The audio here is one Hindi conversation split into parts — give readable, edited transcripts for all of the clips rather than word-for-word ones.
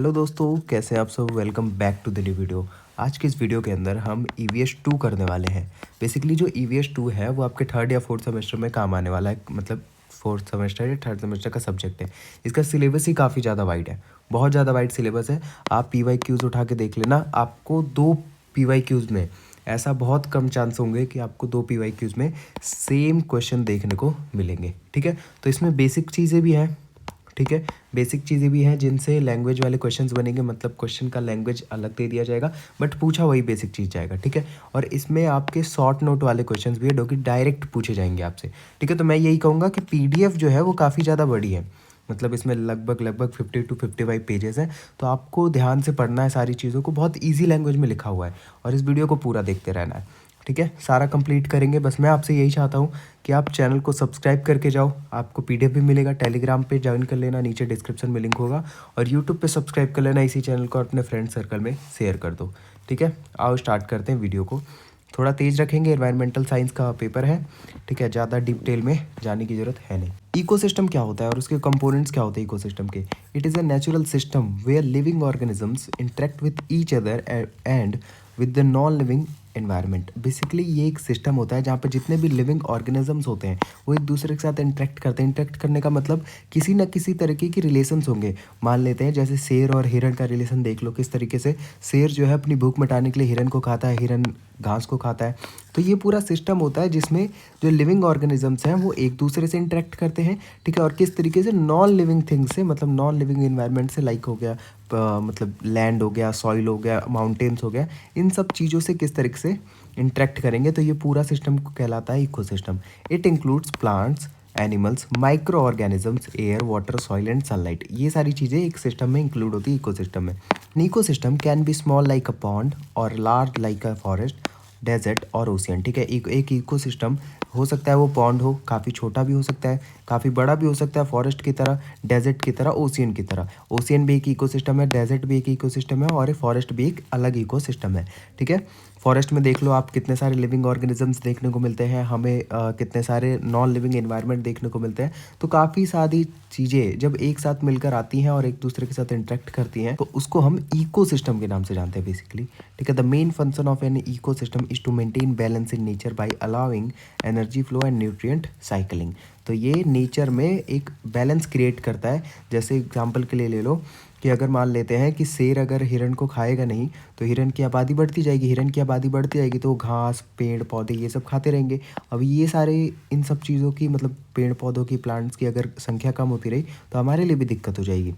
हेलो दोस्तों, कैसे हैं आप सब। Welcome back to the new video. आज के इस वीडियो के अंदर हम EVS 2 करने वाले हैं। बेसिकली जो EVS 2 है वो आपके थर्ड या फोर्थ सेमेस्टर में काम आने वाला है, मतलब फोर्थ सेमेस्टर या थर्ड सेमेस्टर का सब्जेक्ट है। इसका सिलेबस ही काफ़ी ज़्यादा वाइड है, बहुत ज़्यादा वाइड सिलेबस है। आप PYQs उठा के देख लेना, आपको 2 PYQs में ऐसा बहुत कम चांस होंगे कि आपको 2 PYQs में सेम क्वेश्चन देखने को मिलेंगे। ठीक है, तो इसमें बेसिक चीज़ें भी हैं। ठीक है, बेसिक चीज़ें भी हैं जिनसे लैंग्वेज वाले क्वेश्चंस बनेंगे, मतलब क्वेश्चन का लैंग्वेज अलग दे दिया जाएगा बट पूछा वही बेसिक चीज़ जाएगा। ठीक है, और इसमें आपके शॉर्ट नोट वाले क्वेश्चंस भी है जो कि डायरेक्ट पूछे जाएंगे आपसे। ठीक है, तो मैं यही कहूँगा कि PDF जो है वो काफ़ी ज़्यादा बड़ी है, मतलब इसमें लगभग 50 to 55 पेजेस हैं। तो आपको ध्यान से पढ़ना है सारी चीज़ों को, बहुत ईजी लैंग्वेज में लिखा हुआ है और इस वीडियो को पूरा देखते रहना है। ठीक है, सारा कंप्लीट करेंगे। बस मैं आपसे यही चाहता हूँ कि आप चैनल को सब्सक्राइब करके जाओ, आपको PDF भी मिलेगा। टेलीग्राम पे ज्वाइन कर लेना, नीचे डिस्क्रिप्शन में लिंक होगा, और यूट्यूब पे सब्सक्राइब कर लेना इसी चैनल को और अपने फ्रेंड सर्कल में शेयर कर दो। ठीक है, आओ स्टार्ट करते हैं वीडियो को। थोड़ा तेज़ रखेंगे, एनवायरमेंटल साइंस का पेपर है। ठीक है, ज़्यादा डिटेल में जाने की ज़रूरत है नहीं। इकोसिस्टम क्या होता है और उसके कंपोनेंट्स क्या होते हैं इकोसिस्टम के। It is a natural system where living organisms interact with each other and with the non living environment. Basically ये एक सिस्टम होता है जहाँ पर जितने भी लिविंग ऑर्गेनिजम्स होते हैं वो एक दूसरे के साथ इंटरेक्ट करते हैं। इंटरेक्ट करने का मतलब किसी न किसी तरीके की रिलेशंस होंगे। मान लेते हैं जैसे शेर और हिरन का रिलेशन देख लो, किस तरीके से शेर जो है अपनी भूख मिटाने के लिए हिरन को खाता है, हिरन घास को खाता है। तो ये पूरा सिस्टम होता है जिसमें जो लिविंग ऑर्गेनिजम्स हैं वो एक दूसरे से इंटरेक्ट करते हैं। ठीक है, और किस तरीके से नॉन लिविंग थिंग्स से, मतलब नॉन लिविंग इन्वायरमेंट से, लाइक हो गया मतलब लैंड हो गया, सॉइल हो गया, माउंटेन्स हो गया, इन सब चीज़ों से किस तरीके से इंटरेक्ट करेंगे। तो ये पूरा सिस्टम कहलाता है ecosystem. It includes plants, animals, micro organisms, air, water, soil and sunlight. ये सारी चीज़ें एक सिस्टम में इंक्लूड होती है इकोसिस्टम में। An ecosystem can be small like a pond और large like a forest, desert और ओशियन। ठीक है, एक इकोसिस्टम हो सकता है वो पॉन्ड हो, काफ़ी छोटा भी हो सकता है, काफ़ी बड़ा भी हो सकता है, फॉरेस्ट की तरह, डेजर्ट की तरह, ओशियन की तरह। ओशियन भी एक इकोसिस्टम है, डेजर्ट भी एक इकोसिस्टम है, और फॉरेस्ट भी एक अलग इकोसिस्टम है। ठीक है, फॉरेस्ट में देख लो आप, कितने सारे लिविंग ऑर्गेनिजम्स देखने को मिलते हैं हमें, कितने सारे नॉन लिविंग एनवायरनमेंट देखने को मिलते हैं। तो काफ़ी सारी चीज़ें जब एक साथ मिलकर आती हैं और एक दूसरे के साथ इंटरेक्ट करती हैं तो उसको हम इकोसिस्टम के नाम से जानते हैं बेसिकली। ठीक है, the main function of an ecosystem is to maintain balance in nature by allowing energy flow and nutrient cycling. तो ये नेचर में एक बैलेंस क्रिएट करता है। जैसे एग्जांपल के लिए ले लो कि अगर मान लेते हैं कि शेर अगर हिरन को खाएगा नहीं तो हिरन की आबादी बढ़ती जाएगी, हिरन की आबादी बढ़ती जाएगी तो वो घास, पेड़ पौधे ये सब खाते रहेंगे। अब ये सारे इन सब चीज़ों की, मतलब पेड़ पौधों की, प्लांट्स की अगर संख्या कम होती रही तो हमारे लिए भी दिक्कत हो जाएगी।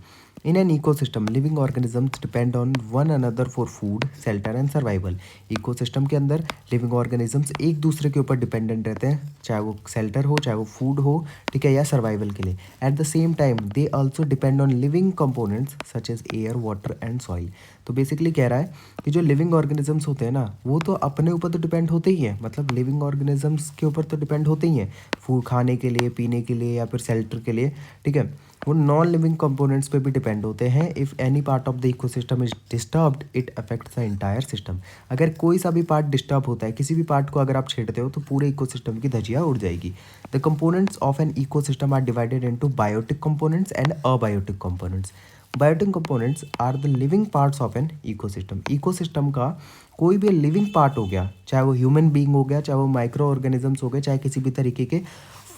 In an ecosystem living organisms depend on one another for food, shelter and survival. Ecosystem के अंदर लिविंग ऑर्गेनिजम्स एक दूसरे के ऊपर डिपेंडेंट रहते हैं, चाहे वो शेल्टर हो, चाहे वो फूड हो, ठीक है, या सर्वाइवल के लिए। At the same time they also depend on living components such as air, water and soil. तो बेसिकली कह रहा है कि जो लिविंग ऑर्गेनिजम्स होते हैं ना वो तो अपने ऊपर तो डिपेंड होते ही हैं, मतलब लिविंग ऑर्गेनिजम्स के ऊपर तो डिपेंड होते ही हैं, फूड खाने के लिए, पीने के लिए, या फिर शेल्टर के लिए। ठीक है, वो नॉन लिविंग कंपोनेंट्स पे भी डिपेंड होते हैं। If any part of the ecosystem is disturbed it affects the entire system. अगर कोई सा भी पार्ट डिस्टर्ब होता है, किसी भी पार्ट को अगर आप छेड़ते हो तो पूरे इकोसिस्टम की धज्जियाँ उड़ जाएगी। The components of an ecosystem are divided into biotic components and abiotic components. Biotic components are the living parts of an ecosystem. Ecosystem का कोई भी लिविंग पार्ट हो गया, चाहे वो ह्यूमन बीइंग हो गया, चाहे वो माइक्रो ऑर्गेनिजम्स हो गए, चाहे किसी भी तरीके के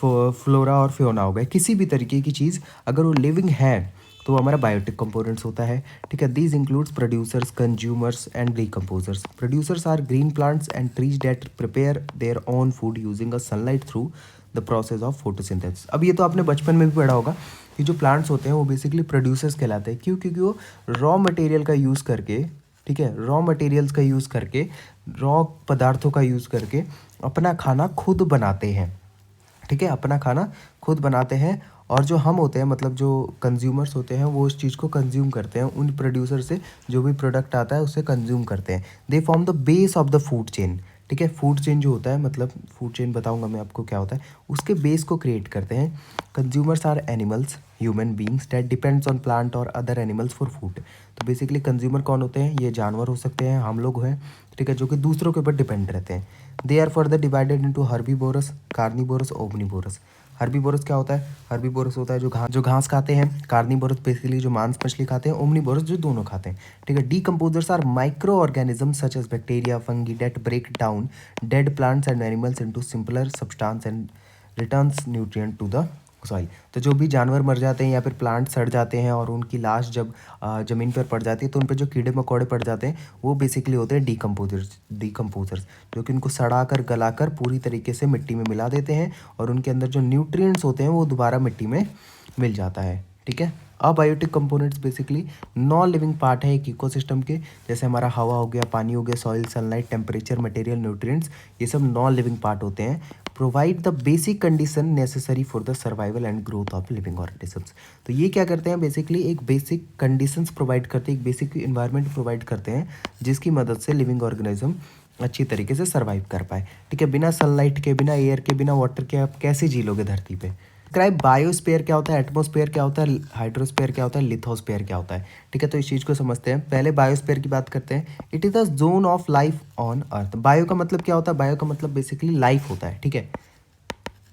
फ्लोरा और फ्योना हो गए, किसी भी तरीके की चीज़ अगर वो लिविंग है तो वो हमारा बायोटिक कंपोनेंट्स होता है। ठीक है, these includes producers, consumers and decomposers. Producers are green plants and trees that prepare their own food using a sunlight through the process of photosynthesis. अब ये तो आपने बचपन में भी पढ़ा होगा कि जो प्लांट्स होते हैं वो बेसिकली प्रोड्यूसर्स कहलाते हैं। क्यों? क्योंकि वो रॉ मटेरियल का यूज़ करके, ठीक है, रॉ मटेरियल्स का यूज़ करके, रॉ पदार्थों का यूज़ करके अपना खाना खुद बनाते हैं। ठीक है, अपना खाना खुद बनाते हैं, और जो हम होते हैं, मतलब जो कंज्यूमर्स होते हैं, वो उस चीज़ को कंज्यूम करते हैं, उन प्रोड्यूसर से जो भी प्रोडक्ट आता है उसे कंज्यूम करते हैं। They form the base of the food chain. ठीक है, फूड चेन जो होता है, मतलब फूड चेन बताऊंगा मैं आपको क्या होता है, उसके बेस को क्रिएट करते हैं। Consumers are animals, human beings that depends on plant और अदर एनिमल्स फॉर फूड। तो बेसिकली कंज्यूमर कौन होते हैं? ये जानवर हो सकते हैं, हम लोग हैं, ठीक है, जो कि दूसरों के ऊपर डिपेंड रहते हैं। They are further divided into herbivorous, carnivorous, omnivorous. Herbivorous क्या होता है? हर्बीवोरस होता है जो घास खाते हैं। कार्निवोरस बेसिकली जो मांस मछली खाते हैं। ओमनीवोरस जो दोनों खाते हैं, ठीक है। Decomposers are micro organisms such as bacteria, fungi that break down dead plants and animals into simpler substance and returns nutrient to the soil. तो जो भी जानवर मर जाते हैं या फिर प्लांट सड़ जाते हैं और उनकी लाश जब ज़मीन पर पड़ जाती है तो उन पर जो कीड़े मकोड़े पड़ जाते हैं वो बेसिकली होते हैं डीकम्पोजर्स, जो कि उनको सड़ा कर गला कर पूरी तरीके से मिट्टी में मिला देते हैं और उनके अंदर जो न्यूट्रिएंट्स होते हैं वो दोबारा मिट्टी में मिल जाता है, ठीक है। Abiotic components basically non living part है एक इकोसिस्टम के, जैसे हमारा हवा हो गया, पानी हो गया, soil, sunlight, temperature, material, nutrients, ये सब नॉन लिविंग पार्ट होते हैं। Provide the basic condition necessary for the survival and growth of living organisms. तो ये क्या करते हैं? बेसिकली एक बेसिक कंडीशंस प्रोवाइड करते हैं, एक बेसिक इन्वायरमेंट प्रोवाइड करते हैं जिसकी मदद से लिविंग ऑर्गेनिज्म अच्छी तरीके से सर्वाइव कर पाए, ठीक है। बिना सनलाइट के, बिना एयर के, बिना वाटर के आप कैसे जी लोगे धरती पे? डिस्क्राइब बायोस्फीयर क्या होता है, एटमॉस्फेयर क्या होता है, हाइड्रोस्फीयर क्या होता है, लिथोस्फीयर क्या होता है, ठीक है। तो इस चीज़ को समझते हैं। पहले बायोस्फीयर की बात करते हैं। It is the zone of life on earth. Bio का मतलब क्या होता है? बायो का मतलब बेसिकली लाइफ होता है, ठीक है।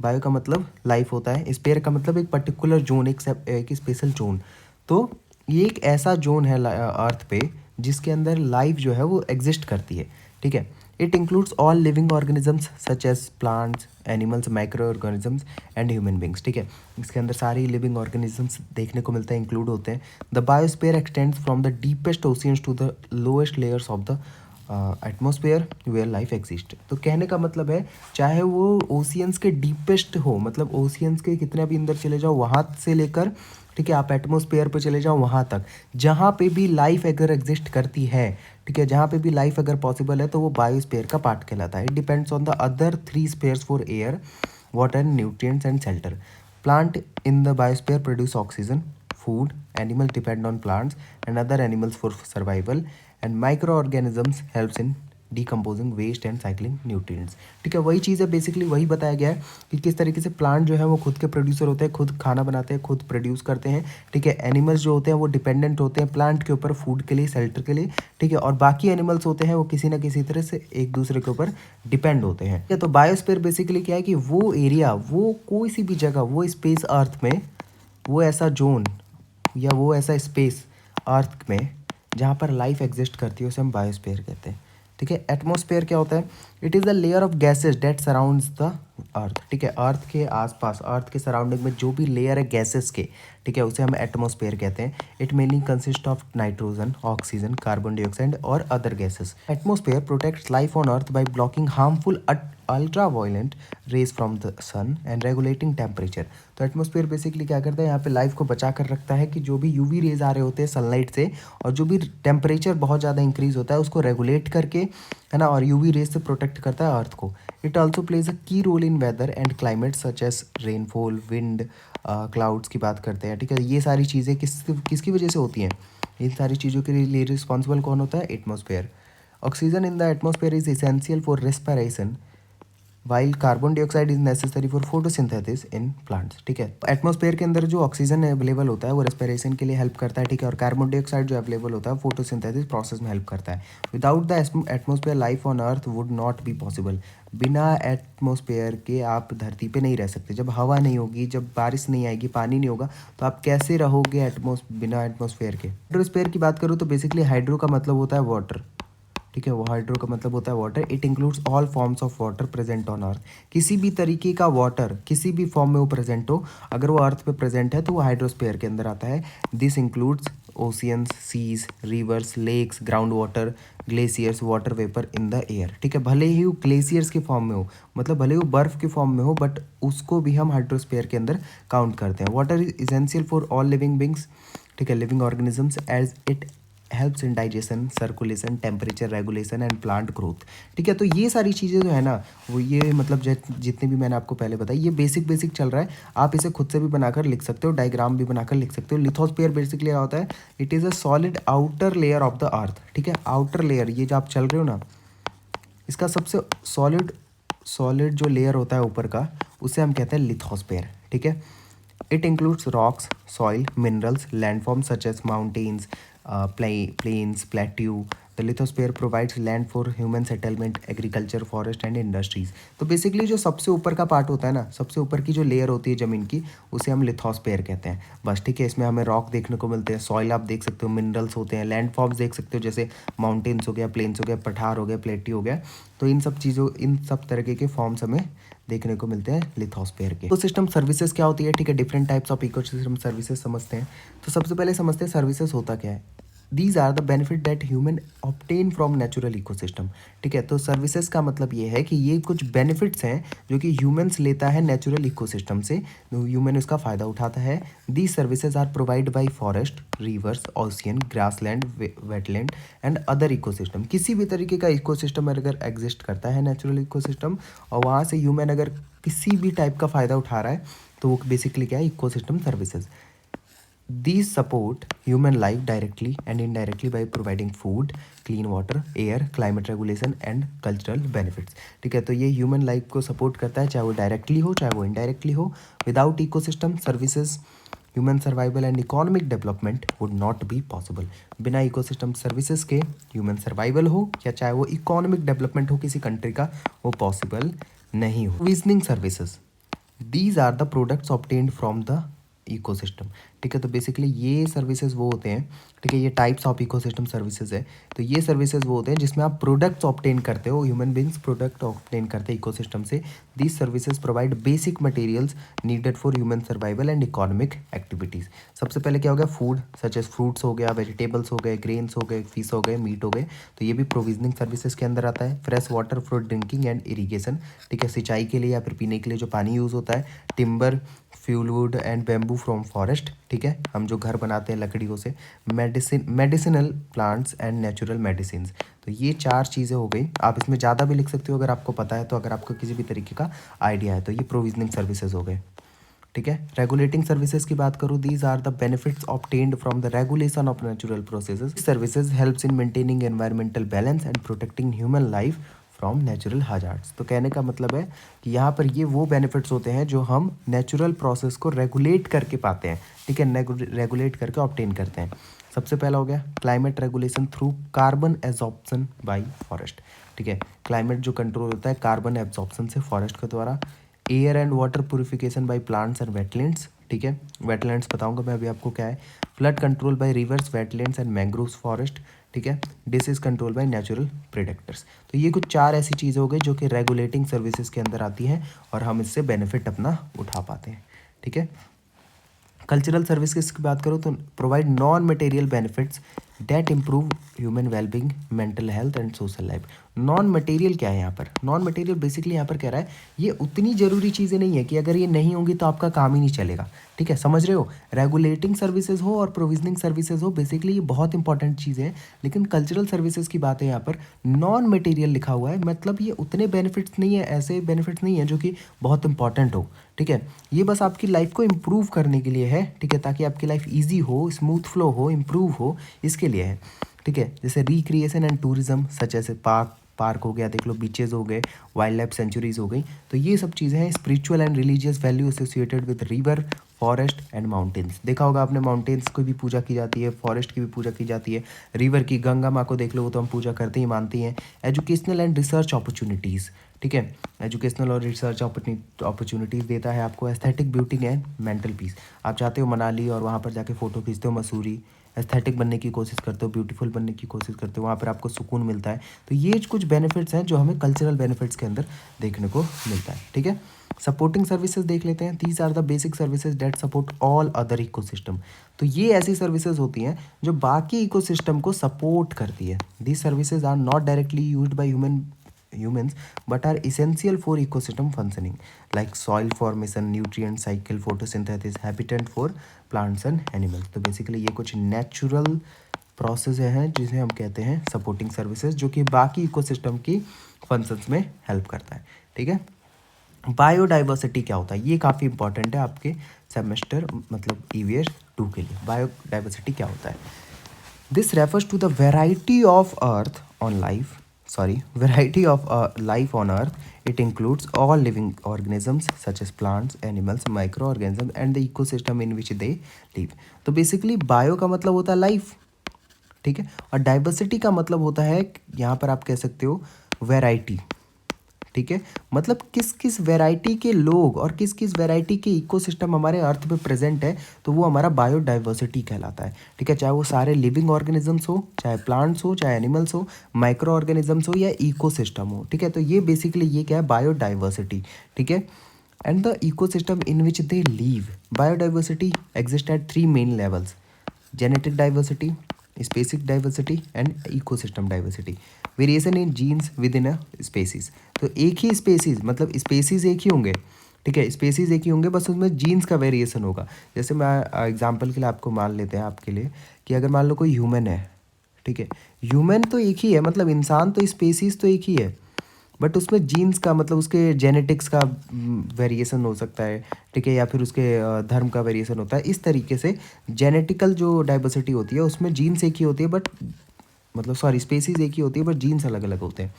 बायो का मतलब लाइफ होता है। स्पेयर का मतलब एक पर्टिकुलर जोन, एक स्पेशल जोन। तो ये एक ऐसा जोन है अर्थ पे जिसके अंदर लाइफ जो है वो एग्जिस्ट करती है, ठीक है। It includes all living organisms such as plants, animals, micro organisms and human beings, ठीक है। इसके अंदर सारी लिविंग ऑर्गेनिजम्स देखने को मिलते हैं, इंक्लूड होते हैं। The biosphere extends from the deepest oceans to the lowest layers of the atmosphere where life exist. तो कहने का मतलब है चाहे वो ओशियंस के डीपेस्ट हो, मतलब ओशियंस के कितने भी अंदर चले जाओ वहाँ से लेकर, ठीक है, आप एटमॉस्फेयर पे चले जाओ वहाँ तक, जहाँ पे भी लाइफ अगर एग्जिस्ट करती है, ठीक है, जहाँ पे भी लाइफ अगर पॉसिबल है तो वो बायोस्फीयर का पार्ट कहलाता है। It depends on the other 3 spheres for air, water, nutrients and shelter. Plant in the biosphere produce oxygen, food, animals depend on plants and other animals for survival, and microorganisms helps in decomposing waste and cycling nutrients, ठीक है। वही चीज़ है, बेसिकली वही बताया गया है कि किस तरीके से प्लांट जो है वो खुद के प्रोड्यूसर होते हैं, खुद खाना बनाते हैं, खुद प्रोड्यूस करते हैं, ठीक है। एनिमल्स जो होते हैं वो डिपेंडेंट होते हैं प्लांट के ऊपर फूड के लिए, शेल्टर के लिए, ठीक है। और बाकी एनिमल्स होते हैं वो किसी ना किसी तरह से एक दूसरे के ऊपर डिपेंड होते हैं, ठीक है। तो बायोस्फीयर बेसिकली क्या है कि वो एरिया, वो कोई सी भी जगह, वो स्पेस अर्थ में, वो ऐसा जोन या वो ऐसा स्पेस अर्थ में जहाँ पर लाइफ एग्जिस्ट करती है उसे हम बायोस्फीयर कहते हैं, ठीक है। एटमॉस्फेयर क्या होता है? It is the layer of gases that surrounds the earth, ठीक है। अर्थ के आसपास, अर्थ के सराउंडिंग में जो भी लेयर है गैसेस के, ठीक है, उसे हम एटमॉस्फेयर कहते हैं। It mainly consist of nitrogen, oxygen, carbon dioxide और other gases. Atmosphere protects life on earth by blocking harmful ultraviolet rays from the sun and regulating temperature. तो एटमॉस्फेयर बेसिकली क्या करता है? यहाँ पे लाइफ को बचा कर रखता है कि जो भी यूवी रेज आ रहे होते हैं सनलाइट से और जो भी टेम्परेचर बहुत ज़्यादा इंक्रीज होता है उसको रेगुलेट करके, है ना, और यूवी रेज से प्रोटेक्ट करता है अर्थ को। It also plays a key role in weather and climate such as rainfall, wind, clouds की बात करते हैं, ठीक है। ये सारी चीज़ें किसकी वजह से होती हैं? इन सारी चीज़ों के लिए रिस्पॉन्सिबल कौन होता है? Atmosphere. Oxygen in the atmosphere is essential for respiration while carbon dioxide is necessary for photosynthesis in plants, ठीक है। एटमॉस्फेयर के अंदर जो ऑक्सीजन अवेलेबल होता है वो रेस्पिरेशन के लिए हेल्प करता है, ठीक है। और कार्बन डाइऑक्साइड जो अवेलेबल होता है फोटोसिंथेसिस प्रोसेस में हेल्प करता है। Without the atmosphere life on earth would not be possible. बिना एटमॉस्फेयर के आप धरती पे नहीं रह सकते। जब हवा नहीं होगी, जब बारिश नहीं आएगी, पानी नहीं होगा, तो आप कैसे रहोगे बिना एटमॉस्फेयर के? हाइड्रोस्फेयर की बात करूँ तो बेसिकली हाइड्रो का मतलब होता है वाटर, ठीक है। वो हाइड्रो का मतलब होता है water. It includes all forms of water present on earth. किसी भी तरीके का वाटर किसी भी फॉर्म में वो प्रेजेंट हो, अगर वो अर्थ पे प्रेजेंट है तो वो हाइड्रोस्फीयर के अंदर आता है। This includes oceans, seas, rivers, lakes, ground water, glaciers, water vapour in the air, ठीक है। भले ही वो ग्लेशियर्स के फॉर्म में हो, मतलब भले ही वो बर्फ के फॉर्म में हो, बट उसको भी हम हाइड्रोस्फीयर के अंदर काउंट करते हैं। Water is essential for all living beings, ठीक है, living organisms, as it helps in digestion, circulation, temperature regulation and plant growth, ठीक है। तो ये सारी चीज़ें जो है ना, वो ये मतलब जितने भी मैंने आपको पहले बताई, ये बेसिक चल रहा है। आप इसे खुद से भी बनाकर लिख सकते हो, डायग्राम भी बनाकर लिख सकते हो। लिथोस्फीयर बेसिकली क्या होता है? It is a solid outer layer of the earth, ठीक है। आउटर लेयर, ये जो आप चल रहे हो ना, इसका सबसे सॉलिड जो लेयर होता है ऊपर का, उसे हम कहते हैं लिथोस्फीयर, ठीक है। It includes rocks, soil, minerals, landform such as mountains, plains, plateau, the lithosphere provides land for human settlement, agriculture, forest and industries. तो बेसिकली जो सबसे ऊपर का पार्ट होता है ना, सबसे ऊपर की जो लेयर होती है ज़मीन की, उसे हम लिथोस्फीयर कहते हैं बस, ठीक है। इसमें हमें रॉक देखने को मिलते हैं, सॉइल आप देख सकते हो, मिनरल्स होते हैं, लैंड फॉर्म्स देख सकते हो जैसे माउंटेन्स हो गया, प्लेन्स हो गया, पठार हो गया, प्लेटी हो गया। तो इन सब चीज़ों, इन सब तरीके के फॉर्म्स हमें देखने को मिलते हैं लिथोस्फीयर के। इकोसिस्टम सर्विसेज क्या होती है, ठीक है, different types of ecosystem services समझते हैं। तो सबसे पहले समझते हैं सर्विसेज होता क्या है। These are the benefit that human obtain from natural ecosystem, ठीक है। तो सर्विसेज का मतलब ये है कि ये कुछ बेनिफिट्स हैं जो कि ह्यूमन्स लेता है नेचुरल इकोसिस्टम से, ह्यूमन उसका फ़ायदा उठाता है। These services are provide by forest, rivers, ocean, grassland, wetland and other ecosystem. किसी भी तरीके का इकोसिस्टम अगर एग्जिस्ट करता है नेचुरल इकोसिस्टम, और वहाँ से ह्यूमन अगर किसी भी टाइप का फ़ायदा उठा रहा है, तो वो बेसिकली क्या है, ecosystem services. These support human life directly and indirectly by providing food, clean water, air, climate regulation and cultural benefits, ठीक है। तो ये ह्यूमन लाइफ को सपोर्ट करता है, चाहे वो डायरेक्टली हो चाहे वो इनडायरेक्टली हो। Without ecosystem services human survival and economic development would not be possible. बिना इकोसिस्टम सर्विसेज के ह्यूमन सर्वाइवल हो या चाहे वो इकोनॉमिक डेवलपमेंट हो किसी कंट्री का, वो पॉसिबल नहीं हो। Provisioning services, these are the products obtained from the ecosystem, ठीक है। तो बेसिकली ये सर्विसेज वो होते हैं, ठीक है, ये टाइप्स ऑफ इकोसिस्टम सर्विसेज है। तो ये सर्विसेज वो होते हैं जिसमें आप प्रोडक्ट्स ऑब्टेन करते हो, ह्यूमन बींग्स प्रोडक्ट ऑब्टेन करते हैं इकोसिस्टम से। These services provide basic materials needed for human survival and economic activities. सबसे पहले क्या हो गया, फूड सच एज फ्रूट्स हो गया, वेजिटेबल्स हो गए, ग्रेन्स हो गए, फिश हो गए, मीट हो गए, तो ये भी प्रोविजनिंग सर्विसेज के अंदर आता है। Fresh water for drinking and irrigation, ठीक है, सिंचाई के लिए या फिर पीने के लिए जो पानी यूज़ होता है। Timber, fuel wood and bamboo from forest, ठीक है, हम जो घर बनाते हैं लकड़ियों से। Medicinal plants and natural medicine, तो ये चार चीज़ें हो गई। आप इसमें ज़्यादा भी लिख सकते हो अगर आपको पता है, तो अगर आपको किसी भी तरीके का आइडिया है, तो ये प्रोविजनिंग सर्विसेज हो गए, ठीक है। रेगुलेटिंग सर्विसेज की बात करूँ, these are the benefits obtained from the regulation of natural processes. Services helps in maintaining environmental balance and protecting human life from natural hazards. तो कहने का मतलब है कि यहाँ पर ये वो बेनिफिट्स होते हैं जो हम नेचुरल प्रोसेस को रेगुलेट करके पाते हैं, ठीक है, रेगुलेट करके ऑब्टेन करते हैं। सबसे पहला हो गया climate regulation through carbon absorption bye forest, ठीक है, क्लाइमेट जो कंट्रोल होता है कार्बन एब्जॉर्प्शन से फॉरेस्ट के द्वारा। Air and water purification by plants and wetlands, ठीक है, वेटलैंड्स बताऊंगा मैं अभी आपको क्या है। Flood control by rivers, wetlands and mangroves forest, ठीक है। Disease control by natural predators. तो ये कुछ चार ऐसी चीज़ें हो गई जो कि रेगुलेटिंग सर्विसेज के अंदर आती हैं और हम इससे बेनिफिट अपना उठा पाते हैं, ठीक है। कल्चरल सर्विसेज की बात करो तो provide non material benefits that improve human wellbeing, mental health and social life. Non material क्या है यहाँ पर, नॉन मटेरियल बेसिकली यहाँ पर कह रहा है ये उतनी ज़रूरी चीज़ें नहीं है कि अगर ये नहीं होंगी तो आपका काम ही नहीं चलेगा, ठीक है, समझ रहे हो। रेगुलेटिंग सर्विसेज हो और प्रोविजनिंग सर्विसेज हो, बेसिकली ये बहुत इंपॉर्टेंट चीज़ें हैं। लेकिन कल्चरल सर्विसेज की बात है यहाँ पर, नॉन मटेरियल लिखा हुआ है, मतलब ये उतने बेनिफिट्स नहीं है, ऐसे बेनिफिट्स नहीं है जो कि बहुत इंपॉर्टेंट हो, ठीक है। ये बस आपकी लाइफ को इम्प्रूव करने के लिए है, ठीक है, ताकि आपकी लाइफ ईजी हो, स्मूथ फ्लो हो, इम्प्रूव हो, इसके लिए है, ठीक है। जैसे रिक्रिएशन एंड टूरिज्म सच ऐसे पार्क हो गया, देख लो, बीचेज हो गए, वाइल्ड लाइफ सेंचुरीज हो गई, तो ये सब चीज़ें हैं। Spiritual and religious value associated with river, forest and mountains. देखा होगा आपने, माउंटेन्स की भी पूजा की जाती है, फॉरेस्ट की भी पूजा की जाती है, रिवर की, गंगा माँ को देख लो, वो तो हम पूजा करते ही मानती हैं। एजुकेशनल एंड रिसर्च अपॉर्चुनिटीज़, ठीक है, एजुकेशनल और रिसर्च अपॉर्चुनिटीज़ देता है आपको। Aesthetic beauty and mental peace, आप जाते हो मनाली और वहाँ पर जाके फ़ोटो खींचते हो, मसूरी, एस्थेटिक बनने की कोशिश करते हो, ब्यूटीफुल बनने की कोशिश करते हो, वहाँ पर आपको सुकून मिलता है। तो ये कुछ बेनिफिट्स हैं जो हमें कल्चरल बेनिफिट्स के अंदर देखने को मिलता है, ठीक है। सपोर्टिंग सर्विसेज देख लेते हैं। These are the basic services that support all other ecosystem. तो ये ऐसी सर्विसेज होती हैं जो बाकी इकोसिस्टम को सपोर्ट करती है। These services are not directly used by humans but are essential for ecosystem functioning like soil formation, nutrient cycle, photosynthesis, habitat for plants and animals। तो बेसिकली ये कुछ नेचुरल प्रोसेस हैं जिसे हम कहते हैं सपोर्टिंग सर्विसेज, जो कि बाकी इकोसिस्टम की फंक्शंस में हेल्प करता है, ठीक है। बायोडाइवर्सिटी क्या होता है, ये काफ़ी इंपॉर्टेंट है आपके सेमेस्टर मतलब EVS 2 के लिए। बायोडाइवर्सिटी क्या होता है, this refers to the variety of earth on life variety of life on earth. It includes all living organisms such as plants, animals, microorganisms and the ecosystem in which they live। तो बेसिकली बायो का मतलब होता है लाइफ, ठीक है। और डाइवर्सिटी का मतलब होता है, यहाँ पर आप कह सकते हो वैरायटी, ठीक है। मतलब किस किस वैरायटी के लोग और किस किस वैरायटी के इकोसिस्टम हमारे अर्थ पे प्रेजेंट है, तो वो हमारा बायोडाइवर्सिटी कहलाता है, ठीक है। चाहे वो सारे लिविंग ऑर्गेनिजम्स हो, चाहे प्लांट्स हो, चाहे एनिमल्स हो, माइक्रो ऑर्गेनिजम्स हो या इकोसिस्टम हो, ठीक है। तो ये बेसिकली ये क्या है, बायोडाइवर्सिटी, ठीक है। And the ecosystem in which they live, biodiversity exist at 3 main levels: genetic diversity, spacing diversity and ecosystem diversity. Variation in genes within a species. तो एक ही स्पेसीज, मतलब स्पेसीज एक ही होंगे, ठीक है, स्पेसीज एक ही होंगे, बस उसमें जीन्स का वेरिएशन होगा। जैसे मैं एग्जांपल के लिए आपको मान लेते हैं आपके लिए कि अगर मान लो कोई ह्यूमन है, ठीक है, ह्यूमन तो एक ही है, मतलब इंसान तो स्पेसीज तो एक ही है, बट उसमें जीन्स का मतलब उसके जेनेटिक्स का वेरिएशन हो सकता है, ठीक है, या फिर उसके धर्म का वेरिएशन होता है। इस तरीके से जेनेटिकल जो डाइवर्सिटी होती है उसमें जीन्स एक ही होती है, बट मतलब सॉरी स्पेसीज एक ही होती है, बट जीन्स अलग अलग होते हैं।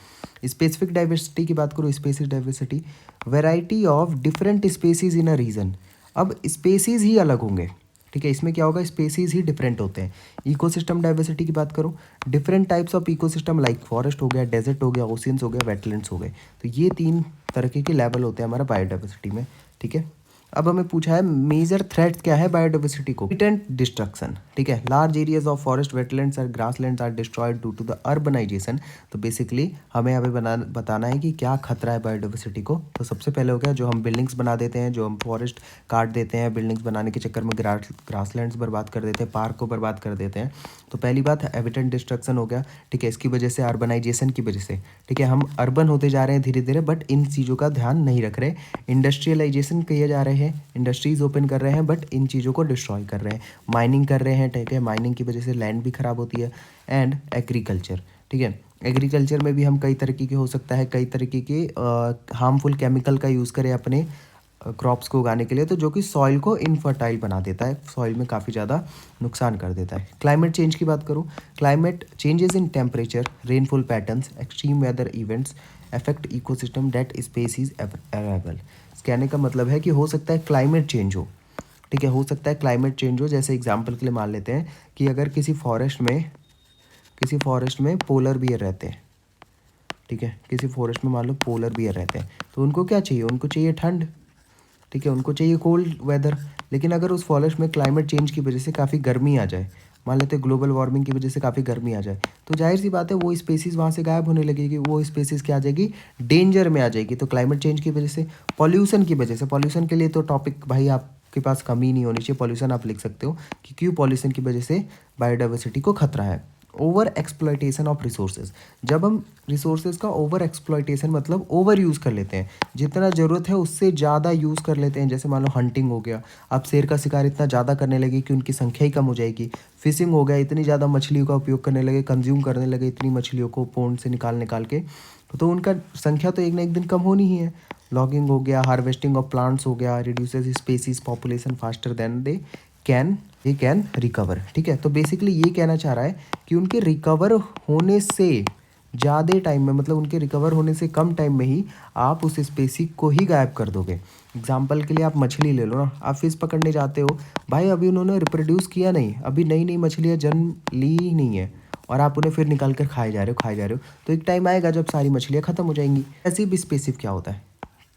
स्पेसिफिक डाइवर्सिटी की बात करो, species diversity, variety of different species in a region. अब स्पेसीज ही अलग होंगे, ठीक है, इसमें क्या होगा, स्पेसीज ही डिफरेंट होते हैं। इकोसिस्टम डाइवर्सिटी की बात करो, different types of ecosystem like forest हो गया, डेजर्ट हो गया, ओशियंस हो गया, वेटलैंड्स हो गए। तो ये 3 तरह के लेवल होते हैं हमारा बायोडाइवर्सिटी में, ठीक है। अब हमें पूछा है मेजर थ्रेट क्या है बायोडाइवर्सिटी को, हैबिटेट डिस्ट्रक्शन, ठीक है। Large areas of forest, wetlands और grasslands are destroyed due to the urbanization. तो बेसिकली हमें अभी बताना है कि क्या खतरा है बायोडाइवर्सिटी को। तो सबसे पहले हो गया जो हम बिल्डिंग्स बना देते हैं, जो हम फॉरेस्ट काट देते हैं, बिल्डिंग्स बनाने के चक्कर में ग्रासलैंड्स बर्बाद कर देते हैं, पार्क को बर्बाद कर देते हैं। तो पहली बात हैबिटेट डिस्ट्रक्शन हो गया, ठीक है, इसकी वजह से अर्बनाइजेशन की वजह से, ठीक है, हम अर्बन होते जा रहे हैं धीरे धीरे, बट इन चीज़ों का ध्यान नहीं रख रहे। इंडस्ट्रियलाइजेशन किए जा रहे हैं, इंडस्ट्रीज ओपन कर रहे हैं, बट इन चीज़ों को डिस्ट्रॉय कर रहे हैं। माइनिंग कर रहे हैं, ठीक है, माइनिंग की वजह से लैंड भी खराब होती है। एंड एग्रीकल्चर, ठीक है, एग्रीकल्चर में भी हम कई तरीके के हो सकता है, कई तरीके के हार्मफुल केमिकल का यूज़ करें अपने क्रॉप्स को उगाने के लिए, तो जो कि सॉइल को इनफर्टाइल बना देता है, सॉइल में काफ़ी ज़्यादा नुकसान कर देता है। क्लाइमेट चेंज की बात करूँ, climate changes in temperature, rainfall patterns, extreme weather events affect ecosystem that species available. कहने का मतलब है कि हो सकता है क्लाइमेट चेंज हो, ठीक है, हो सकता है क्लाइमेट चेंज हो। जैसे एग्जांपल के लिए मान लेते हैं कि अगर किसी फॉरेस्ट में पोलर बियर रहते हैं, ठीक है, किसी फॉरेस्ट में मान लो पोलर बियर रहते हैं, तो उनको क्या चाहिए, उनको चाहिए ठंड, ठीक है, उनको चाहिए कोल्ड वेदर। लेकिन अगर उस फॉरेस्ट में क्लाइमेट चेंज की वजह से काफ़ी गर्मी आ जाए, मान लेते हैं ग्लोबल वार्मिंग की वजह से काफ़ी गर्मी आ जाए, तो जाहिर सी बात है वो स्पेसीज़ वहाँ से गायब होने लगेगी, वो स्पेसीज़ क्या आ जाएगी, डेंजर में आ जाएगी। तो क्लाइमेट चेंज की वजह से, पॉल्यूशन की वजह से, पॉल्यूशन के लिए तो टॉपिक भाई आपके पास कमी नहीं होनी चाहिए, पॉल्यूशन आप लिख सकते हो कि क्यों पॉल्यूशन की वजह से बायोडाइवर्सिटी को खतरा है। ओवर एक्सप्लॉयटेशन ऑफ रिसोर्सेज, जब हम रिसोर्सेज का ओवर एक्सप्लॉयटेशन मतलब ओवर यूज़ कर लेते हैं, जितना ज़रूरत है उससे ज़्यादा यूज़ कर लेते हैं। जैसे मान लो हंटिंग हो गया, आप शेर का शिकार इतना ज़्यादा करने लगे कि उनकी संख्या ही कम हो जाएगी। फिशिंग हो गया, इतनी ज़्यादा मछलियों का उपयोग करने लगे, कंज्यूम करने लगे इतनी मछलियों को पोंड से निकाल निकाल के, तो उनका संख्या तो एक ना एक दिन कम होनी ही है। लॉगिंग हो गया, हार्वेस्टिंग ऑफ प्लांट्स हो गया, reduces species population faster than they can recover, ठीक है। तो बेसिकली ये कहना चाह रहा है कि उनके रिकवर होने से ज़्यादा टाइम में, मतलब उनके रिकवर होने से कम टाइम में ही आप उस स्पेसी को ही गायब कर दोगे। एग्जाम्पल के लिए आप मछली ले लो ना, आप फिश पकड़ने जाते हो भाई, अभी उन्होंने रिप्रोड्यूस किया नहीं, अभी नई नई मछलियाँ जन्म ली ही नहीं है, और आप उन्हें फिर निकाल कर खाए जा रहे हो, तो एक टाइम आएगा जब सारी मछलियाँ ख़त्म हो जाएंगी। ऐसी भी स्पेसिस क्या होता है,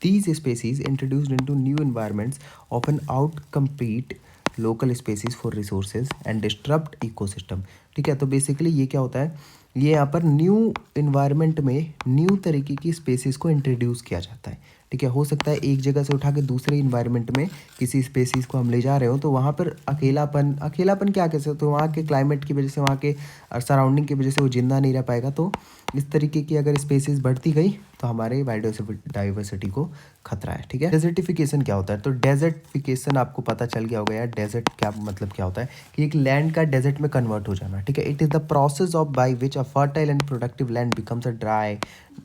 these species introduced into new environments often outcompete local species for resources and disrupt ecosystem, ठीक है। तो बेसिकली ये क्या होता है, ये यहाँ पर न्यू इन्वायरमेंट में न्यू तरीके की स्पेसीज़ को इंट्रोड्यूस किया जाता है, ठीक है। हो सकता है एक जगह से उठा के दूसरे इन्वायरमेंट में किसी स्पेसीज़ को हम ले जा रहे हो, तो वहाँ पर अकेलापन क्या कह सकते हो, तो वहाँ के क्लाइमेट की वजह से, वहाँ के सराउंडिंग की वजह से वो जिंदा नहीं रह पाएगा। तो इस तरीके की अगर स्पेसीज़ बढ़ती गई तो हमारे बायोडाइवर्सिटी को खतरा है, ठीक है। डेजर्टिफिकेशन क्या होता है, तो डेजर्टिफिकेशन आपको पता चल गया होगा यार, डेजर्ट क्या मतलब क्या होता है कि एक लैंड का डेजर्ट में कन्वर्ट हो जाना, ठीक है। It is the process of by which a fertile and productive land becomes a dry,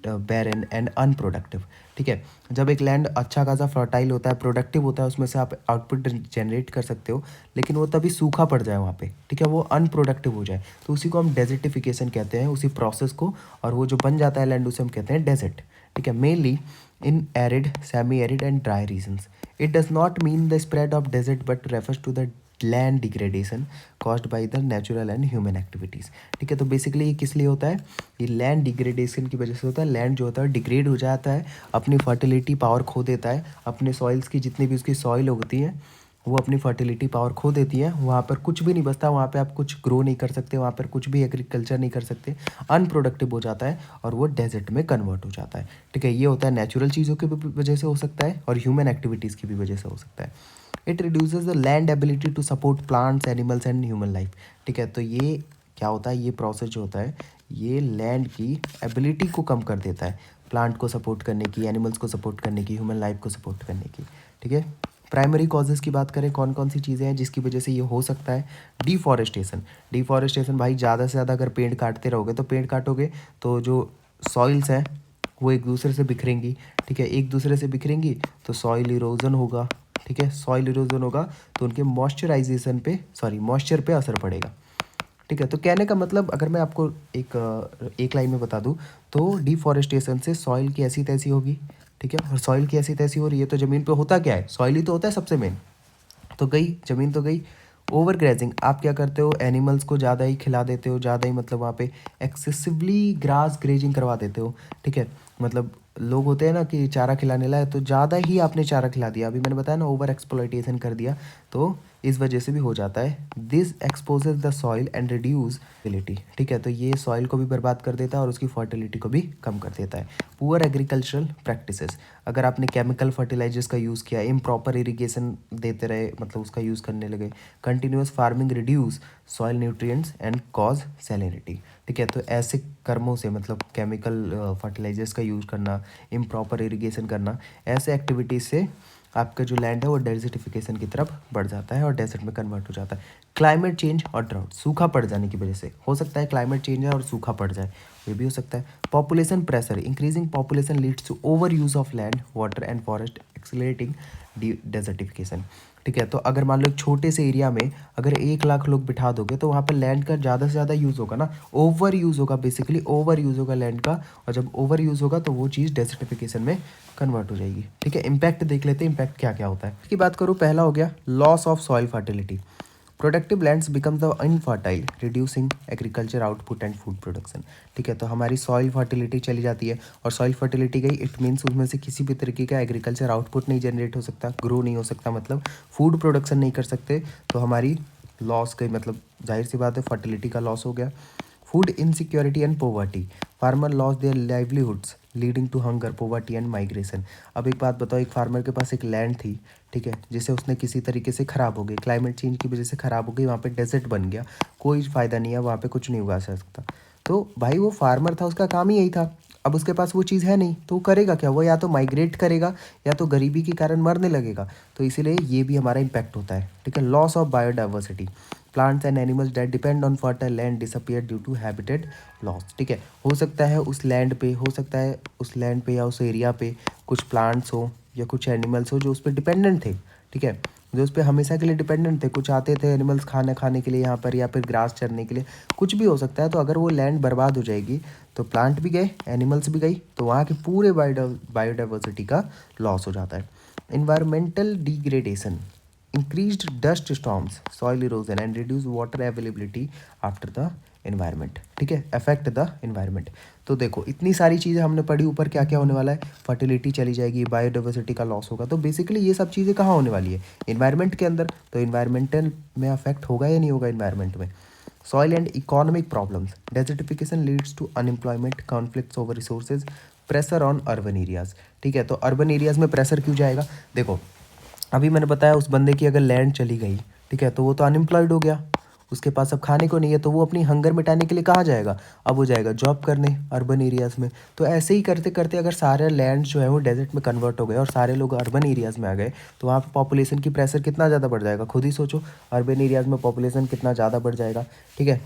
barren and unproductive, ठीक है। जब एक लैंड अच्छा खासा फर्टाइल होता है, प्रोडक्टिव होता है, उसमें से आप आउटपुट जनरेट कर सकते हो, लेकिन वो तभी सूखा पड़ जाए वहाँ पे, ठीक है, वो अनप्रोडक्टिव हो जाए, तो उसी को हम डेजर्टिफिकेशन कहते हैं, उसी प्रोसेस को। और वो जो बन जाता है लैंड उसे हम कहते हैं डेजर्ट, ठीक है। Mainly in arid, semi arid and dry regions. It does not mean the spread of desert but refers to the land degradation caused by the natural and human activities. ठीक है, तो बेसिकली ये किस लिए होता है, ये लैंड डिग्रेडेशन की वजह से होता है। लैंड जो होता है डिग्रेड हो जाता है, अपनी फर्टिलिटी पावर खो देता है, अपने सॉइल्स की जितनी भी उसकी सॉइल होती है वो अपनी फर्टिलिटी पावर खो देती है, वहाँ पर कुछ भी नहीं बचता, वहाँ पे आप कुछ ग्रो नहीं कर सकते, वहाँ पर कुछ भी एग्रीकल्चर नहीं कर सकते, अनप्रोडक्टिव हो जाता है और वो डेजर्ट में कन्वर्ट हो जाता है। ठीक है, ये होता है नेचुरल चीज़ों की वजह से हो सकता है और ह्यूमन एक्टिविटीज़ की भी वजह से हो सकता है। It reduces the land ability to support plants animals and human life. ठीक है, तो ये क्या होता है, ये प्रोसेस जो होता है ये लैंड की एबिलिटी को कम कर देता है, प्लांट को सपोर्ट करने की, एनिमल्स को सपोर्ट करने की, ह्यूमन लाइफ को सपोर्ट करने की। ठीक है, प्राइमरी कॉजेज़ की बात करें, कौन कौन सी चीज़ें हैं जिसकी वजह से ये हो सकता है। डिफॉरेस्टेशन, डिफॉरेस्टेशन भाई ज़्यादा से ज़्यादा अगर पेड़ काटते रहोगे तो पेड़ काटोगे तो जो सॉइल्स हैं वो एक दूसरे से बिखरेंगी। ठीक है, एक दूसरे से बिखरेंगी तो सॉइल इरोजन होगा। ठीक है, सॉइल इरोजन होगा तो उनके मॉइस्चर पे असर पड़ेगा। ठीक है, तो कहने का मतलब अगर मैं आपको एक लाइन में बता दूं तो डिफॉरेस्टेशन से सॉइल की ऐसी तैसी होगी। ठीक है, और सॉइल की ऐसी तैसी हो रही है तो ज़मीन पे होता क्या है, सॉइल ही तो होता है सबसे मेन, तो गई ज़मीन तो गई। ओवर ग्रेजिंग, आप क्या करते हो, एनिमल्स को ज़्यादा ही खिला देते हो, ज़्यादा ही मतलब वहाँ पे एक्सेसिवली ग्रास ग्रेजिंग करवा देते हो। ठीक है, मतलब लोग होते हैं ना कि चारा खिलाने लाए तो ज़्यादा ही आपने चारा खिला दिया, अभी मैंने बताया ना ओवर एक्सप्लॉइटेशन कर दिया, तो इस वजह से भी हो जाता है। This exposes the soil and reduce fertility. ठीक है, तो ये सॉइल को भी बर्बाद कर देता है और उसकी फर्टिलिटी को भी कम कर देता है। पुअर एग्रीकल्चरल प्रैक्टिसेस, अगर आपने केमिकल फर्टिलाइजर्स का यूज़ किया, इम्प्रॉपर इरिगेशन देते रहे, मतलब उसका यूज़ करने लगे, continuous farming reduce soil nutrients and cause salinity. ठीक है, तो ऐसे कर्मों से मतलब केमिकल फर्टिलाइजर्स का यूज़ करना, इम्प्रॉपर इरिगेशन करना, ऐसे एक्टिविटीज़ से आपका जो लैंड है वो डेजर्टिफिकेशन की तरफ बढ़ जाता है और डेजर्ट में कन्वर्ट हो जाता है। क्लाइमेट चेंज और ड्राउट, सूखा पड़ जाने की वजह से हो सकता है क्लाइमेट चेंज है और सूखा पड़ जाए, ये भी हो सकता है। Population pressure, increasing population leads to over use of land water and forest accelerating desertification. ठीक है, तो अगर मान लो एक छोटे से एरिया में अगर 1 लाख लोग बिठा दोगे तो वहाँ पर लैंड का ज़्यादा से ज़्यादा यूज़ होगा ना, ओवर यूज़ होगा, बेसिकली ओवर यूज़ होगा लैंड का, और जब ओवर यूज़ होगा तो वो चीज़ डेजर्टिफिकेशन में कन्वर्ट हो जाएगी। ठीक है, इम्पैक्ट देख लेते हैं, इम्पैक्ट क्या क्या होता है। इसकी बात करूँ, पहला हो गया loss of soil fertility, productive lands become the infertile reducing agriculture output and food production. ठीक है, तो हमारी सॉइल फर्टिलिटी चली जाती है और सॉइल फर्टिलिटी गई, इट मीन्स उसमें से किसी भी तरीके का एग्रीकल्चर आउटपुट नहीं जनरेट हो सकता, ग्रो नहीं हो सकता, मतलब फूड प्रोडक्शन नहीं कर सकते, तो हमारी लॉस गई, मतलब जाहिर सी बात है फर्टिलिटी का लॉस हो गया। Food insecurity and poverty, farmer loss their livelihoods leading to hunger, poverty and migration. अब एक बात बताओ, एक फार्मर के पास एक लैंड थी, ठीक है, जिसे उसने किसी तरीके से ख़राब हो गई, क्लाइमेट चेंज की वजह से ख़राब हो गई, वहाँ पे डेजर्ट बन गया, कोई फ़ायदा नहीं है, वहाँ पे कुछ नहीं उगा सकता, तो भाई वो फार्मर था, उसका काम ही यही था। अब उसके पास वो चीज़ है नहीं तो वो करेगा क्या, वो या तो माइग्रेट करेगा या तो गरीबी के कारण मरने लगेगा, तो इसीलिए ये भी हमारा इम्पैक्ट होता है। ठीक है, loss of biodiversity, plants and animals that depend on fertile land disappear due to habitat loss. ठीक है, हो सकता है उस लैंड पे, हो सकता है उस लैंड पे या उस एरिया पे कुछ प्लांट्स हो या कुछ एनिमल्स हो जो उस पर डिपेंडेंट थे। ठीक है, जो उस पर हमेशा के लिए डिपेंडेंट थे, कुछ आते थे एनिमल्स खाने के लिए यहाँ पर, या फिर ग्रास चरने के लिए, कुछ भी हो सकता है। तो अगर वो लैंड बर्बाद हो जाएगी तो प्लांट भी गए, एनिमल्स भी गई, तो वहाँ के पूरे बायोडाइवर्सिटी का लॉस हो जाता है। Environmental degradation, increased dust storms, soil erosion and reduced water availability after the environment। ठीक है, affect the environment। तो देखो इतनी सारी चीज़ें हमने पढ़ी, ऊपर क्या क्या होने वाला है, फर्टिलिटी चली जाएगी, बायोडाइवर्सिटी का लॉस होगा, तो बेसिकली ये सब चीज़ें कहाँ होने वाली है, इन्वायरमेंट के अंदर, तो इन्वायरमेंटल में अफेक्ट होगा या नहीं होगा इन्वायरमेंट में। Soil and economic problems, desertification leads to unemployment, conflicts over resources, pressure on urban areas. ठीक है, तो अर्बन एरियाज में प्रेशर क्यों जाएगा, देखो अभी मैंने बताया उस बंदे की अगर लैंड चली गई, ठीक है, तो वो तो अनएम्प्लॉयड हो गया, उसके पास अब खाने को नहीं है, तो वो अपनी हंगर मिटाने के लिए कहाँ जाएगा, अब वो जाएगा जॉब करने अर्बन एरियाज़ में। तो ऐसे ही करते करते अगर सारे लैंड जो है वो डेजर्ट में कन्वर्ट हो गए और सारे लोग अर्बन एरियाज़ में आ गए, तो वहाँ पे पॉपुलेशन की प्रेशर कितना ज़्यादा बढ़ जाएगा, खुद ही सोचो, अर्बन एरियाज़ में पॉपुलेशन कितना ज़्यादा बढ़ जाएगा। ठीक है,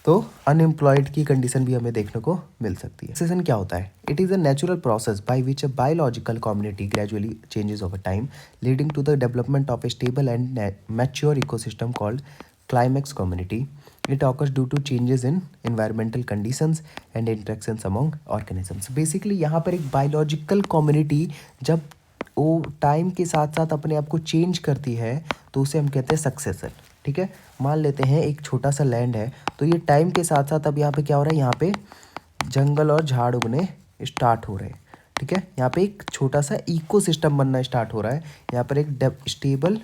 तो अनएम्प्लॉयड की कंडीशन भी हमें देखने को मिल सकती है। सक्सेशन क्या होता है, it is a natural process by which a biological community gradually changes over time leading to the development of a stable and mature ecosystem called climax community. It occurs due to changes in environmental conditions and interactions among organisms. Basically यहाँ पर एक बायोलॉजिकल कम्युनिटी जब वो टाइम के साथ साथ अपने आप को चेंज करती है तो उसे हम कहते हैं सक्सेशन। ठीक है। मान लेते हैं एक छोटा सा लैंड है, तो ये टाइम के साथ साथ अब यहाँ पे क्या हो रहा है, यहाँ पे जंगल और झाड़ उगने स्टार्ट हो रहे हैं। ठीक है, यहाँ पे एक छोटा सा इकोसिस्टम बनना स्टार्ट हो रहा है, यहाँ पर एक स्टेबल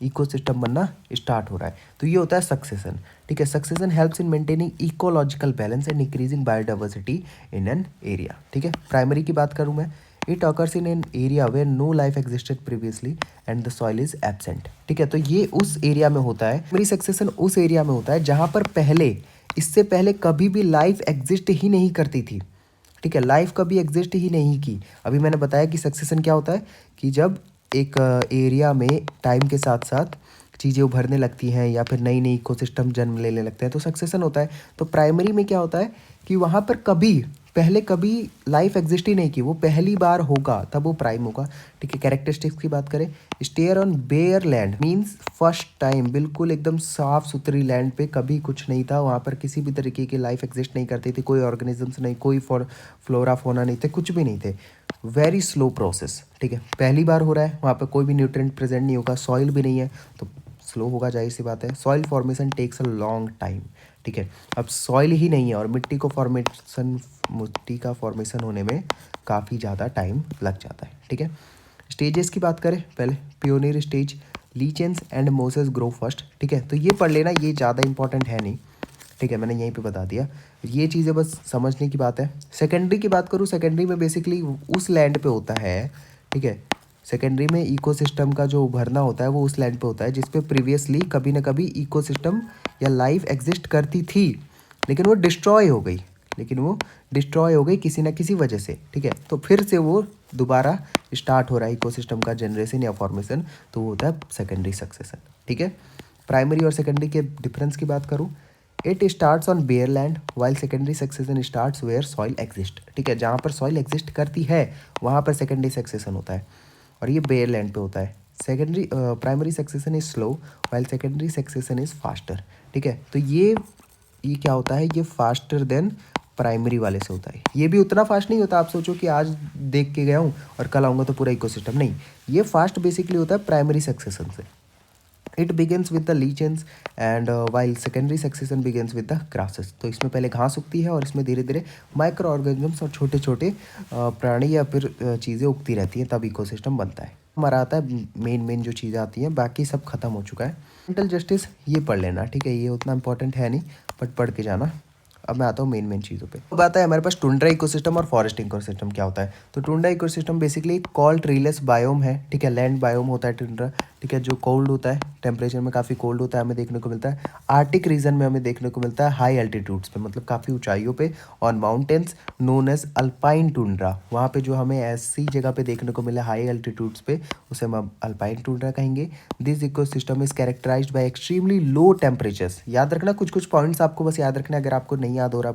इकोसिस्टम बनना स्टार्ट हो रहा है। तो ये होता है सक्सेशन। ठीक है, succession helps in maintaining ecological balance and increasing biodiversity in an area. ठीक है, प्राइमरी की बात करूँ मैं, it occurs in an area where no life existed previously and the soil is absent. ठीक है, तो ये उस एरिया में होता है, प्राइमरी सक्सेशन उस एरिया में होता है जहाँ पर पहले, इससे पहले कभी भी लाइफ एग्जिस्ट ही नहीं करती थी। ठीक है, लाइफ कभी एग्जिस्ट ही नहीं की। अभी मैंने बताया कि सक्सेशन क्या होता है, कि जब एक एरिया में टाइम के साथ साथ चीज़ें उभरने लगती हैं या फिर नई नई इकोसिस्टम जन्म लेने लगते हैं, तो सक्सेशन होता है। तो प्राइमरी में क्या होता है कि वहाँ पर कभी पहले कभी लाइफ एग्जिस्ट ही नहीं की, वो पहली बार होगा तब वो प्राइम होगा। ठीक है, कैरेक्टरिस्टिक्स की बात करें, stare on bare land means first time, बिल्कुल एकदम साफ सुथरी लैंड पे कभी कुछ नहीं था, वहाँ पर किसी भी तरीके की लाइफ एग्जिस्ट नहीं करती थी, कोई ऑर्गेनिजम्स नहीं, कोई फ्लोरा फोना नहीं थे, कुछ भी नहीं थे। Very slow process. ठीक है, पहली बार हो रहा है, वहाँ पर कोई भी न्यूट्रिएंट प्रेजेंट नहीं होगा, सॉइल भी नहीं है, तो स्लो होगा, जाहिर सी बात है। Soil formation takes a long time. ठीक है, अब सॉइल ही नहीं है और मिट्टी का फॉर्मेशन होने में काफ़ी ज़्यादा टाइम लग जाता है। ठीक है, स्टेजेस की बात करें, पहले pioneer stage, lichens and mosses grow first. ठीक है, तो ये पढ़ लेना, ये ज़्यादा इंपॉर्टेंट है नहीं। ठीक है, मैंने यहीं पे बता दिया, ये चीज़ें बस समझने की बात है। सेकेंडरी की बात करूँ, सेकेंडरी में बेसिकली उस लैंड पे होता है। ठीक है, सेकेंडरी में इकोसिस्टम का जो उभरना होता है वो उस लैंड पे होता है जिस पे प्रीवियसली कभी ना कभी इकोसिस्टम या लाइफ एग्जिस्ट करती थी, लेकिन वो डिस्ट्रॉय हो गई, किसी ना किसी वजह से। ठीक है, तो फिर से वो दोबारा स्टार्ट हो रहा है इकोसिस्टम का जनरेशन या फॉर्मेशन, तो वो होता है सेकेंडरी सक्सेशन। ठीक है, प्राइमरी और सेकेंडरी के डिफरेंस की बात करूँ, it starts on bare land while secondary succession starts where soil exist. ठीक है, जहाँ पर सॉइल एग्जिस्ट करती है वहाँ पर सेकेंडरी सक्सेशन होता है, और ये बेयर लैंड पे होता है। Primary succession is slow while secondary succession is faster. ठीक है, तो ये क्या होता है, ये फास्टर देन प्राइमरी वाले से होता है। ये भी उतना फास्ट नहीं होता, आप सोचो कि आज देख के गया हूँ और कल आऊँगा तो पूरा इकोसिस्टम, नहीं, ये फास्ट बेसिकली होता है प्राइमरी सक्सेशन से। It begins with the lichens and while secondary succession begins with the grasses. तो इसमें पहले घास उगती है और इसमें धीरे धीरे माइक्रो ऑर्गेनिजम्स और छोटे छोटे प्राणी या फिर चीज़ें उगती रहती हैं, तब इकोसिस्टम बनता है। हमारा आता है मेन जो चीज़ें आती हैं, बाकी सब खत्म हो चुका है। एनवायरमेंटल जस्टिस ये पढ़ लेना, ठीक है, ये उतना इंपॉर्टेंट है नहीं, बट पढ़ के जाना। अब मैं आता हूँ मेन चीज़ों पे। अब आता है हमारे पास टुंड्रा इकोसिस्टम और फॉरेस्ट इकोसिस्टम क्या होता है। तो टुंड्रा इकोसिस्टम बेसिकली एक कॉल्ड ट्रीलेस बायोम है। ठीक है, लैंड बायोम होता है टुंड्रा। ठीक है, जो कोल्ड होता है, टेम्परेचर में काफ़ी कोल्ड होता है, हमें देखने को मिलता है। आर्टिक रीजन में हमें देखने को मिलता है हाई एल्टीट्यूड्स पे, मतलब काफ़ी ऊंचाइयों पे, on mountains known as alpine tundra. वहाँ पे जो हमें ऐसी जगह पे देखने को मिला हाई एल्टीट्यूड्स पे, उसे हम अल्पाइन टुंड्रा कहेंगे। This ecosystem is characterized by extremely low temperatures. याद रखना, कुछ पॉइंट्स आपको बस याद रखना, अगर आपको नहीं याद हो रहा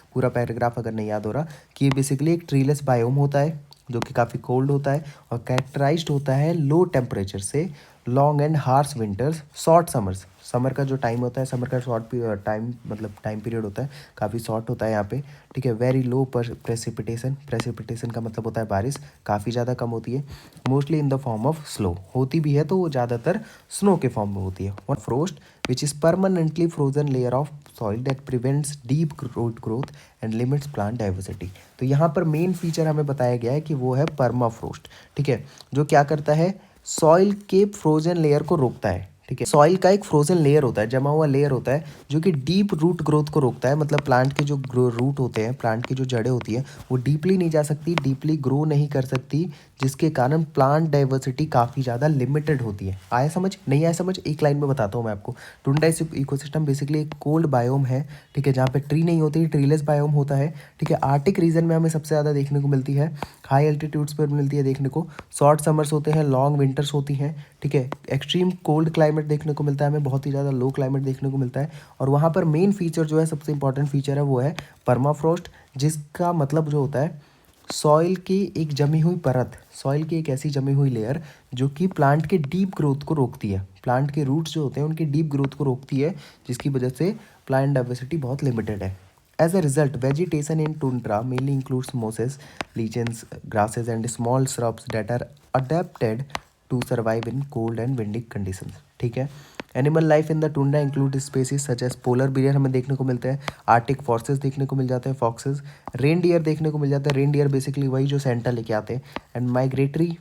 पूरा पैराग्राफ अगर नहीं याद हो रहा, कि ये बेसिकली एक ट्रीलेस बायोम होता है जो कि काफ़ी कोल्ड होता है और कैरेक्टराइज्ड होता है लो टेम्परेचर से, long and harsh winters, short summers. Summer का जो टाइम होता है, समर का शॉर्ट टाइम मतलब टाइम पीरियड होता है, काफ़ी शॉर्ट होता है यहाँ पे। ठीक है, वेरी लो प्रेसिपिटेशन का मतलब होता है बारिश काफ़ी ज़्यादा कम होती है, mostly in the form of slow, होती भी है तो वो ज़्यादातर स्नो के फॉर्म में होती है। और frost which is permanently frozen layer of soil that prevents deep root growth and limits plant diversity. तो यहाँ पर मेन फीचर हमें बताया गया है कि वो है परमाफ्रोस्ट। ठीक है, जो क्या करता है, सॉइल के फ्रोजन लेयर को रोकता है। ठीक है, सॉइल का एक फ्रोजन लेयर होता है, जमा हुआ लेयर होता है, जो कि डीप रूट ग्रोथ को रोकता है। मतलब प्लांट के जो रूट होते हैं, प्लांट की जो जड़ें होती हैं, वो डीपली नहीं जा सकती, डीपली ग्रो नहीं कर सकती, जिसके कारण प्लांट डाइवर्सिटी काफ़ी ज़्यादा लिमिटेड होती है। आया समझ, नहीं आया समझ, एक लाइन में बताता हूँ मैं आपको। टुंड्रा इकोसिस्टम बेसिकली एक कोल्ड बायोम है। ठीक है, जहाँ पे ट्री नहीं होती, ट्रीलेस बायोम होता है। ठीक है, आर्टिक रीजन में हमें सबसे ज़्यादा देखने को मिलती है, हाई एल्टीट्यूड्स पर मिलती है देखने को। शॉर्ट समर्स होते हैं, लॉन्ग विंटर्स होती हैं। ठीक है, एक्सट्रीम कोल्ड क्लाइमेट देखने को मिलता है हमें, बहुत ही ज़्यादा लो क्लाइमेट देखने को मिलता है। और वहाँ पर मेन फीचर जो है, सबसे इंपॉर्टेंट फीचर है, वो है परमाफ्रोस्ट, जिसका मतलब जो होता है सॉइल की एक जमी हुई परत, सॉइल की एक ऐसी जमी हुई लेयर जो कि प्लांट के डीप ग्रोथ को रोकती है, प्लांट के रूट्स जो होते हैं उनकी डीप ग्रोथ को रोकती है, जिसकी वजह से प्लांट डाइवर्सिटी बहुत लिमिटेड है। As a result, vegetation in tundra mainly includes mosses, lichens, grasses, and small shrubs that are adapted to survive in cold and windy conditions. ठीक है। Animal life in the tundra include species such as polar bear हमें देखने को मिलते हैं, आर्टिक फॉर्सेस देखने को मिल जाते हैं, फॉक्सेस, रेन डियर देखने को मिल जाता है, रेन डियर बेसिकली वही जो सेंटा लेके आते हैं, and migratory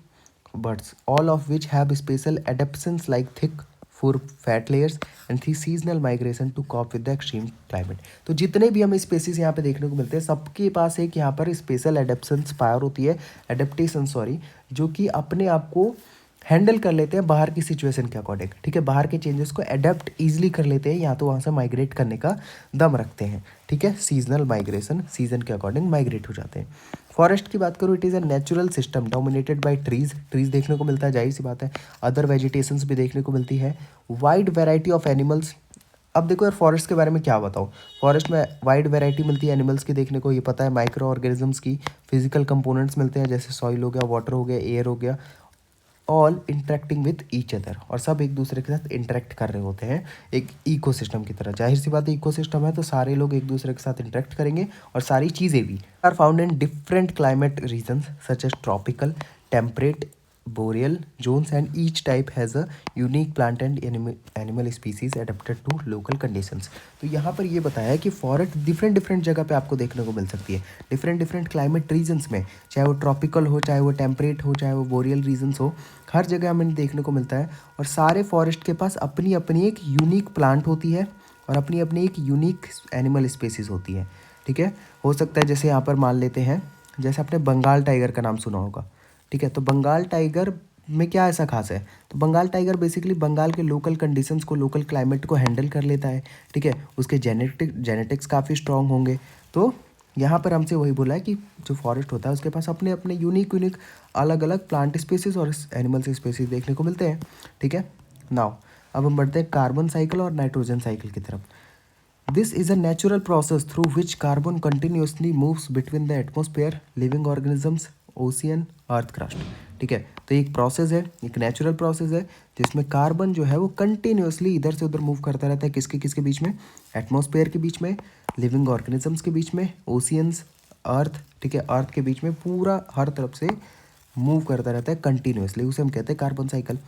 birds all of which have special adaptations like thick fur fat layers and the seasonal migration to cope with the extreme climate. तो जितने भी हमें स्पेसीज यहाँ पे देखने को मिलते हैं सबके पास एक यहाँ पर स्पेशल एडेप्शंस पावर होती है, एडेप्टेशन सॉरी, जो कि अपने आप को हैंडल कर लेते हैं बाहर की सिचुएशन के अकॉर्डिंग, ठीक है, बाहर के चेंजेस को अडेप्ट ईजिली कर लेते हैं, या तो वहाँ से माइग्रेट करने का दम रखते हैं, ठीक है। सीजनल माइग्रेशन, सीजन के अकॉर्डिंग माइग्रेट हो जाते हैं। फॉरेस्ट की बात करूँ, it is a natural system dominated by trees, trees देखने को मिलता है, जाहिर सी बात है, अदर वेजिटेशंस भी देखने को मिलती है, वाइड वेराइटी ऑफ एनिमल्स। अब देखो यार फॉरेस्ट के बारे में क्या बताऊँ, फॉरेस्ट में वाइड वैरायटी मिलती है एनिमल्स की देखने को, ये पता है, माइक्रो ऑर्गेनिजम्स की, फिजिकल कंपोनेंट्स मिलते हैं जैसे सॉइल हो गया, वाटर हो गया, एयर हो गया, all interacting with each other, और सब एक दूसरे के साथ इंटरेक्ट कर रहे होते हैं एक इकोसिस्टम की तरह। जाहिर सी बात है इकोसिस्टम है तो सारे लोग एक दूसरे के साथ इंटरेक्ट करेंगे, और सारी चीज़ें भी are found in different climate regions such as tropical, temperate, boreal zones, and each type has a unique plant and animal species adapted to local conditions। तो यहाँ पर ये बताया है कि फॉरेस्ट डिफरेंट डिफरेंट जगह पे आपको देखने को मिल सकती है, डिफरेंट डिफरेंट क्लाइमेट रीजन्स में, चाहे वो ट्रॉपिकल हो, चाहे वो टेम्परेट हो, चाहे वो बोरियल रीजन्स हो, हर जगह हमें देखने को मिलता है। और सारे फॉरेस्ट के पास अपनी अपनी एक यूनिक प्लांट होती है और अपनी अपनी एक यूनिक एनिमल स्पेसीज होती है, ठीक है। हो सकता है जैसे यहाँ पर मान लेते हैं, जैसे आपने बंगाल टाइगर का नाम सुना होगा, ठीक है, तो बंगाल टाइगर में क्या ऐसा खास है, तो बंगाल टाइगर बेसिकली बंगाल के लोकल कंडीशंस को, लोकल क्लाइमेट को हैंडल कर लेता है, ठीक है, उसके जेनेटिक्स काफ़ी स्ट्रांग होंगे। तो यहाँ पर हमसे वही बोला है कि जो फॉरेस्ट होता है उसके पास अपने अपने यूनिक अलग अलग प्लांट स्पेसीज और एनिमल्स स्पेसीज देखने को मिलते हैं, ठीक है। नाउ अब हम बढ़ते हैं कार्बन साइकिल और नाइट्रोजन साइकिल की तरफ। This is a natural process through which carbon continuously moves between the atmosphere, living organisms, ocean, earth crust, ठीक है। तो एक प्रोसेस है, एक नेचुरल प्रोसेस है जिसमें कार्बन जो है वो कंटिन्यूसली इधर से उधर मूव करता रहता है, किसके किसके बीच में, एटमॉस्फेयर के बीच में, लिविंग ऑर्गेनिजम्स के बीच में, ओशियंस, अर्थ, ठीक है, अर्थ के बीच में, पूरा हर तरफ से मूव करता रहता है कंटिन्यूसली, उसे हम कहते हैं carbon cycle.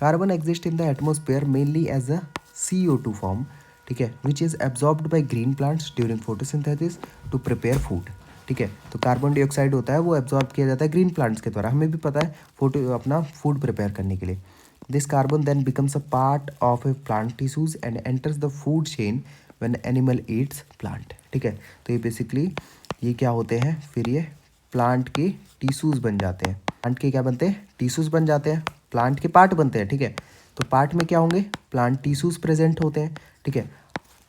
Carbon exist in the atmosphere mainly as a CO2 form, ठीक है, which is absorbed by green plants during photosynthesis to prepare food, ठीक है। तो कार्बन डाइऑक्साइड होता है वो एब्जॉर्ब किया जाता है ग्रीन प्लांट्स के द्वारा, हमें भी पता है, अपना फूड प्रिपेयर करने के लिए। This carbon then becomes a part of a plant tissues and enters the food chain when animal eats plant, ठीक है। तो ये बेसिकली ये क्या होते हैं, फिर ये प्लांट के टिश्यूज बन जाते हैं, प्लांट के क्या बनते हैं, टिश्यूज बन जाते हैं, प्लांट के पार्ट बनते हैं, ठीक है। तो पार्ट में क्या होंगे, प्लांट टिश्यूज प्रेजेंट होते हैं, ठीक है।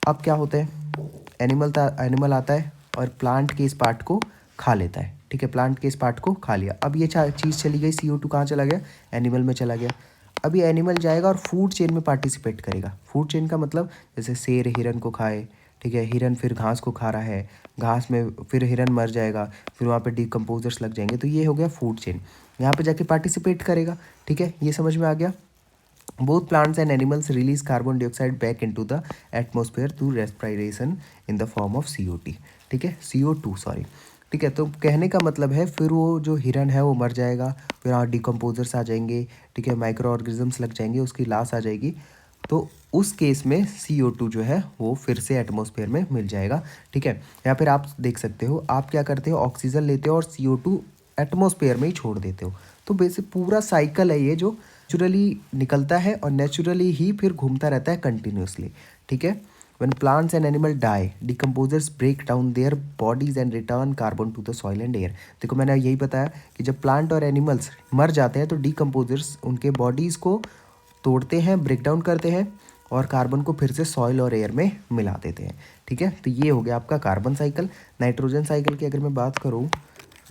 अब क्या होता है, एनिमल आता है और प्लांट के इस पार्ट को खा लेता है, ठीक है, प्लांट के इस पार्ट को खा लिया। अब ये चीज़ चली गई, CO2 कहाँ चला गया, एनिमल में चला गया। अब ये एनिमल जाएगा और फूड चेन में पार्टिसिपेट करेगा। फूड चेन का मतलब जैसे शेर हिरन को खाए, ठीक है, हिरन फिर घास को खा रहा है, घास में फिर हिरन मर जाएगा, फिर वहाँ पे डिकम्पोजर्स लग जाएंगे, तो ये हो गया फूड चेन, यहाँ पे जाके पार्टिसिपेट करेगा, ठीक है। ये समझ में आ गया। Both plants and animals release carbon dioxide back into the atmosphere through respiration in the form of CO2, ठीक है, CO2 सॉरी, ठीक है। तो कहने का मतलब है फिर वो जो हिरन है वो मर जाएगा, फिर वहाँ डिकम्पोजर्स आ जाएंगे, ठीक है, माइक्रो ऑर्गेनिजम्स लग जाएंगे, उसकी लाश आ जाएगी, तो उस केस में CO2 जो है वो फिर से एटमॉस्फेयर में मिल जाएगा, ठीक है। या फिर आप देख सकते हो, आप क्या करते हो, ऑक्सीजन लेते हो और CO2 एटमॉस्फेयर में ही छोड़ देते हो। तो बेसिक पूरा साइकिल है ये जो नेचुरली निकलता है और नेचुरली ही फिर घूमता रहता है कंटिन्यूसली, ठीक है। When plants and animal die, decomposers break down their bodies and return carbon to the soil and air। देखो मैंने यही बताया कि जब प्लांट और एनिमल्स मर जाते हैं तो डिकम्पोजर्स उनके बॉडीज़ को तोड़ते हैं, ब्रेक डाउन करते हैं और कार्बन को फिर से सॉइल और एयर में मिला देते हैं, ठीक है। तो ये हो गया आपका कार्बन साइकिल। नाइट्रोजन साइकिल की अगर मैं बात करूँ,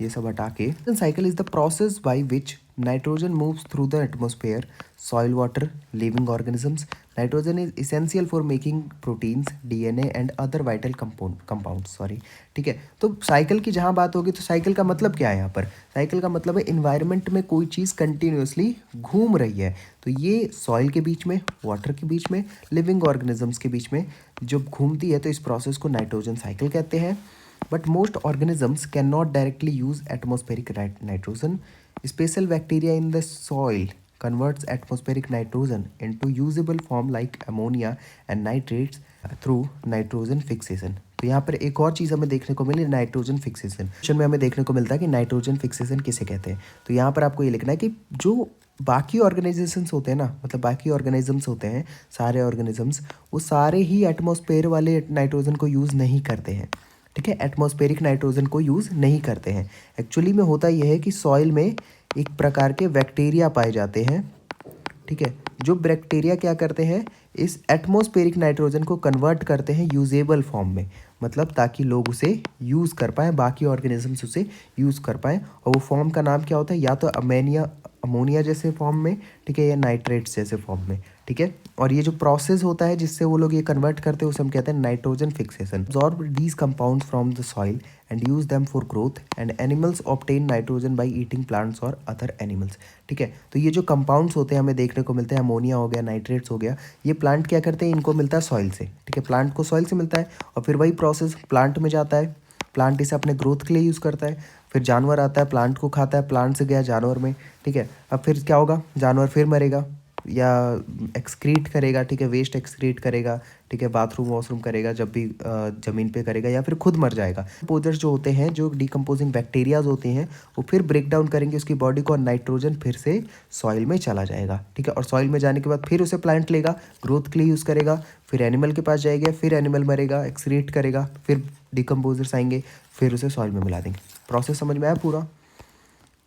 ये सब हटा के, cycle is the process by which nitrogen moves through the atmosphere, soil, water, living organisms. Nitrogen is essential for making proteins, DNA and other vital compounds, sorry, ठीक है। तो साइकिल की जहाँ बात होगी तो साइकिल का मतलब क्या है, यहाँ पर साइकिल का मतलब है इन्वायरमेंट में कोई चीज़ कंटिन्यूसली घूम रही है, तो ये सॉइल के बीच में, वाटर के बीच में, लिविंग ऑर्गेनिजम्स के बीच में जब घूमती है तो इस प्रोसेस को नाइट्रोजन साइकिल कहते हैं। But most organisms cannot directly use atmospheric nitrogen. Special bacteria in the soil converts atmospheric nitrogen into usable form like ammonia and nitrates through nitrogen fixation। तो यहाँ पर एक और चीज़ हमें देखने को मिली, नाइट्रोजन फिक्सेशन। क्वेश्चन में हमें देखने को मिलता है कि नाइट्रोजन फिक्सेशन किसे कहते हैं। तो यहाँ पर आपको ये लिखना है कि जो बाकी ऑर्गेनाइजेशंस होते हैं ना, मतलब बाकी ऑर्गेनिजम्स होते हैं, सारे ऑर्गेनिजम्स, वो सारे ही एटमॉस्फेयर वाले नाइट्रोजन को यूज़ नहीं करते हैं। ठीक है, एटमॉस्फेरिक नाइट्रोजन को यूज़ नहीं करते हैं। एक्चुअली में होता यह है कि सॉइल में एक प्रकार के बैक्टीरिया पाए जाते हैं। ठीक है, जो बैक्टीरिया क्या करते हैं, इस एटमॉस्फेरिक नाइट्रोजन को कन्वर्ट करते हैं यूजेबल फॉर्म में, मतलब ताकि लोग उसे यूज़ कर पाएँ, बाकी ऑर्गेनिजम्स उसे यूज़ कर पाएँ। और वो फॉर्म का नाम क्या होता है, या तो अमोनिया जैसे फॉर्म में, ठीक है, या नाइट्रेट्स जैसे फॉर्म में। ठीक है, और ये जो प्रोसेस होता है जिससे वो लोग ये कन्वर्ट करते हैं उसे हम कहते हैं nitrogen fixation. Absorb these compounds from the soil and use them for growth and animals obtain nitrogen by eating plants और अदर एनिमल्स। ठीक है, तो ये जो कंपाउंड्स होते हैं हमें देखने को मिलते हैं, अमोनिया हो गया, नाइट्रेट्स हो गया, ये प्लांट क्या करते हैं, इनको मिलता है सॉइल से। ठीक है, प्लांट को सॉइल से मिलता है और फिर वही प्रोसेस प्लांट में जाता है, प्लांट इसे अपने ग्रोथ के लिए यूज़ करता है, फिर जानवर आता है प्लांट को खाता है, प्लांट से गया जानवर में। ठीक है, अब फिर क्या होगा, जानवर फिर मरेगा या एक्सक्रीट करेगा। ठीक है, वेस्ट एक्सक्रीट करेगा। ठीक है, बाथरूम वॉशरूम करेगा जब भी ज़मीन पे करेगा, या फिर खुद मर जाएगा। डिकम्पोजर्स जो होते हैं, जो डिकम्पोजिंग बैक्टीरियाज होते हैं, वो फिर ब्रेक डाउन करेंगे उसकी बॉडी को और नाइट्रोजन फिर से सॉइल में चला जाएगा। ठीक है, और सॉइल में जाने के बाद फिर उसे प्लांट लेगा, ग्रोथ के लिए यूज़ करेगा, फिर एनिमल के पास जाएगा, फिर एनिमल मरेगा, एक्सक्रीट करेगा, फिर डिकम्पोजर्स आएंगे, फिर उसे सॉइल में मिला देंगे। प्रोसेस समझ में आया पूरा।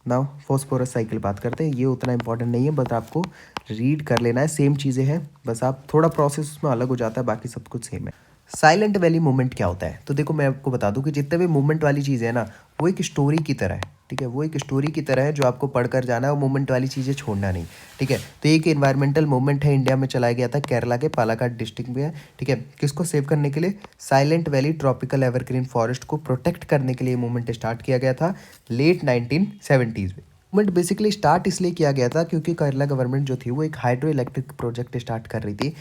नाउ फॉस्फोरस साइकिल बात करते हैं, ये उतना इंपॉर्टेंट नहीं है, बस आपको रीड कर लेना है, सेम चीज़ें हैं, बस आप थोड़ा प्रोसेस उसमें अलग हो जाता है, बाकी सब कुछ सेम है। साइलेंट वैली मूवमेंट क्या होता है, तो देखो मैं आपको बता दूं कि जितने भी मूवमेंट वाली चीज़ें हैं ना, वो एक स्टोरी की तरह है। ठीक है, वो एक स्टोरी की तरह है जो आपको पढ़कर जाना है, वो मूवमेंट वाली चीज़ें छोड़ना नहीं। ठीक है, तो एक एनवायरमेंटल मूवमेंट है, इंडिया में चलाया गया था, केरला के पालाकाड डिस्ट्रिक्ट में है। ठीक है, किसको सेव करने के लिए, silent valley tropical evergreen forest को प्रोटेक्ट करने के लिए मूवमेंट स्टार्ट किया गया था लेट 1970s में। मूवमेंट बेसिकली स्टार्ट इसलिए किया गया था क्योंकि केरला गवर्नमेंट जो थी वो एक हाइड्रो इलेक्ट्रिक प्रोजेक्ट स्टार्ट कर रही थी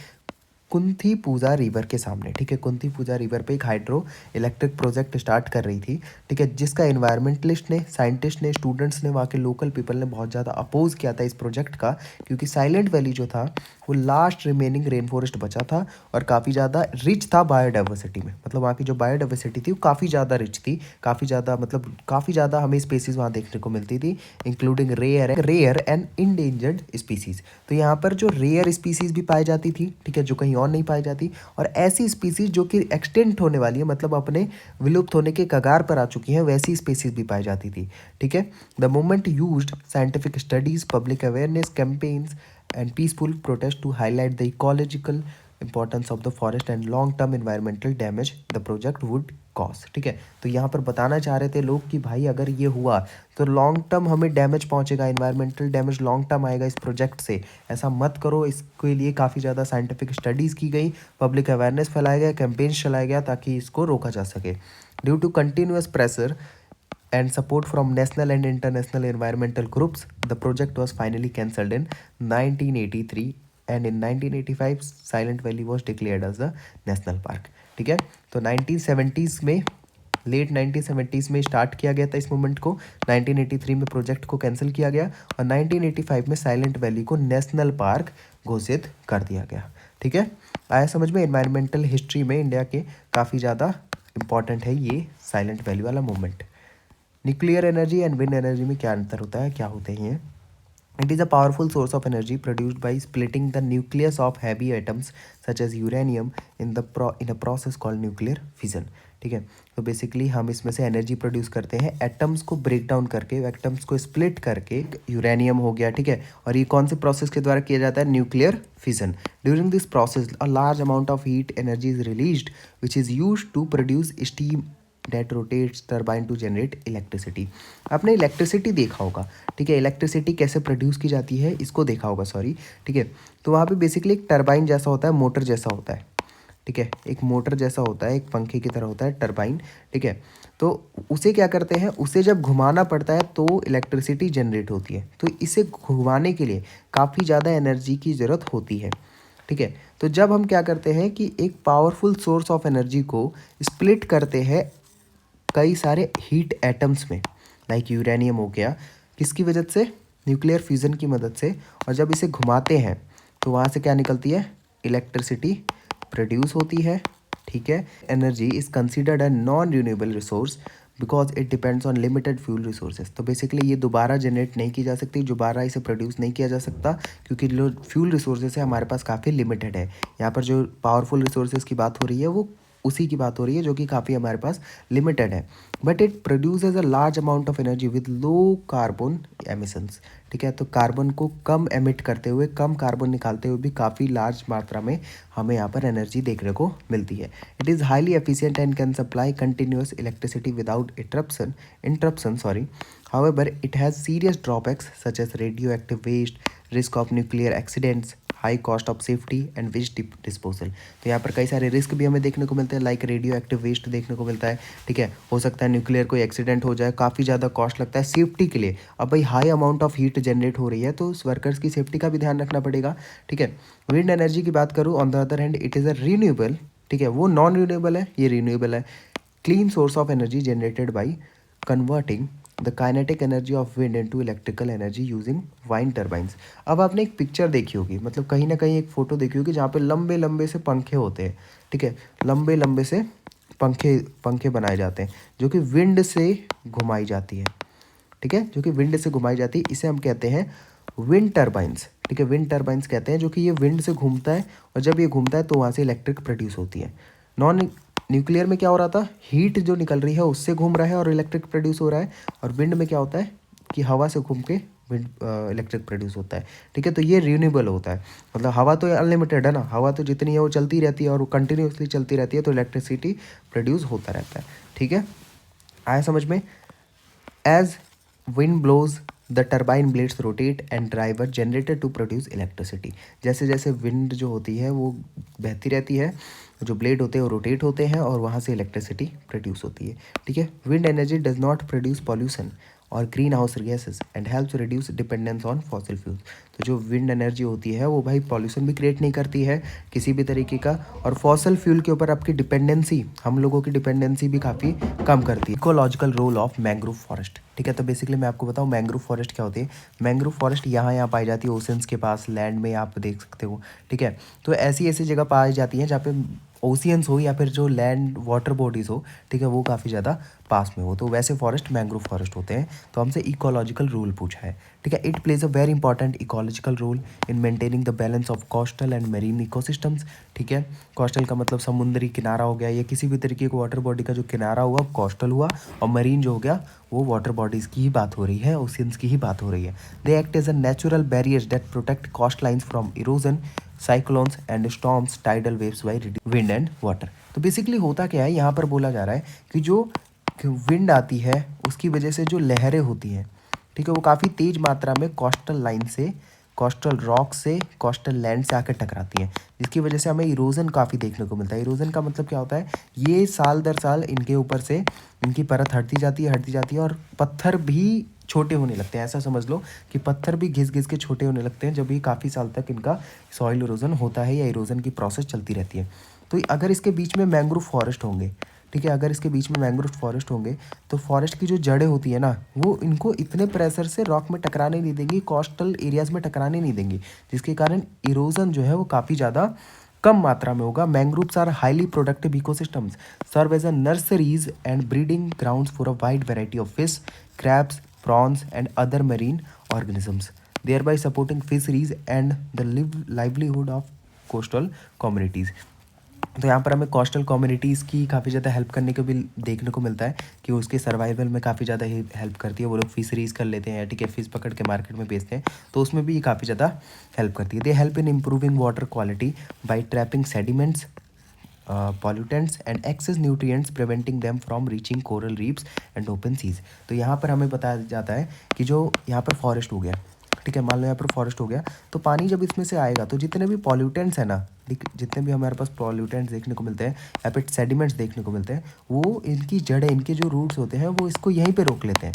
कुंथीपुजा रिवर के सामने। ठीक है, कुंथीपुजा रिवर पे एक हाइड्रो इलेक्ट्रिक प्रोजेक्ट स्टार्ट कर रही थी। ठीक है, जिसका इन्वायरमेंटलिस्ट ने, साइंटिस्ट ने, स्टूडेंट्स ने, वहाँ के लोकल पीपल ने बहुत ज़्यादा अपोज किया था इस प्रोजेक्ट का, क्योंकि साइलेंट वैली जो था वो लास्ट रिमेनिंग रेन फॉरेस्ट बचा था और काफ़ी ज़्यादा रिच था बायोडाइवर्सिटी में। मतलब वहाँ की जो बायोडाइवर्सिटी थी वो काफ़ी ज़्यादा रिच थी, काफ़ी ज़्यादा हमें स्पेसीज़ वहाँ देखने को मिलती थी, including rare and endangered species. तो यहाँ पर जो रेयर स्पीसीज़ भी पाई जाती थी, ठीक है, जो कहीं और नहीं पाई जाती, और ऐसी स्पीसीज़ जो कि एक्सटेंट होने वाली है, मतलब अपने विलुप्त होने के कगार पर आ चुकी हैं, वैसी स्पीसीज़ भी पाई जाती थी। ठीक है, the movement used scientific studies, public awareness campaigns and peaceful protest to highlight the ecological importance of the forest and long term environmental damage the project would cause। ठीक है, तो यहाँ पर बताना चाह रहे थे लोग कि भाई अगर ये हुआ तो लॉन्ग टर्म हमें डैमेज पहुँचेगा, इन्वायरमेंटल डैमेज लॉन्ग टर्म आएगा इस प्रोजेक्ट से, ऐसा मत करो। इसके लिए काफ़ी ज़्यादा साइंटिफिक स्टडीज़ की गई, पब्लिक अवेयरनेस फैलाया गया, कैंपेन्स चलाया गया ताकि इसको रोका जा सके। Due to continuous pressure and support from national and international environmental groups, the project was finally cancelled in 1983 and in 1985 Silent Valley was declared as a national park। ठीक है, तो 1970s में, लेट 1970s में स्टार्ट किया गया था इस मूवमेंट को, 1983 में प्रोजेक्ट को कैंसिल किया गया और 1985 में साइलेंट वैली को नेशनल पार्क घोषित कर दिया गया। ठीक है, आया समझ में। एनवायरमेंटल हिस्ट्री में इंडिया के काफ़ी ज़्यादा इंपॉर्टेंट है ये साइलेंट वैली वाला movement. Nuclear energy and wind energy में क्या अंतर होता है, क्या होते हैं? It is a powerful source of energy produced by splitting the nucleus of heavy atoms such as uranium in a process called nuclear fission. ठीक है, तो बेसिकली हम इसमें से एनर्जी प्रोड्यूस करते हैं एटम्स को ब्रेक डाउन करके, एटम्स को स्प्लिट करके, यूरेनियम हो गया। ठीक है, और ये कौन से प्रोसेस के द्वारा किया जाता है, nuclear fission. During this process a large amount of heat energy is released which is used to produce steam that rotates turbine to generate electricity. आपने इलेक्ट्रिसिटी देखा होगा। ठीक है, इलेक्ट्रिसिटी कैसे प्रोड्यूस की जाती है इसको देखा होगा, सॉरी। ठीक है, तो वहाँ पे बेसिकली एक टर्बाइन जैसा होता है, मोटर जैसा होता है। ठीक है, एक मोटर जैसा होता है, एक पंखे की तरह होता है टर्बाइन। ठीक है, तो उसे क्या करते हैं, उसे जब घुमाना पड़ता है तो इलेक्ट्रिसिटी जनरेट होती है। तो इसे घुमाने के लिए काफ़ी ज़्यादा एनर्जी की ज़रूरत होती है। ठीक है, तो जब हम क्या करते हैं कि एक पावरफुल सोर्स ऑफ एनर्जी को स्प्लिट करते हैं कई सारे हीट एटम्स में, लाइक यूरेनियम हो गया, किसकी वजह से, न्यूक्लियर फ्यूज़न की मदद से, और जब इसे घुमाते हैं तो वहाँ से क्या निकलती है, इलेक्ट्रिसिटी प्रोड्यूस होती है। ठीक है, energy is considered a non renewable resource because it depends on limited fuel resources. तो बेसिकली ये दोबारा जनरेट नहीं की जा सकती, दोबारा इसे प्रोड्यूस नहीं किया जा सकता, क्योंकि जो फ्यूल रिसोर्सेज है हमारे पास काफ़ी लिमिटेड है। यहाँ पर जो पावरफुल रिसोर्सेज की बात हो रही है वो उसी की बात हो रही है जो कि काफ़ी हमारे पास लिमिटेड है, but it produces a large amount of energy with low carbon emissions. ठीक है, तो कार्बन को कम एमिट करते हुए, कम कार्बन निकालते हुए भी काफ़ी लार्ज मात्रा में हमें यहाँ पर एनर्जी देखने को मिलती है। It is highly efficient and can supply continuous electricity without interruption sorry. However, it has serious drawbacks such as radioactive waste, risk of nuclear accidents, high cost of safety and waste disposal. तो यहाँ पर कई सारे रिस्क भी हमें देखने को मिलते हैं, लाइक रेडियो एक्टिव वेस्ट देखने को मिलता है। ठीक है, हो सकता है न्यूक्लियर कोई एक्सीडेंट हो जाए, काफ़ी ज़्यादा कॉस्ट लगता है सेफ्टी के लिए। अब भाई high amount of heat generate हो रही है तो उस वर्कर्स की सेफ्टी का भी ध्यान रखना पड़ेगा। ठीक है, विंड एनर्जी की बात करूँ, on the other hand it is a renewable. ठीक है, वो नॉन रीन्यूएबल है, ये रीन्यूएबल है। Clean source of energy generated by converting the kinetic energy of wind into electrical energy using wine turbines. अब आपने एक पिक्चर देखी होगी, मतलब कहीं ना कहीं एक फ़ोटो देखी होगी जहाँ पे लंबे लंबे से पंखे होते हैं। ठीक है, लंबे लंबे से पंखे पंखे बनाए जाते हैं जो कि विंड से घुमाई जाती है। ठीक है, जो कि विंड से घुमाई जाती है, इसे हम कहते हैं विंड टर्बाइंस। ठीक है, विंड टर्बाइंस कहते हैं, जो कि ये विंड से घूमता है और जब ये घूमता है तो वहाँ से इलेक्ट्रिक प्रोड्यूस होती है। नॉन न्यूक्लियर में क्या हो रहा था, हीट जो निकल रही है उससे घूम रहा है और इलेक्ट्रिक प्रोड्यूस हो रहा है, और विंड में क्या होता है कि हवा से घूम के विंड इलेक्ट्रिक प्रोड्यूस होता है। ठीक है, तो ये रिन्यूएबल होता है, मतलब हवा तो अनलिमिटेड है ना, हवा तो जितनी है वो चलती रहती है और वो कंटिन्यूसली चलती रहती है, तो इलेक्ट्रिसिटी प्रोड्यूस होता रहता है। ठीक है, आया समझ में। As wind blows the turbine blades rotate and driver generator to produce electricity. जैसे जैसे विंड जो होती है वो बहती रहती है, जो ब्लेड होते हैं वो रोटेट होते हैं और वहाँ से इलेक्ट्रिसिटी प्रोड्यूस होती है। ठीक है, wind energy does not produce pollution और green house gases and helps reduce dependence on fossil fuels. तो जो विंड एनर्जी होती है वो भाई पॉल्यूशन भी क्रिएट नहीं करती है किसी भी तरीके का, और फॉसिल फ्यूल के ऊपर आपकी डिपेंडेंसी, हम लोगों की डिपेंडेंसी भी काफ़ी कम करती है। Ecological role of mangrove forest. ठीक है, तो बेसिकली मैं आपको बताऊँ मैंग्रोव फॉरेस्ट क्या होती है। मैंग्रोव फॉरेस्ट यहाँ पाई जाती है ओशंस के पास, लैंड में आप देख सकते हो। ठीक है, तो ऐसी ऐसी जगह पाई जाती है जहाँ पे ओशियंस हो या फिर जो लैंड वाटर बॉडीज़ हो, ठीक है, वो काफ़ी ज़्यादा पास में हो, तो वैसे फॉरेस्ट मैंग्रोव फॉरेस्ट होते हैं। तो हमसे इकोलॉजिकल रोल पूछा है। ठीक है, it plays a very important ecological role in maintaining the balance of coastal and marine ecosystems. ठीक है, कोस्टल का मतलब समुद्री किनारा हो गया, या किसी भी तरीके को वाटर बॉडी का जो किनारा हुआ कोस्टल हुआ, और मरीन जो हो गया वो वाटर बॉडीज़ की ही बात हो रही है, ओशियंस की ही बात हो रही है। They act as a natural barriers that protect coastlines from erosion, cyclones and storms, tidal waves by wind and water. तो बेसिकली होता क्या है, यहाँ पर बोला जा रहा है कि जो विंड आती है उसकी वजह से जो लहरें होती हैं, ठीक है, वो काफ़ी तेज़ मात्रा में कोस्टल लाइन से, कोस्टल रॉक से, कोस्टल लैंड से आकर टकराती हैं, जिसकी वजह से हमें इरोजन काफ़ी देखने को मिलता है। इरोजन का मतलब क्या होता है, ये साल दर साल इनके ऊपर से इनकी परत हटती जाती है और पत्थर भी छोटे होने लगते हैं। ऐसा समझ लो कि पत्थर भी घिस घिस के छोटे होने लगते हैं जब भी काफ़ी साल तक इनका सॉइल इरोजन होता है या इरोजन की प्रोसेस चलती रहती है। तो अगर इसके बीच में मैंग्रोव फॉरेस्ट होंगे, ठीक है, अगर इसके बीच में मैंग्रोव फॉरेस्ट होंगे तो फॉरेस्ट की जो जड़ें होती है ना, वो इनको इतने प्रेशर से रॉक में टकराने नहीं देंगी, कोस्टल एरियाज़ में टकराने नहीं देंगी, जिसके कारण इरोजन जो है वो काफ़ी ज़्यादा कम मात्रा में होगा। Mangroves are highly productive ecosystems, serve as a nurseries and breeding grounds for a wide variety of fish, crabs, prawns and other marine organisms, thereby supporting fisheries and the livelihood of coastal communities। तो यहाँ पर हमें कोस्टल कम्युनिटीज़ की काफ़ी ज़्यादा हेल्प करने को भी देखने को मिलता है कि उसके सर्वाइवल में काफ़ी ज़्यादा हेल्प करती है। वो लोग फिशरीज़ कर लेते हैं, ठीक है, फिश पकड़ के मार्केट में बेचते हैं, तो उसमें भी काफ़ी ज़्यादा हेल्प करती है। They help in improving water quality by trapping sediments, pollutants and excess nutrients preventing them from reaching coral reefs and open seas। तो यहाँ पर हमें बताया जाता है कि जो यहाँ पर फॉरेस्ट हो गया, ठीक है, मान लो यहाँ पर फॉरेस्ट हो गया, तो पानी जब इसमें से आएगा तो जितने भी पॉल्यूटेंट्स हैं ना, जितने भी हमारे पास पॉल्यूटेंट्स देखने को मिलते हैं या फिर सेडिमेंट्स देखने को मिलते हैं, वो इनकी जड़ें, इनके जो रूट्स होते हैं वो इसको यहीं पर रोक लेते हैं।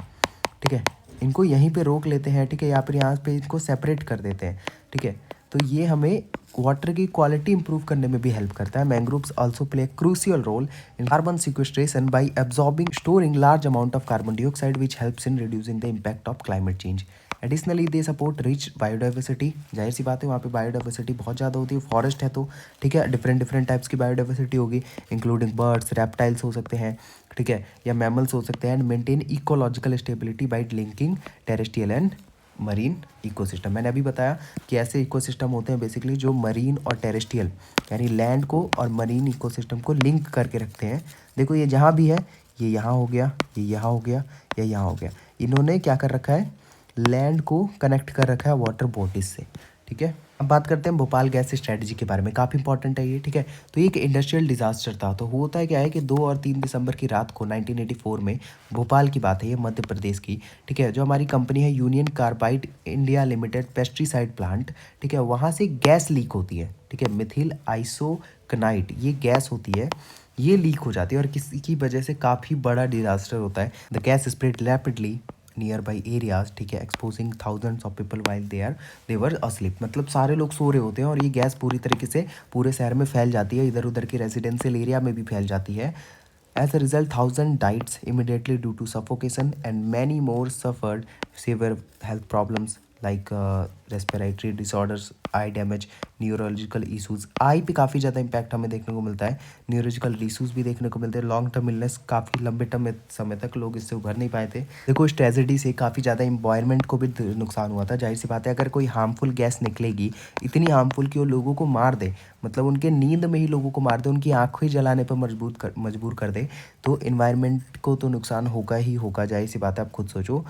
ठीक है, इनको यहीं पर रोक लेते हैं, ठीक है, या फिर यहाँ पर इनको सेपरेट कर देते हैं। ठीक है, तो ये हमें वाटर की क्वालिटी इंप्रूव करने में भी हेल्प करता है। Mangroves also play crucial role in carbon sequestration by absorbing storing large amount of carbon dioxide which helps in reducing the impact of climate change. Additionally they support rich biodiversity, जाहिर सी बात है वहाँ पे बायोडाइवर्सिटी बहुत ज़्यादा होती है, फॉरेस्ट है तो ठीक है, डिफरेंट डिफरेंट टाइप्स की बायोडाइवर्सिटी होगी, इंक्लूडिंग बर्ड्स, रेप्टाइल्स हो सकते हैं, ठीक है, या मैमल्स हो सकते हैं। And maintain ecological stability by linking terrestrial and marine ecosystem. मैंने अभी बताया कि ऐसे इकोसिस्टम होते हैं बेसिकली जो मरीन और टेरेस्ट्रियल यानी लैंड को और मरीन इकोसिस्टम को लिंक करके रखते हैं। देखो ये जहाँ भी है, ये यहाँ हो गया, ये यहाँ हो गया, या यहाँ हो गया, इन्होंने क्या कर रखा है, लैंड को कनेक्ट कर रखा है वाटर बॉडीज से, ठीक है। अब बात करते हैं भोपाल गैस स्ट्रेटजी के बारे में, काफ़ी इंपॉर्टेंट है ये, ठीक है। तो ये एक इंडस्ट्रियल डिजास्टर था। तो होता है क्या है कि 2 और 3 दिसंबर की रात को 1984 में, भोपाल की बात है ये, मध्य प्रदेश की, ठीक है, जो हमारी कंपनी है union carbide India limited pesticide plant, ठीक है, वहाँ से गैस लीक होती है, ठीक है, मिथिल आइसोकनाइट ये गैस होती है, ये लीक हो जाती है और किसी की वजह से काफ़ी बड़ा डिजास्टर होता है। The gas spread rapidly near by areas, ठीक है, exposing thousands of people while they were asleep, मतलब सारे लोग सो रहे होते हैं और ये गैस पूरी तरीके से पूरे शहर में फैल जाती है, इधर उधर के रेजिडेंशियल एरिया में भी फैल जाती है। As a result 1000 died immediately due to suffocation and many more suffered severe health problems like respiratory disorders, eye damage, neurological issues, eye पे काफ़ी ज़्यादा इम्पैक्ट हमें देखने को मिलता है, न्यूरोलॉजिकल इशूज़ भी देखने को मिलते हैं, लॉन्ग टर्म इलनेस, काफ़ी लंबे समय तक लोग इससे उभर नहीं पाए थे। देखो इस ट्रेजेडी से काफ़ी ज़्यादा इन्वायरमेंट को भी नुकसान हुआ था। जाहिर सी बात है अगर कोई हार्मफुल गैस निकलेगी, इतनी हार्मफुल कि वो लोगों को मार दे, मतलब उनके नींद में ही लोगों को मार दे, उनकी आँखें जलाने पर मजबूर कर दे, तो इन्वायरमेंट को तो नुकसान होगा ही होगा, जाहिर सी बात है, आप खुद सोचो।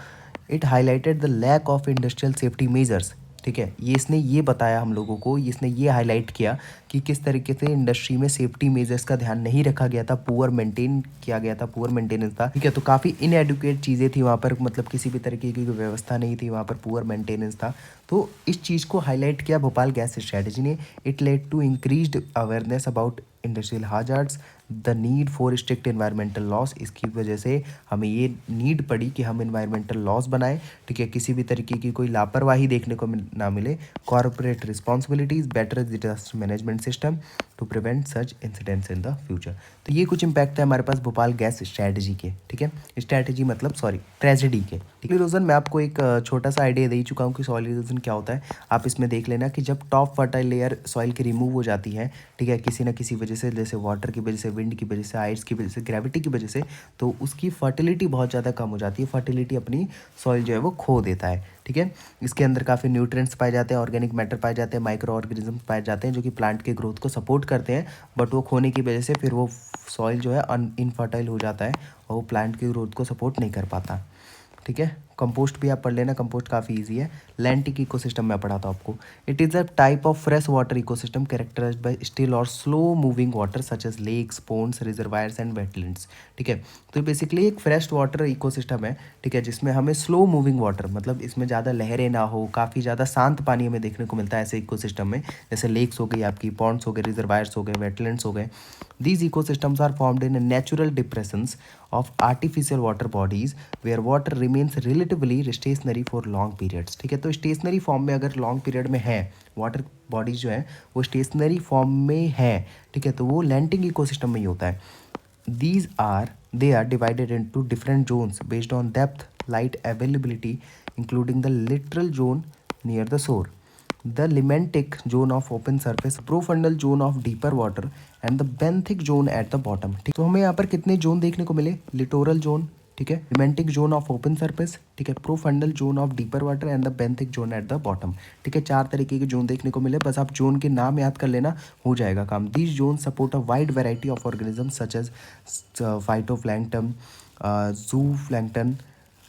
It highlighted the lack of industrial safety measures, ठीक है, ये इसने ये बताया हम लोगों को, इसने ये हाईलाइट किया कि किस तरीके से इंडस्ट्री में सेफ्टी मेजर्स का ध्यान नहीं रखा गया था, पुअर मेंटेन किया गया था, पुअर मेंटेनेंस था, ठीक है। तो काफ़ी इनएडुकेट चीज़ें थी वहाँ पर, मतलब किसी भी तरीके की व्यवस्था नहीं थी वहाँ पर, पुअर मेंटेनेंस था। तो इस चीज़ को हाईलाइट किया भोपाल गैस स्ट्रेटजी ने। It led to increased awareness about industrial hazards, the need for strict environmental laws, इसकी वजह से हमें ये नीड पड़ी कि हम एनवायरमेंटल लॉस बनाएं, ठीक है, किसी भी तरीके की कोई लापरवाही देखने को ना मिले, corporate responsibilities, better disaster management system to prevent such incidents in the future. तो ये कुछ इम्पैक्ट है हमारे पास भोपाल गैस स्ट्रैटेजी के, ठीक है, स्ट्रैटेजी मतलब सॉरी ट्रेजेडी के, ठीक है। इरोजन मैं आपको एक छोटा सा आइडिया दे चुका हूँ कि सॉइल इरोजन क्या होता है, आप इसमें देख लेना कि जब टॉप फर्टाइल लेयर सॉइल की रिमूव हो जाती है, ठीक है, किसी न किसी वजह से, जैसे वाटर की वजह से, विंड की वजह से, आइस की वजह से, ग्रेविटी की वजह से, तो उसकी फर्टिलिटी बहुत ज़्यादा कम हो जाती है, फर्टिलिटी अपनी सॉइल जो है वो खो देता है, ठीक है। इसके अंदर काफ़ी न्यूट्रिएंट्स पाए जाते हैं, ऑर्गेनिक मैटर पाए जाते हैं, माइक्रो ऑर्गेनिज्म पाए जाते हैं जो कि प्लांट के ग्रोथ को सपोर्ट करते हैं, बट वो खोने की वजह से फिर वो सॉइल जो है इनफर्टाइल हो जाता है और वो प्लांट की ग्रोथ को सपोर्ट नहीं कर पाता, ठीक है। कंपोस्ट भी आप पढ़ लेना, कंपोस्ट काफ़ी इजी है। लैंटिक इकोसिस्टम मैं पढ़ाता हूँ आपको। It is a type of fresh water ecosystem characterized by still और slow moving water such as lakes, ponds, reservoirs and wetlands, ठीक है। तो बेसिकली एक फ्रेश वाटर इकोसिस्टम है, ठीक है, जिसमें हमें स्लो मूविंग वाटर, मतलब इसमें ज़्यादा लहरें ना हो, काफ़ी ज़्यादा शांत पानी हमें देखने को मिलता है ऐसे इकोसिस्टम में, जैसे लेक्स हो गई आपकी, पॉन्ड्स हो गए, रिजर्वायर्स हो गए, वेटलैंड्स हो गए। These ecosystems are formed in natural depressions of artificial water bodies where water remains relatively stationary for long periods, ठीक है। तो स्टेशनरी फॉर्म में अगर लॉन्ग पीरियड में है वाटर बॉडीज जो है वो स्टेशनरी फॉर्म में है, ठीक है, तो वो लैंटिंग इकोसिस्टम में ही होता है। They are divided into different zones based on depth, light availability, including the littoral zone near the shore, the limentic zone of open surface, profundal zone of deeper water and the benthic zone at the bottom, ठीक। तो हमें यहाँ पर कितने जोन देखने को मिले, लिटोरल जोन, ठीक है, लिमेंटिक जोन ऑफ ओपन सरफेस, ठीक है, profundal zone of deeper water and the benthic zone at the bottom, ठीक है। 4 तरीके के जोन देखने को मिले, बस आप जोन के नाम याद कर लेना, हो जाएगा काम। These zone support a wide variety of organism such as phytoplankton, zooplankton,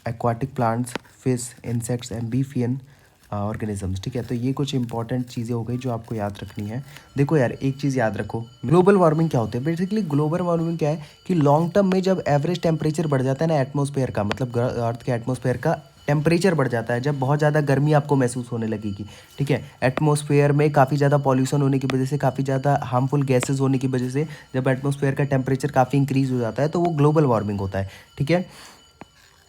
aquatic plants, fish, insects, amphibian organisms, ठीक है। तो ये कुछ इंपॉर्टेंट चीज़ें हो गई जो आपको याद रखनी है। देखो यार एक चीज़ याद रखो, ग्लोबल वार्मिंग क्या होती है, बेसिकली ग्लोबल वार्मिंग क्या है कि लॉन्ग टर्म में जब एवरेज टेम्परेचर बढ़ जाता है ना एटमॉस्फेयर का, मतलब अर्थ के एटमॉस्फेयर का टेम्परेचर बढ़ जाता है, जब बहुत ज़्यादा गर्मी आपको महसूस होने लगेगी, ठीक है, एटमॉस्फेयर में काफ़ी ज़्यादा पॉल्यूशन होने की वजह से, काफ़ी ज़्यादा हार्मफुल गैसेज होने की वजह से जब एटमॉस्फेयर का टेम्परेचर काफ़ी इंक्रीज़ हो जाता है तो वो ग्लोबल वार्मिंग होता है, ठीक है।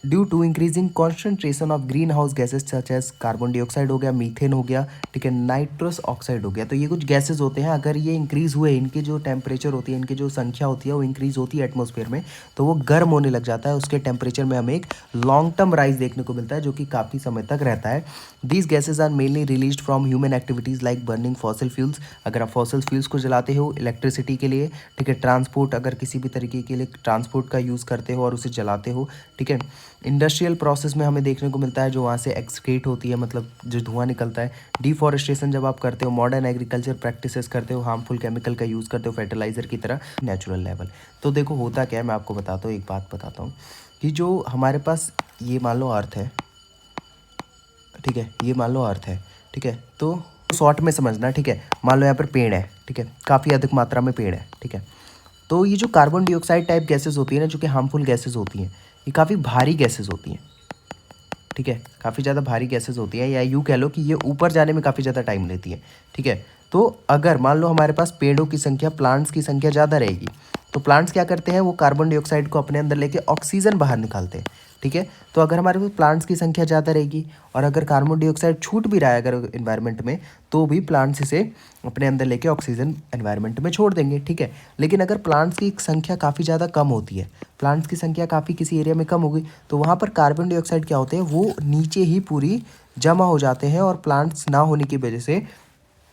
Due to increasing concentration of green house gases such as carbon dioxide हो गया, मीथेन हो गया, ठीक है, नाइट्रस ऑक्साइड हो गया। तो ये कुछ गैसेज होते हैं, अगर ये इंक्रीज हुए, इनकी जो टेम्परेचर होती है, इनकी जो संख्या होती है वो इंक्रीज होती है एटमॉस्फेयर में, तो वो गर्म होने लग जाता है, उसके टेम्परेचर में हमें एक लॉन्ग टर्म राइज देखने को मिलता है जो कि काफ़ी समय तक रहता है। These gases are mainly release from human activities like burning fossil fuels. अगर आप फॉसिल फ्यूल्स को जलाते हो इलेक्ट्रिसिटी के लिए, ठीक है, ट्रांसपोर्ट, अगर किसी भी तरीके के लिए ट्रांसपोर्ट का यूज़ करते हो और उसे जलाते हो, ठीक है, इंडस्ट्रियल प्रोसेस में हमें देखने को मिलता है जो वहाँ से एक्सक्रीट होती है, मतलब जो धुआं निकलता है। डिफॉरेस्टेशन जब आप करते हो, मॉडर्न एग्रीकल्चर प्रैक्टिसेस करते हो, हार्मफुल केमिकल का यूज़ करते हो फर्टिलाइजर की तरह, नेचुरल लेवल। तो देखो होता क्या है, मैं आपको बताता हूँ, एक बात बताता हूँ कि जो हमारे पास ये मान लो अर्थ है, ठीक है, ये मान लो अर्थ है, ठीक है, तो शॉर्ट में समझना, ठीक है, मान लो यहाँ पर पेड़ है, ठीक है, काफ़ी अधिक मात्रा में पेड़ है, ठीक है, तो ये जो कार्बन डाइऑक्साइड टाइप गैसेज होती है ना, जो कि हार्मफुल गैसेज होती हैं, ये काफ़ी भारी गैसेज होती हैं, ठीक है, काफ़ी ज़्यादा भारी गैसेज होती हैं, या यूँ कह लो कि ये ऊपर जाने में काफ़ी ज़्यादा टाइम लेती है, ठीक है। तो अगर मान लो हमारे पास पेड़ों की संख्या, प्लांट्स की संख्या ज़्यादा रहेगी, तो प्लांट्स क्या करते हैं, वो कार्बन डाइऑक्साइड को अपने अंदर लेके ऑक्सीजन बाहर निकालते हैं, ठीक है। तो अगर हमारे पास प्लांट्स की संख्या ज़्यादा रहेगी और अगर कार्बन डाइऑक्साइड छूट भी रहा है अगर इन्वायरमेंट में, तो भी प्लांट्स इसे अपने अंदर लेके ऑक्सीजन एनवायरनमेंट में छोड़ देंगे, ठीक है। लेकिन अगर प्लांट्स की संख्या काफ़ी ज़्यादा कम होती है, प्लांट्स की संख्या काफ़ी किसी एरिया में कम हो गई, तो वहाँ पर कार्बन डाइऑक्साइड क्या होते हैं, वो नीचे ही पूरी जमा हो जाते हैं और प्लांट्स ना होने की वजह से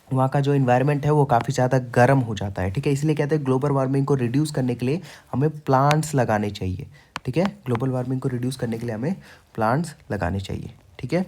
वहाँ का जो इन्वायरमेंट है वो काफ़ी ज़्यादा गर्म हो जाता है, ठीक है। इसलिए कहते हैं ग्लोबल वार्मिंग को रिड्यूस करने के लिए हमें प्लांट्स लगाने चाहिए, ठीक है, ग्लोबल वार्मिंग को रिड्यूस करने के लिए हमें प्लांट्स लगाने चाहिए, ठीक है।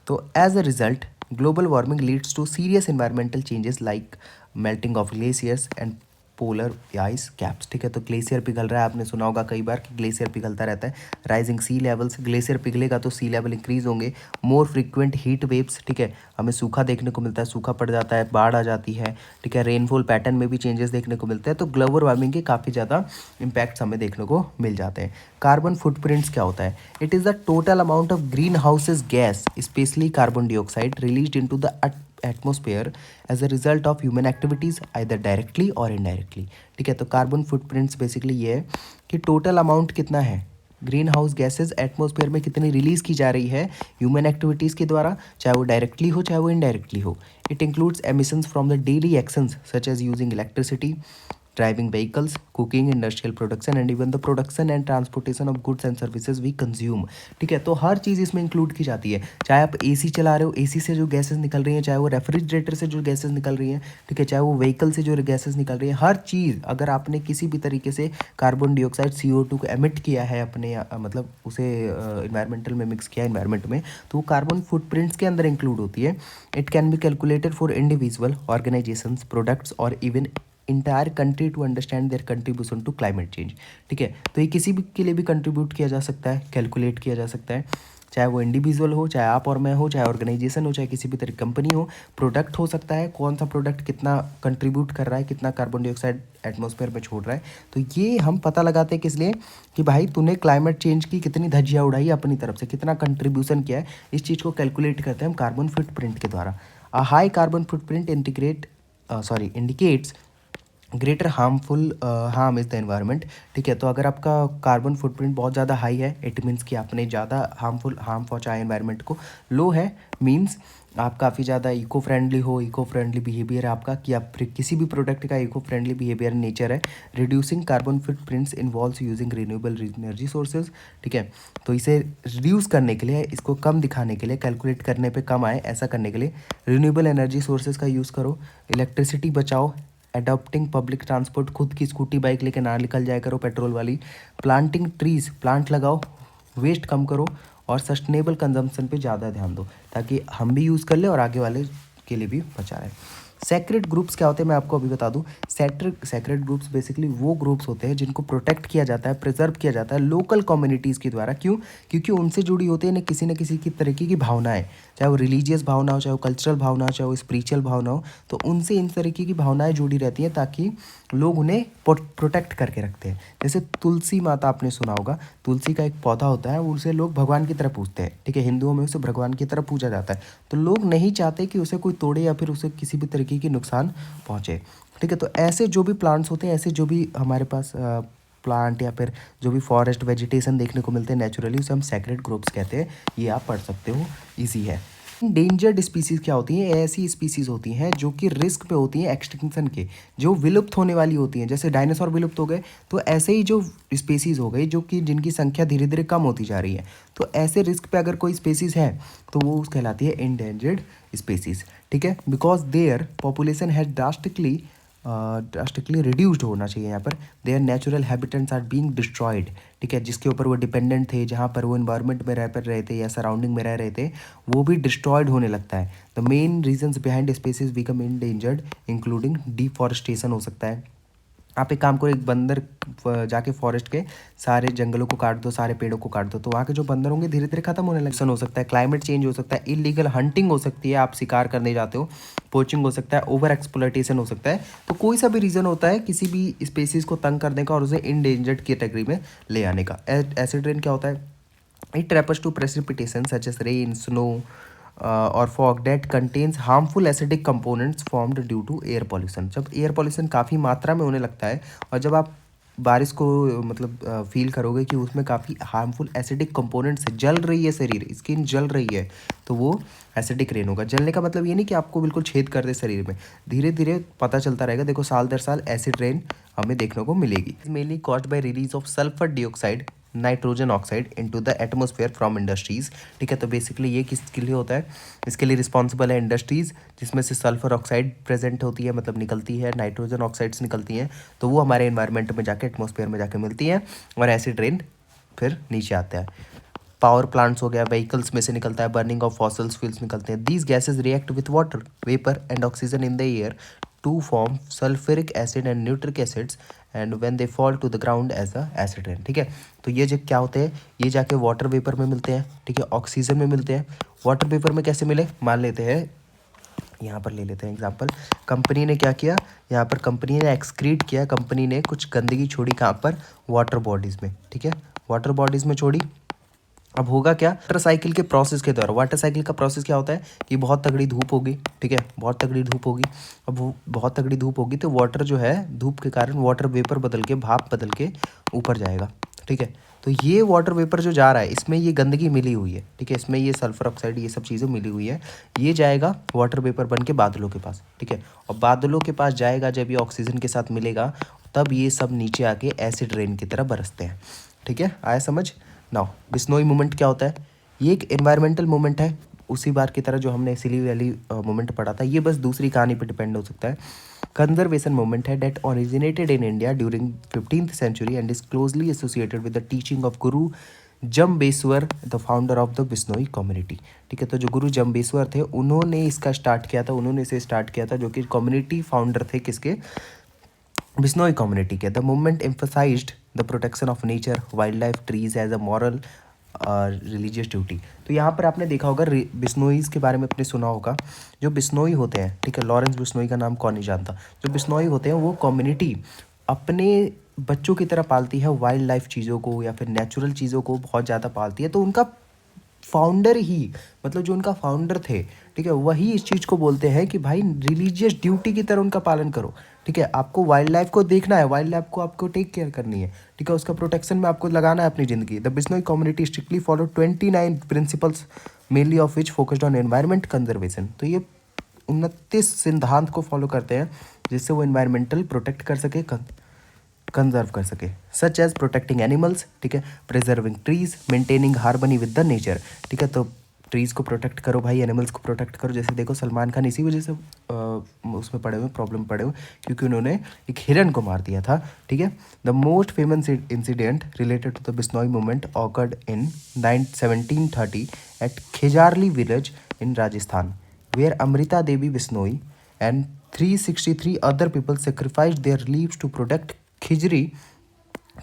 तो as a result global warming leads to serious environmental changes like melting of glaciers and polar ice caps, ठीक है। तो ग्लेशियर पिघल रहा है, आपने सुना होगा कई बार कि ग्लेशियर पिघलता रहता है। राइजिंग सी लेवल्स, ग्लेशियर पिघलेगा तो सी लेवल इंक्रीज होंगे। मोर फ्रिक्वेंट हीट वेव्स, ठीक है, हमें सूखा देखने को मिलता है, सूखा पड़ जाता है, बाढ़ आ जाती है, ठीक है। रेनफॉल पैटर्न में भी चेंजेस देखने को मिलते हैं। तो ग्लोबल वार्मिंग के काफ़ी ज़्यादा इम्पैक्ट्स हमें देखने को मिल जाते हैं। कार्बन फुटप्रिंट्स क्या होता है, it is the total amount of green houses gas specially carbon dioxide released into the atmosphere as a result of human activities either directly और इनडायरेक्टली, ठीक है। तो कार्बन फुटप्रिंट्स बेसिकली ये है कि टोटल अमाउंट कितना है, ग्रीन हाउस गैसेज एटमॉस्फेयर में कितनी रिलीज़ की जा रही है ह्यूमन एक्टिविटीज़ के द्वारा, चाहे वो डायरेक्टली हो चाहे वो इनडायरेक्टली हो। It includes emissions from the daily actions such as using electricity, driving vehicles, cooking, industrial production and even the production and transportation of goods and services we consume, ठीक है। तो हर चीज़ इसमें इंक्लूड की जाती है, चाहे आप एसी चला रहे हो, एसी से जो गैसेज निकल रही हैं, चाहे वो रेफ्रिजरेटर से जो गैसेज निकल रही हैं, ठीक है, चाहे वो व्हीकल से जो गैसेज निकल रही हैं, हर चीज़ अगर आपने किसी भी तरीके से कार्बन डाइऑक्साइड CO2 को एमिट किया है अपने मतलब उसे इन्वायरमेंटल में मिक्स किया है इन्वायरमेंट में, तो वो कार्बन फुटप्रिंट्स के अंदर इंक्लूड होती है। It can be calculated for individual organisations products और even entire country to understand their contribution to climate change, ठीक है। तो ये किसी भी के लिए भी कंट्रीब्यूट किया जा सकता है, कैलकुलेट किया जा सकता है, चाहे वो इंडिविजुअल हो, चाहे आप और मैं हो, चाहे ऑर्गेनाइजेशन हो, चाहे किसी भी तरह कंपनी हो। प्रोडक्ट हो सकता है, कौन सा प्रोडक्ट कितना कंट्रीब्यूट कर रहा है, कितना कार्बन डाइऑक्साइड एटमॉस्फेयर में छोड़ रहा है। तो ये हम पता लगाते हैं किस लिए, कि भाई तूने क्लाइमेट चेंज की कितनी धज्जियाँ उड़ाई है अपनी तरफ से, कितना कंट्रीब्यूशन किया है, इस चीज़ को कैलकुलेट करते हैं हम कार्बन फुटप्रिंट के द्वारा। A high carbon footprint indicates greater harmful harm is the environment, ठीक है। तो अगर आपका कार्बन फुटप्रिंट बहुत ज़्यादा हाई है, इट मीन्स कि आपने ज़्यादा हार्म पहुँचाया एनवायरनमेंट को। लो है मीन्स आप काफ़ी ज़्यादा इको फ्रेंडली हो, इको फ्रेंडली बिहेवियर है आपका, कि आप फिर किसी भी प्रोडक्ट का इको फ्रेंडली बिहेवियर नेचर है। Reducing carbon footprints involves using renewable energy sources, ठीक है। तो इसे रिड्यूस करने के लिए, इसको कम दिखाने के लिए, कैलकुलेट करने पे कम आए ऐसा करने के लिए रिन्यूएबल एनर्जी सोर्सेज का यूज़ करो, इलेक्ट्रिसिटी बचाओ, अडॉप्टिंग पब्लिक ट्रांसपोर्ट, खुद की स्कूटी बाइक लेके ना निकल जाया करो पेट्रोल वाली, प्लांटिंग ट्रीज, प्लांट लगाओ, वेस्ट कम करो और सस्टेनेबल कंजम्पशन पे ज़्यादा ध्यान दो, ताकि हम भी यूज़ कर ले और आगे वाले के लिए भी बचा रहे। सेक्रेट ग्रुप्स क्या होते हैं मैं आपको अभी बता दूं। सेक्रेट ग्रुप्स बेसिकली वो ग्रुप्स होते हैं जिनको प्रोटेक्ट किया जाता है, प्रिजर्व किया जाता है लोकल कम्युनिटीज़ के द्वारा। क्यों? क्योंकि उनसे जुड़ी होती है न किसी की तरीके की भावनाएं, चाहे वो रिलीजियस भावना हो, चाहे वो कल्चरल भावना हो, चाहे वो स्पिरिचुअल भावना हो, तो उनसे इन तरीके की भावनाएं जुड़ी रहती हैं ताकि लोग उन्हें प्रोटेक्ट करके रखते हैं। जैसे तुलसी माता आपने सुना होगा, तुलसी का एक पौधा होता है, उसे लोग भगवान की तरह पूजते हैं, ठीक है, हिंदुओं में उसे भगवान की तरह पूजा जाता है। तो लोग नहीं चाहते कि उसे कोई तोड़े या फिर उसे किसी भी तरीके की नुकसान पहुँचे, ठीक है। तो ऐसे जो भी प्लांट्स होते हैं, ऐसे जो भी हमारे पास प्लांट या फिर जो भी फॉरेस्ट वेजिटेशन देखने को मिलते हैं नेचुरली, उसे हम सेक्रेड ग्रुप्स कहते हैं। ये आप पढ़ सकते हो, ईजी है। इंडेंजर्ड स्पीसीज़ क्या होती हैं? ऐसी स्पीसीज़ होती हैं जो कि रिस्क पे होती हैं एक्सटिंक्शन के, जो विलुप्त होने वाली होती हैं। जैसे डायनासोर विलुप्त हो गए, तो ऐसे ही जो स्पीसीज़ हो गई जो कि जिनकी संख्या धीरे धीरे कम होती जा रही है, तो ऐसे रिस्क पे अगर कोई स्पीसीज़ है तो वो कहलाती है इंडेंजर्ड स्पीसीज़। ठीक है, because their population has drastically reduced होना चाहिए यहाँ पर। Their natural habitats are being destroyed. ठीक है, जिसके ऊपर वो डिपेंडेंट थे, जहाँ पर वो इन्वायरमेंट में रह पर रहे थे या सराउंडिंग में रह रहे थे, वो भी डिस्ट्रॉयड होने लगता है। The main regions behind species become endangered including deforestation हो सकता है। आप एक काम करो, एक बंदर जाके फॉरेस्ट के सारे जंगलों को काट दो, सारे पेड़ों को काट दो, तो वहाँ के जो बंदर होंगे धीरे धीरे खत्म होने लगन हो सकता है। क्लाइमेट चेंज हो सकता है, इलीगल हंटिंग हो सकती है, आप शिकार करने जाते हो, पोचिंग हो सकता है, ओवर एक्सप्लॉयटेशन हो सकता है। तो कोई सा भी रीज़न होता है किसी भी स्पेसीज को तंग करने का और उसे इंडेंजर्ड कैटेगरी में ले आने का। एसिड रेन क्या होता है? It refers to precipitation such as rain, snow और fog that contains harmful acidic components formed due to air pollution. जब एयर पॉल्यूशन काफ़ी मात्रा में होने लगता है और जब आप बारिश को मतलब फील करोगे कि उसमें काफ़ी हार्मफुल एसिडिक कंपोनेंट्स जल रही है, शरीर स्किन जल रही है, तो वो एसिडिक रेन होगा। जलने का मतलब ये नहीं कि आपको बिल्कुल छेद कर दे शरीर में, धीरे धीरे पता चलता रहेगा। देखो साल दर साल एसिड रेन हमें देखने को मिलेगी। Mainly caused by release of sulphur dioxide, nitrogen oxide into the atmosphere from industries. ठीक है, तो बेसिकली ये किसके लिए होता है? इसके लिए रिस्पॉन्सिबल है इंडस्ट्रीज, जिसमें से सल्फर ऑक्साइड प्रेजेंट होती है, मतलब निकलती है, नाइट्रोजन ऑक्साइड्स निकलती हैं, तो वो हमारे एनवायरनमेंट में जाके एटमॉस्फेयर में जाके मिलती हैं और एसिड रेन फिर नीचे आता है। पावर प्लांट्स हो गया, व्हीकल्स में से निकलता है, बर्निंग ऑफ फॉसल्स फ्यूल्स निकलते हैं। These gases react with water vapour and oxygen in the air to form sulphuric acid and nitric acids and when they fall to the ground as a acid rain. ठीक है, तो ये जो क्या होते हैं, ये जाके वाटर वेपर में मिलते हैं। ठीक है, ऑक्सीजन में मिलते हैं। वाटर वेपर में कैसे मिले, मान लेते हैं, यहाँ पर ले लेते हैं एग्जांपल। कंपनी ने क्या किया, यहाँ पर कंपनी ने एक्सक्रीट किया, कंपनी ने कुछ गंदगी छोड़ी कहाँ पर? वाटर बॉडीज़ में। ठीक है, वाटर बॉडीज़ में छोड़ी। अब होगा क्या? वाटर साइकिल के प्रोसेस के द्वारा, वाटर साइकिल का प्रोसेस क्या होता है कि बहुत तगड़ी धूप होगी। ठीक है, बहुत तगड़ी धूप होगी। अब वो बहुत तगड़ी धूप होगी तो वाटर जो है धूप के कारण वाटर वेपर बदल के, भाप बदल के ऊपर जाएगा। ठीक है, तो ये वाटर वेपर जो जा रहा है इसमें ये गंदगी मिली हुई है। ठीक है, इसमें ये सल्फर ऑक्साइड ये सब चीज़ें मिली हुई है, ये जाएगा वाटर वेपर बन के बादलों के पास। ठीक है, और बादलों के पास जाएगा, जब ये ऑक्सीजन के साथ मिलेगा तब ये सब नीचे आके एसिड रेन की तरह बरसते हैं। ठीक है, आया समझ? नाउ बिश्नोई मूवमेंट क्या होता है? ये एक एनवायरमेंटल मूवमेंट है, उसी बार की तरह जो हमने सिली वैली मूवमेंट पढ़ा था, ये बस दूसरी कहानी पे डिपेंड हो सकता है। कंजर्वेशन मूवमेंट है that originated in India during 15th century and is closely associated with the teaching of Guru Jambheshwar, the founder of the Bishnoi community. ठीक है, तो जो गुरु जम्बेश्वर थे उन्होंने इसका स्टार्ट किया था, उन्होंने इसे स्टार्ट किया था, जो कि कम्युनिटी फाउंडर थे किसके? बिश्नोई कम्युनिटी के। The movement emphasized the protection of nature, wild life, trees as a moral religious duty. तो यहाँ पर आपने देखा होगा, बिश्नोईज के बारे में आपने सुना होगा। जो बिश्नोई होते हैं, ठीक है, लॉरेंस बिश्नोई का नाम कौन नहीं जानता। जो बिश्नोई होते हैं वो कम्युनिटी अपने बच्चों की तरह पालती है वाइल्ड लाइफ चीज़ों को या फिर नेचुरल चीज़ों को बहुत ज़्यादा पालती है। तो उनका फाउंडर ही, मतलब जो उनका फाउंडर थे, ठीक है, वही इस चीज़ को बोलते हैं कि भाई रिलीजियस ड्यूटी की तरह उनका पालन करो। ठीक है, आपको वाइल्ड लाइफ को देखना है, वाइल्ड लाइफ को आपको टेक केयर करनी है। ठीक है, उसका प्रोटेक्शन में आपको लगाना है अपनी ज़िंदगी। The Bishnoi community strictly follow 29 principles mainly of which focused on environment conservation. तो ये 29 सिद्धांत को फॉलो करते हैं जिससे वो एनवायरमेंटल प्रोटेक्ट कर सके, कंजर्व कर सके, सच एज प्रोटेक्टिंग एनिमल्स। ठीक है, preserving trees, maintaining harmony with the nature. ठीक है, तो ट्रीज़ को प्रोटेक्ट करो भाई, एनिमल्स को प्रोटेक्ट करो। जैसे देखो सलमान खान इसी वजह से उसमें पड़े हुए, प्रॉब्लम पड़े हुए, क्योंकि उन्होंने एक हिरन को मार दिया था। ठीक है, the most famous incident related to the Bishnoi movement occurred in 1730 at Khejarli village in Rajasthan, where Amrita Devi Bishnoi and 363 other people sacrificed their lives to protect khejri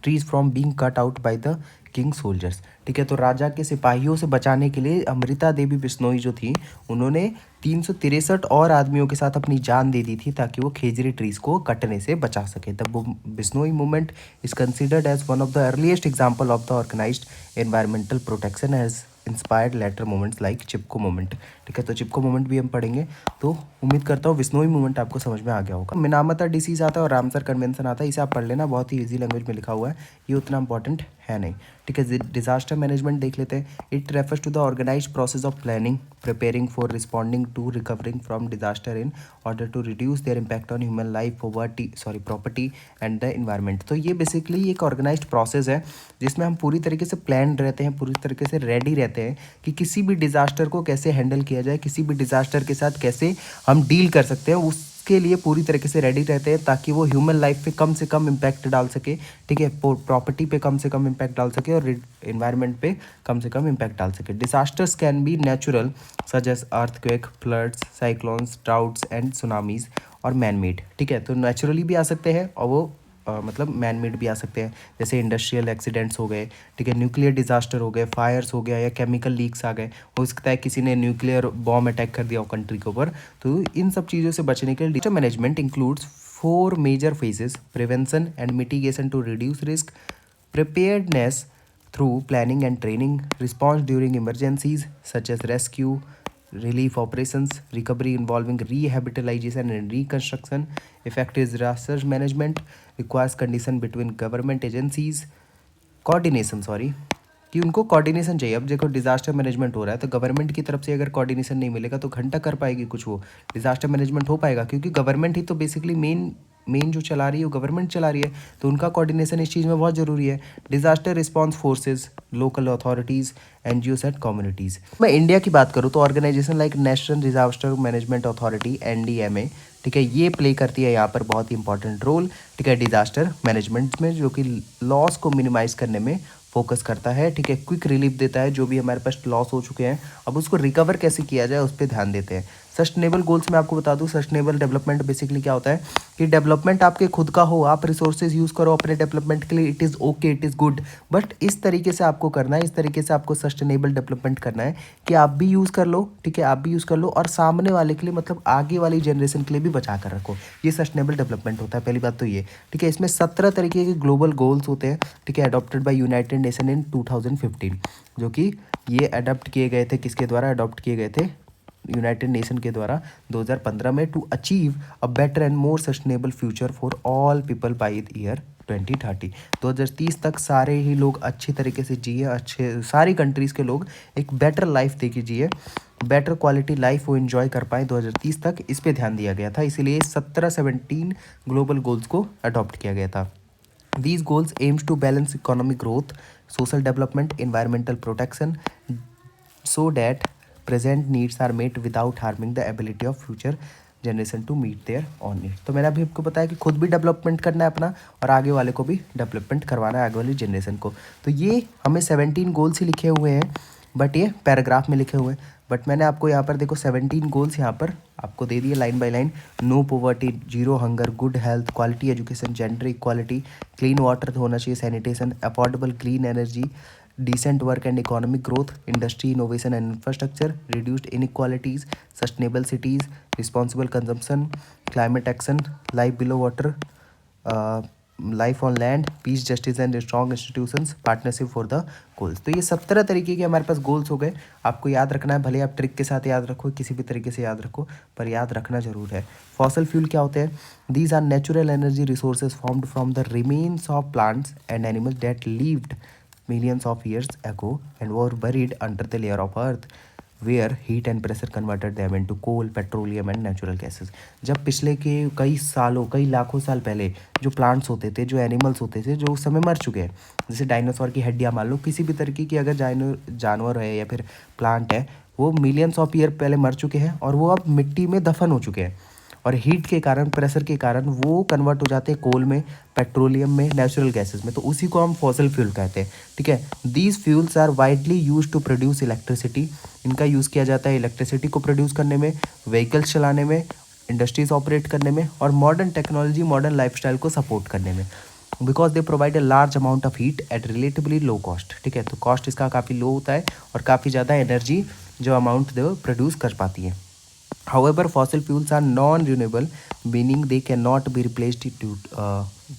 trees from being cut out by the king soldiers. ठीक है, तो राजा के सिपाहियों से बचाने के लिए अमृता देवी बिश्नोई जो थी, उन्होंने 363 और आदमियों के साथ अपनी जान दे दी थी ताकि वो खेजरी ट्रीज को कटने से बचा सके। The Bishnoi movement is considered as one of the earliest example of the organised environmental protection as inspired later moments like Chipko moment. ठीक है, तो चिपको मोमेंट भी हम पढ़ेंगे। तो उम्मीद करता हूँ विश्नोई मोमेंट आपको समझ में आ गया होगा। मिनामाता डिसीज आता है और रामसर कन्वेंशन आता है, इसे आप पढ़ लेना, बहुत ही ईजी लैंग्वेज में लिखा हुआ है, ये उतना इंपॉर्टेंट है नहीं। ठीक है, डिजास्टर मैनेजमेंट देख लेते हैं। It refers to the organised process of planning, preparing for responding to recovering from disaster in order to reduce their impact on human life, property and the environment. तो ये बेसिकली एक ऑर्गेनाइज्ड प्रोसेस है जिसमें हम पूरी तरीके से प्लान रहते हैं, पूरी तरीके से रेडी रहते हैं कि किसी भी डिजास्टर को कैसे हैंडल किया जाए, किसी भी डिजास्टर के साथ कैसे हम डील कर सकते हैं, उसके लिए पूरी तरीके से रेडी रहते हैं ताकि वो ह्यूमन लाइफ पे कम से कम इम्पैक्ट डाल सके। ठीक है, प्रॉपर्टी पे कम से कम इम्पैक्ट डाल सके और इन्वायरमेंट पे कम से कम इम्पैक्ट डाल सके। Disasters can be natural such as earthquake, floods, cyclones, droughts and tsunamis, और मैन मेड। ठीक है, तो नेचुरली भी आ सकते हैं और वो मतलब मैन मेड भी आ सकते हैं, जैसे इंडस्ट्रियल एक्सीडेंट्स हो गए। ठीक है, न्यूक्लियर डिजास्टर हो गए, फायर्स हो गया, या केमिकल लीक्स आ गए, हो सकता है किसी ने न्यूक्लियर बॉम्ब अटैक कर दिया हो कंट्री के ऊपर। तो इन सब चीज़ों से बचने के लिए disaster management includes 4 major phases: prevention and mitigation to reduce risk, preparedness through planning and training, response during emergencies such as rescue, relief operations, recovery involving rehabilitation and reconstruction, effective disaster management, requires condition between government agencies, coordination कि उनको कोऑर्डिनेशन चाहिए। अब देखो डिजास्टर मैनेजमेंट हो रहा है तो गवर्नमेंट की तरफ से अगर कोऑर्डिनेशन नहीं मिलेगा तो घंटा कर पाएगी कुछ, वो डिजास्टर मैनेजमेंट हो पाएगा? क्योंकि गवर्नमेंट ही तो बेसिकली मेन जो चला रही है वो गवर्नमेंट चला रही है, तो उनका कोऑर्डिनेशन इस चीज़ में बहुत ज़रूरी है। Disaster response forces, local authorities, NGOs and communities. मैं इंडिया की बात करूँ तो organisation like national disaster management authority NDMA, ठीक है, ये प्ले करती है यहाँ पर बहुत ही इंपॉर्टेंट रोल। ठीक है, डिजास्टर मैनेजमेंट में, जो कि लॉस को मिनिमाइज करने में फोकस करता है। ठीक है, क्विक रिलीफ देता है, जो भी हमारे पास लॉस हो चुके हैं अब उसको रिकवर कैसे किया जाए उस पर ध्यान देते हैं। सस्टेनेबल गोल्स में आपको बता दूं, सस्टेनेबल डेवलपमेंट बेसिकली क्या होता है कि डेवलपमेंट आपके खुद का हो, आप रिसोर्सेज यूज़ करो अपने डेवलपमेंट के लिए, it is okay, it is good, but इस तरीके से आपको करना है, इस तरीके से आपको सस्टेनेबल डेवलपमेंट करना है कि आप भी यूज़ कर लो। ठीक है, आप भी यूज़ कर लो और सामने वाले के लिए, मतलब आगे वाली जनरेशन के लिए भी बचा कर रखो। ये सस्टेनेबल डेवलपमेंट होता है, पहली बात तो ये। ठीक है, इसमें 17 तरीके के ग्लोबल गोल्स होते हैं। ठीक है, adopted by United nation in 2015, जो कि ये अडॉप्ट किए गए थे, किसके द्वारा अडॉप्ट किए गए थे? यूनाइटेड नेशन के द्वारा 2015 में, to achieve a better and more sustainable future for all people by the year 2030। 2030 तक सारे ही लोग अच्छी तरीके से जिए, अच्छे सारी कंट्रीज़ के लोग एक बेटर लाइफ देखिए जिए, बेटर क्वालिटी लाइफ वो इन्जॉय कर पाए 2030 तक, इस पे ध्यान दिया गया था। इसीलिए 17 ग्लोबल गोल्स को अडॉप्ट किया गया था। These goals aims to balance economic growth, social development, environmental protection, so that present needs are met without harming the ability of future generation to meet their own need. तो मैंने अभी आपको बताया कि खुद भी डेवलपमेंट करना है अपना और आगे वाले को भी डेवलपमेंट करवाना है, आगे वाली जनरेशन को। तो ये हमें 17 गोल्स ही लिखे हुए हैं, बट ये पैराग्राफ में लिखे हुए हैं। बट मैंने आपको यहाँ पर देखो 17 गोल्स यहाँ पर आपको दे दिए line by line. No poverty, zero hunger, good health, quality education, gender equality, clean water होना चाहिए, sanitation, affordable clean energy, decent work and economic growth, industry, innovation and infrastructure, reduced inequalities, sustainable cities, responsible consumption, climate action, life below water, life on land, peace, justice and strong institutions, partnership for the goals. तो ये 17 तरीके के हमारे पास गोल्स हो गए। आपको याद रखना है, भले आप ट्रिक के साथ याद रखो, किसी भी तरीके से याद रखो, पर याद रखना जरूर है। फॉसल फ्यूल क्या होते हैं? These are natural energy resources formed from the remains of plants and animals that lived millions of years ago and were buried under the layer of earth where heat and pressure converted them into coal, petroleum and natural gases। जब पिछले के कई सालों, कई लाखों साल पहले जो प्लांट्स होते थे, जो एनिमल्स होते थे, जो उस समय मर चुके हैं, जैसे डायनासोर की हड्डियाँ मान लो, किसी भी तरीके की अगर जानवर है या फिर प्लांट है, वो मिलियंस ऑफ ईयर पहले मर चुके हैं और वो अब मिट्टी में दफन हो चुके हैं, और हीट के कारण, प्रेशर के कारण वो कन्वर्ट हो जाते हैं कोल में, पेट्रोलियम में, नेचुरल गैसेस में। तो उसी को हम फॉसल फ्यूल कहते हैं। ठीक है, these fuels are widely use to produce electricity. इनका यूज़ किया जाता है इलेक्ट्रिसिटी को प्रोड्यूस करने में, व्हीकल्स चलाने में, इंडस्ट्रीज ऑपरेट करने में, और मॉडर्न टेक्नोलॉजी, मॉडर्न लाइफस्टाइल को सपोर्ट करने में, because they provide a large amount of heat at relatively low cost. ठीक है, तो कॉस्ट इसका काफ़ी लो होता है और काफ़ी ज़्यादा एनर्जी जो अमाउंट दे प्रोड्यूस कर पाती है। However, fossil fuels are non-renewable, meaning they cannot be replaced to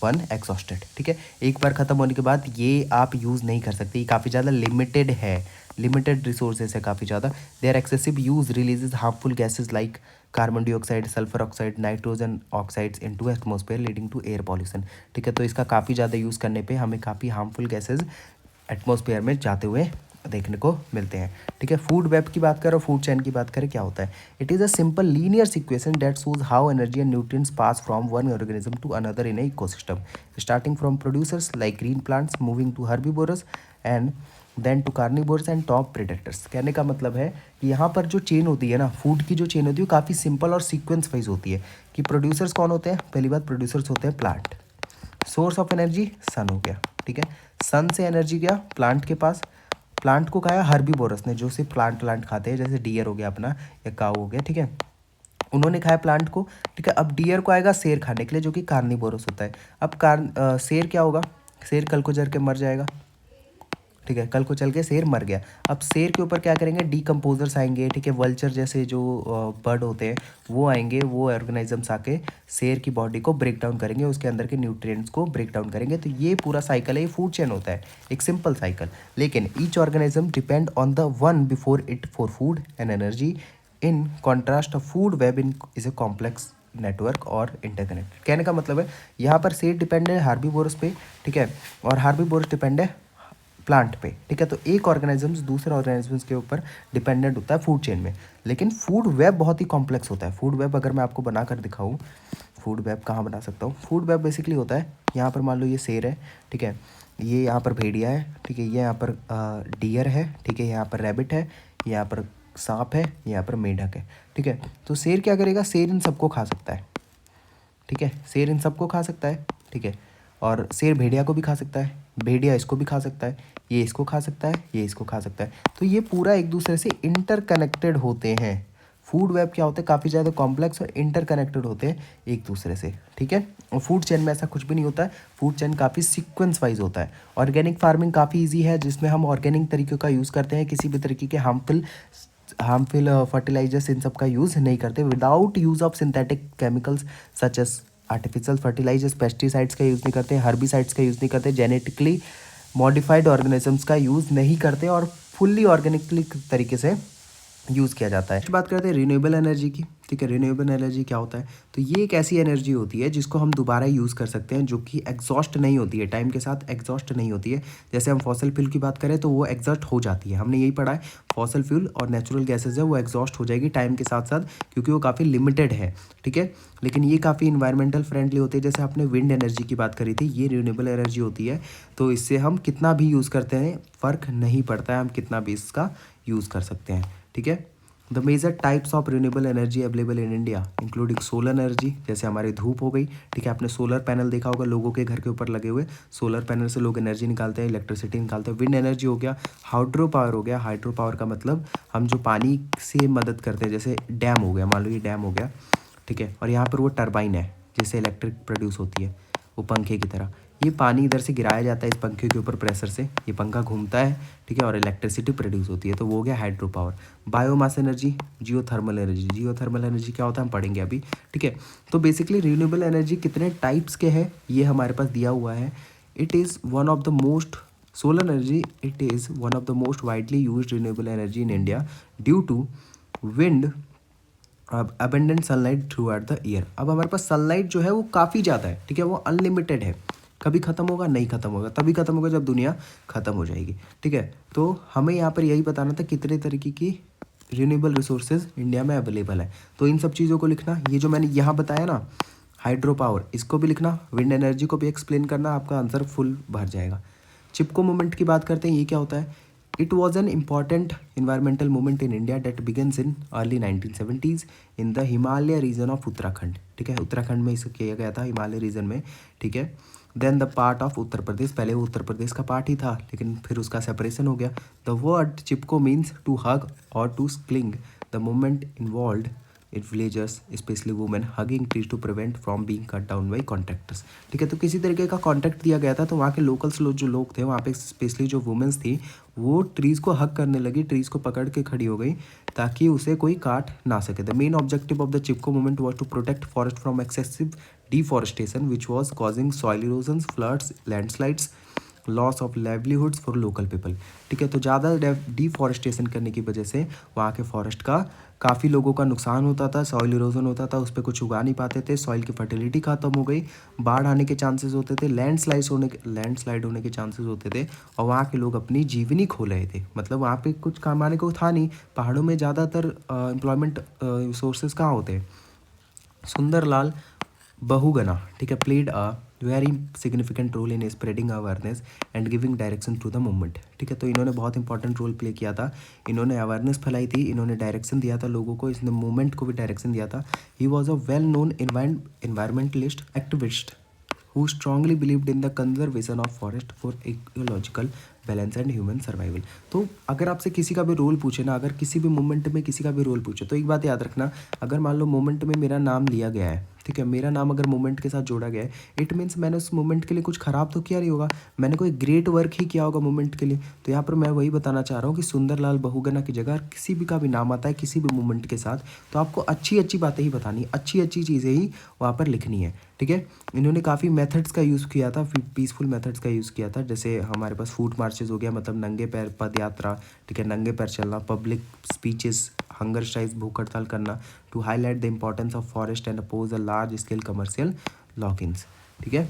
one exhausted. ठीक है, एक बार ख़त्म होने के बाद ये आप यूज़ नहीं कर सकते, ये काफ़ी ज़्यादा लिमिटेड है, लिमिटेड रिसोर्सेज है काफ़ी ज़्यादा. Their excessive use releases harmful gases like carbon dioxide, sulphur oxide, nitrogen oxides into atmosphere leading to air pollution. ठीक है, तो इसका काफ़ी ज़्यादा यूज़ करने पे हमें काफ़ी हार्मफुल गैसेज एटमॉस्फेयर में जाते हुए देखने को मिलते हैं. ठीक है, फूड वेब की बात करें, फूड चेन की बात करें, क्या होता है? It is a simple linear sequence that shows how energy and nutrients pass from one organism to another in a ecosystem, starting from producers like green plants, moving to herbivorous and then to carnivorous and top predators. कहने का मतलब है कि यहाँ पर जो चेन होती है ना, फूड की जो चेन होती है वो काफ़ी सिंपल और सीक्वेंस वाइज होती है. कि प्रोड्यूसर्स कौन होते हैं? पहली बात, प्रोड्यूसर्स होते हैं plant. Source of energy sun हो गया. ठीक है, सन से एनर्जी गया प्लांट के पास. प्लांट को खाया हर्बीवोरस ने, जो सिर्फ प्लांट खाते हैं, जैसे डियर हो गया अपना या काऊ हो गया. ठीक है, उन्होंने खाया प्लांट को. ठीक है, अब डियर को आएगा शेर खाने के लिए, जो कि कार्निवोरस होता है. अब शेर क्या होगा? शेर कल को जर के मर जाएगा. ठीक है, कल को चल के शेर मर गया. अब शेर के ऊपर क्या करेंगे? डीकम्पोजर्स आएंगे. ठीक है, वल्चर जैसे जो बर्ड होते हैं वो आएंगे, वो ऑर्गेनिजम्स आके शेर की बॉडी को ब्रेक डाउन करेंगे, उसके अंदर के न्यूट्रिएंट्स को ब्रेक डाउन करेंगे. तो ये पूरा साइकिल है, ये फूड चेन होता है, एक सिंपल साइकिल. लेकिन each organism depend on the one before it for food and energy. In contrast food web in is a complex network और इंटरकनेक्टेड. कहने का मतलब है यहाँ पर शेर डिपेंड है हार्बीवोरस पे. ठीक है, और हार्बीवोरस डिपेंड है प्लांट पे. ठीक है, तो एक ऑर्गेनिजम्स दूसरे ऑर्गेनिजम्स के ऊपर डिपेंडेंट होता है फूड चेन में. लेकिन फूड वेब बहुत ही कॉम्प्लेक्स होता है. फूड वेब अगर मैं आपको बना कर दिखाऊँ, फूड वेब कहाँ बना सकता हूँ? फूड वेब बेसिकली होता है, यहाँ पर मान लो ये शेर है. ठीक है, ये यहाँ पर भेड़िया है. ठीक है, ये यहाँ पर डियर है. ठीक है, यहाँ पर रैबिट है, यहाँ पर सांप है, यहाँ पर मेंढक है. ठीक है, तो शेर क्या करेगा? शेर इन सबको खा सकता है. ठीक है, शेर इन सबको खा सकता है. ठीक है, और शेर भेड़िया को भी खा सकता है, भेड़िया इसको भी खा सकता है, ये इसको खा सकता है, ये इसको खा सकता है. तो ये पूरा एक दूसरे से इंटरकनेक्टेड होते हैं. फूड वेब क्या होता है? काफ़ी ज़्यादा कॉम्प्लेक्स और इंटरकनेक्टेड होते हैं एक दूसरे से. ठीक है, और फूड चेन में ऐसा कुछ भी नहीं होता है. फूड चेन काफ़ी सीक्वेंस वाइज होता है. ऑर्गेनिक फार्मिंग काफ़ी ईजी है, जिसमें हम ऑर्गेनिक तरीक़ों का यूज़ करते हैं, किसी भी तरीके के हार्मफुल फर्टिलाइजर्स इन सब का यूज़ नहीं करते. Without use of synthetic chemicals such as artificial fertilisers, pesticides का यूज़ नहीं करते, हर्बिसाइड्स का यूज़ नहीं करते, जेनेटिकली मॉडिफाइड ऑर्गेनिजम्स का यूज़ नहीं करते, और फुल्ली ऑर्गेनिकली तरीके से यूज़ किया जाता है. बात करते हैं रिन्यूएबल एनर्जी की. ठीक है, रिन्यूएबल एनर्जी क्या होता है? तो ये एक ऐसी एनर्जी होती है जिसको हम दोबारा यूज़ कर सकते हैं, जो कि एग्जॉस्ट नहीं होती है, टाइम के साथ एग्जॉस्ट नहीं होती है. जैसे हम फॉसल फ्यूल की बात करें तो वो एग्जॉस्ट हो जाती है, हमने यही पढ़ा है. फॉसल फ्यूल और नेचुरल गैसेज है वो एग्जॉस्ट हो जाएगी टाइम के साथ साथ, क्योंकि वो काफ़ी लिमिटेड है. ठीक है, लेकिन ये काफ़ी इन्वायरमेंटल फ्रेंडली होती है. जैसे आपने विंड एनर्जी की बात करी थी, ये रिन्यूएबल एनर्जी होती है, तो इससे हम कितना भी यूज़ करते हैं फ़र्क नहीं पड़ता है, हम कितना भी इसका यूज़ कर सकते हैं. ठीक है, the major types of renewable energy available in India including solar energy, जैसे हमारी धूप हो गई. ठीक है, आपने सोलर पैनल देखा होगा लोगों के घर के ऊपर लगे हुए, सोलर पैनल से लोग एनर्जी निकालते हैं, इलेक्ट्रिसिटी निकालते हैं. विंड एनर्जी हो गया, हाइड्रो पावर हो गया. हाइड्रो पावर का मतलब हम जो पानी से मदद करते हैं, जैसे डैम हो गया, मान लो ये डैम हो गया. ठीक है, और यहाँ पर वो टरबाइन है जिससे इलेक्ट्रिक प्रोड्यूस होती है, वो पंखे की तरह. ये पानी इधर से गिराया जाता है इस पंखे के ऊपर प्रेशर से, ये पंखा घूमता है. ठीक है, और इलेक्ट्रिसिटी प्रोड्यूस होती है, तो वो हो गया hydro power. Biomass energy, geothermal energy. Geothermal energy क्या होता है हम पढ़ेंगे अभी. ठीक है, तो बेसिकली रिन्यूएबल एनर्जी कितने टाइप्स के हैं ये हमारे पास दिया हुआ है. It is one of the most solar energy, it is one of the most widely use renewable energy in India due to wind abundant sunlight throughout the year. अब हमारे पास सनलाइट जो है वो काफ़ी ज़्यादा है. ठीक है, वो अनलिमिटेड है. कभी ख़त्म होगा? नहीं ख़त्म होगा. तभी ख़त्म होगा जब दुनिया ख़त्म हो जाएगी. ठीक है, तो हमें यहाँ पर यही बताना था कितने तरीके की रिन्यूएबल रिसोर्सेज इंडिया में अवेलेबल है. तो इन सब चीज़ों को लिखना, ये जो मैंने यहाँ बताया ना, हाइड्रो पावर, इसको भी लिखना, विंड एनर्जी को भी एक्सप्लेन करना, आपका आंसर फुल भर जाएगा. चिपको मूवमेंट की बात करते हैं, ये क्या होता है? It was an important environmental movement in India that begins in early 1970s in the Himalaya region of Uttarakhand. ठीक है, उत्तराखंड में इसे किया गया था, हिमालय रीजन में. ठीक है, then the part of Uttar Pradesh, पहले वो उत्तर प्रदेश का पार्ट ही था, लेकिन फिर उसका सेपरेशन हो गया. The word chipko means to hug और to cling. The movement involve in villagers specially women hugging trees to prevent from being cut down by contractors. ठीक है, तो किसी तरीके का कॉन्ट्रैक्ट दिया गया था, तो वहाँ के लोकल्स जो लोग थे वहाँ पे स्पेशली जो वुमेन्स थी वो ट्रीज़ को हग करने लगी, ट्रीज़ को पकड़ के खड़ी हो गई ताकि उसे कोई काट ना सके। The main objective of the Chipko movement was to protect forest from excessive deforestation which was causing soil erosion, floods, landslides, loss of livelihoods for local people. ठीक है, तो ज़्यादा डिफॉरेस्टेशन करने की वजह से वहाँ के फॉरेस्ट का काफ़ी लोगों का नुकसान होता था, सॉइल इरोजन होता था, उस पर कुछ उगा नहीं पाते थे, सॉइल की फर्टिलिटी खत्म हो गई, बाढ़ आने के चांसेस होते थे, लैंडस्लाइड होने के चांसेस होते थे, और वहाँ के लोग अपनी जीवनी खो रहे थे। मतलब वहाँ पे कुछ कमाने को था नहीं, पहाड़ों में ज़्यादातर एम्प्लॉयमेंट सोर्सेज कहाँ होते हैं। सुंदरलाल बहुगुणा, ठीक है, played a very significant role in spreading awareness and giving direction to the movement. ठीक है, तो इन्होंने बहुत इंपॉर्टेंट रोल प्ले किया था, इन्होंने अवेयरनेस फैलाई थी, इन्होंने डायरेक्शन दिया था लोगों को, इसने मूवमेंट को भी डायरेक्शन दिया था। He was a well known environmentalist activist who strongly believed in the conservation of forest for ecological balance and human survival. तो अगर आपसे किसी का भी रोल पूछे ना, अगर किसी भी मूवमेंट में किसी का भी रोल पूछे, तो एक बात याद रखना, अगर मान लो मूवमेंट में मेरा नाम लिया गया है, ठीक है, मेरा नाम अगर मूवमेंट के साथ जोड़ा गया है, इट मीन्स मैंने उस मूवमेंट के लिए कुछ खराब तो किया नहीं होगा, मैंने कोई ग्रेट वर्क ही किया होगा मूवमेंट के लिए। तो यहाँ पर मैं वही बताना चाह रहा हूँ कि सुंदरलाल बहुगुणा की जगह किसी भी का भी नाम आता है किसी भी मूवमेंट के साथ, तो आपको अच्छी अच्छी बातें ही बतानी, अच्छी अच्छी चीज़ें ही वहाँ पर लिखनी है। ठीक है, इन्होंने काफ़ी मेथड्स का यूज़ किया था, पीसफुल मेथड्स का यूज़ किया था, जैसे हमारे पास फूट मार्चेस हो गया, मतलब नंगे पैर पद यात्रा, ठीक है, नंगे पैर चलना, पब्लिक स्पीचेस, हंगर स्ट्राइक्स, भूख हड़ताल करना, to highlight the importance of forest and oppose a large scale commercial loggings. ठीक है,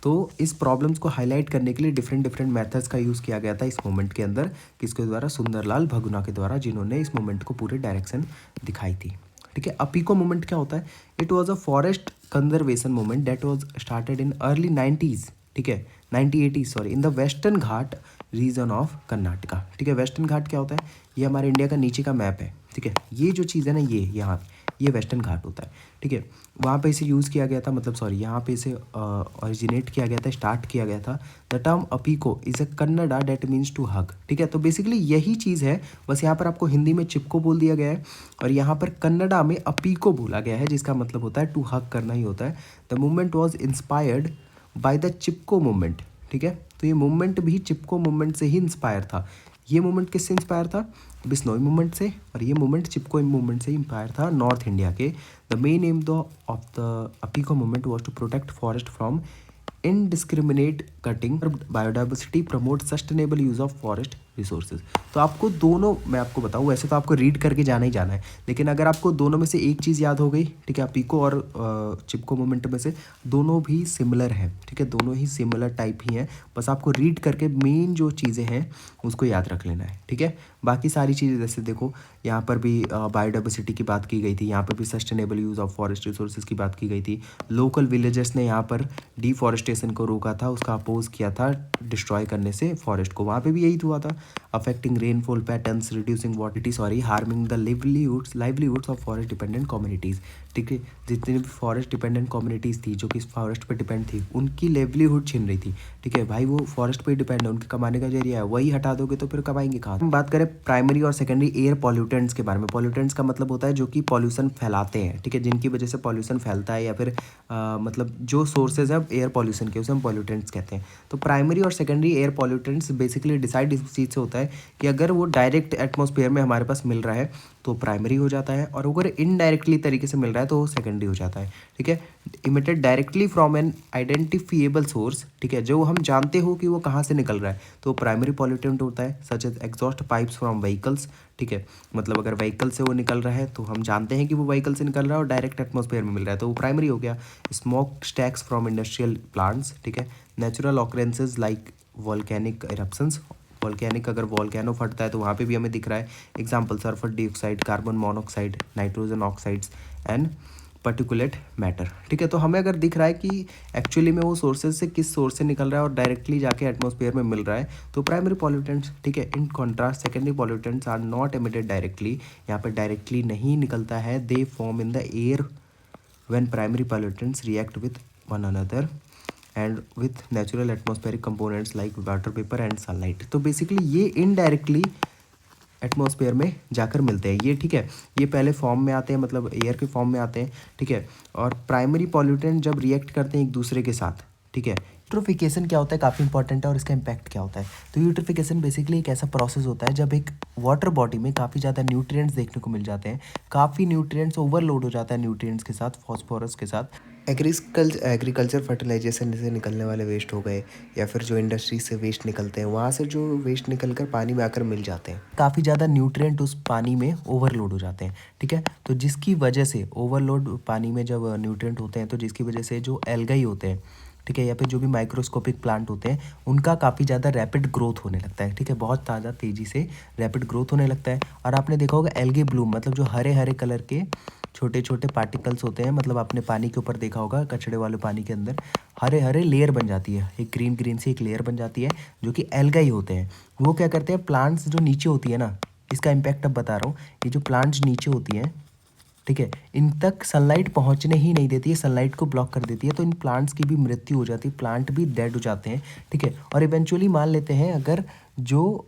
तो इस प्रॉब्लम्स को हाईलाइट करने के लिए डिफरेंट मेथड्स का यूज़ किया गया था इस मूवमेंट के अंदर, किसके द्वारा, सुंदरलाल बहुगुणा के द्वारा, जिन्होंने इस मूवमेंट को पूरी डायरेक्शन दिखाई थी। ठीक है, अपीको मूवमेंट क्या होता है, it was a forest conservation movement that was started in early 90s, ठीक है, 1980s sorry, in the western Ghat region of Karnataka. ठीक है, वेस्टर्न घाट क्या होता है, ये हमारे इंडिया का नीचे का मैप है। ठीक है, ये जो चीज़ है ना, ये यहाँ ये वेस्टर्न घाट होता है। ठीक है, वहाँ पे इसे यूज़ किया गया था, मतलब सॉरी, यहाँ पे इसे ओरिजिनेट किया गया था, स्टार्ट किया गया था। The term Appiko is a Kannada date means to hug. ठीक है, तो बेसिकली यही चीज़ है, बस यहाँ पर आपको हिंदी में चिपको बोल दिया गया है और यहाँ पर कन्नड़ा में अपीको बोला गया है, जिसका मतलब होता है टू हग करना ही होता है। The movement was inspired by the Chipko movement. ठीक है, तो ये मूवमेंट भी चिपको मूवमेंट से ही इंस्पायर था। ये मूवमेंट किससे इंस्पायर था, बिश्नोई मूवमेंट से, और ये मूवमेंट चिपको मूवमेंट से इंस्पायर था, नॉर्थ इंडिया के। The main aim of the Appiko movement was to protect forest from indiscriminate cutting, biodiversity, promote sustainable use of forest resources. तो आपको दोनों, मैं आपको बताऊँ, वैसे तो आपको रीड करके जाना ही जाना है, लेकिन अगर आपको दोनों में से एक चीज़ याद हो गई, ठीक है, अपीको और चिपको मूवमेंट में से दोनों भी सिमिलर हैं। ठीक है, दोनों ही सिमिलर टाइप ही हैं, बस आपको रीड करके मेन जो चीज़ें हैं उसको याद रख लेना है। ठीक है, बाकी सारी चीज़ें जैसे देखो, यहाँ पर भी बायोडाइवर्सिटी की बात की गई थी, यहाँ पर भी sustainable use of forest resources की बात की गई थी, लोकल विलेजर्स ने यहाँ पर डिफॉरेस्टेशन को रोका था, उसका अपोज किया था डिस्ट्रॉय करने से फॉरेस्ट को, वहाँ पे भी यही हुआ था। Affecting rainfall patterns, reducing water sorry, harming the livelihoods of forest dependent communities. ठीक है, जितनी भी फॉरेस्ट डिपेंडेंट कम्युनिटीज़ थी जो कि फॉरेस्ट पे डिपेंड थी, उनकी लाइवलीहुड छीन रही थी। ठीक है भाई, वो फॉरेस्ट पे डिपेंड है, उनके कमाने का जरिया है, वही हटा दोगे तो फिर कमाएंगे कहाँ। हम बात करें प्राइमरी और सेकेंडरी एयर पॉल्यूटेंट्स के बारे में। पॉल्यूटेंट्स का मतलब होता है जो कि पॉल्यूशन फैलाते हैं, ठीक है, जिनकी वजह से पॉल्यूशन फैलता है, या फिर मतलब जो सोर्सेज है एयर पॉल्यूशन के, उसे हम पॉल्यूटेंट्स कहते हैं। तो प्राइमरी और secondary air pollutants basically decide इस चीज़ से होता है कि अगर वो डायरेक्ट एटमॉस्फेयर में हमारे पास मिल रहा है तो प्राइमरी हो जाता है, और अगर इनडायरेक्टली तरीके से मिल रहा है तो वो सेकेंडरी हो जाता है। ठीक है, emitted directly from an identifiable source, ठीक है, जो हम जानते हो कि वो कहाँ से निकल रहा है, तो प्राइमरी पॉल्यूटेंट होता है, such as exhaust pipes from vehicles. ठीक है, मतलब अगर व्हीकल से वो निकल रहा है तो हम जानते हैं कि वो व्हीकल से निकल रहा है और डायरेक्ट एटमॉस्फेयर में मिल रहा है, तो वो प्राइमरी हो गया। Smoke stacks from industrial plants, ठीक है, natural occurrences like volcanic eruptions, volcanic अगर वॉल्केनो फटता है तो वहाँ पे भी हमें दिख रहा है, example sulphur dioxide, carbon monoxide, nitrogen oxides and particulate matter. ठीक है, तो हमें अगर दिख रहा है कि एक्चुअली में वो सोर्सेज से किस सोर्स से निकल रहा है और डायरेक्टली जाके एटमॉस्फेयर में मिल रहा है, तो प्राइमरी पॉल्यूटेंट्स। ठीक है, in contrast secondary pollutants are not emitted directly, यहाँ पर डायरेक्टली नहीं निकलता है, they form in the air when primary pollutants react with one another and with natural atmospheric components like water vapour and sunlight. तो बेसिकली ये इनडायरेक्टली एटमॉस्फेयर में जाकर मिलते हैं ये, ठीक है। ये पहले फॉर्म में आते हैं, मतलब एयर के फॉर्म में आते हैं, ठीक है। और प्राइमरी पॉल्यूटेंट जब रिएक्ट करते हैं एक दूसरे के साथ, ठीक है। यूट्रोफिकेशन क्या होता है, काफ़ी इंपॉर्टेंट है, और इसका इम्पैक्ट क्या होता है। तो यूट्रोफिकेशन बेसिकली एक ऐसा प्रोसेस होता है जब एक वाटर बॉडी में काफ़ी ज़्यादा न्यूट्रिएंट्स देखने को मिल जाते हैं, काफ़ी न्यूट्रिएंट्स ओवरलोड हो जाता है न्यूट्रिएंट्स के साथ, फॉस्फोरस के साथ। एग्रीकल्चर फर्टिलाइजेशन से निकलने वाले वेस्ट हो गए, या फिर जो इंडस्ट्री से वेस्ट निकलते हैं, वहाँ से जो वेस्ट निकल कर पानी में आकर मिल जाते हैं, काफ़ी ज़्यादा न्यूट्रिएंट उस पानी में ओवरलोड हो जाते हैं, ठीक है। तो जिसकी वजह से ओवरलोड पानी में जब न्यूट्रिएंट होते हैं, तो जिसकी वजह से जो एल्गाई होते हैं, ठीक है, या फिर जो भी माइक्रोस्कोपिक प्लांट होते हैं, उनका काफ़ी ज़्यादा रैपिड ग्रोथ होने लगता है, ठीक है। बहुत ज़्यादा तेज़ी से रैपिड ग्रोथ होने लगता है। और आपने देखा होगा एल्गे ब्लूम, मतलब जो हरे हरे कलर के छोटे छोटे पार्टिकल्स होते हैं, मतलब आपने पानी के ऊपर देखा होगा, कचड़े वाले पानी के अंदर हरे हरे लेयर बन जाती है, एक ग्रीन ग्रीन सी एक लेयर बन जाती है, जो कि एल्गाई होते हैं। वो क्या करते हैं, प्लांट्स जो नीचे होती है ना, इसका इम्पैक्ट अब बता रहा हूँ, ये जो प्लांट्स नीचे होती हैं, ठीक है, इन तक सनलाइट पहुंचने ही नहीं देती है, सनलाइट को ब्लॉक कर देती है, तो इन प्लांट्स की भी मृत्यु हो जाती है, प्लांट भी डेड हो जाते हैं, ठीक है। और इवेंचुअली मान लेते हैं अगर जो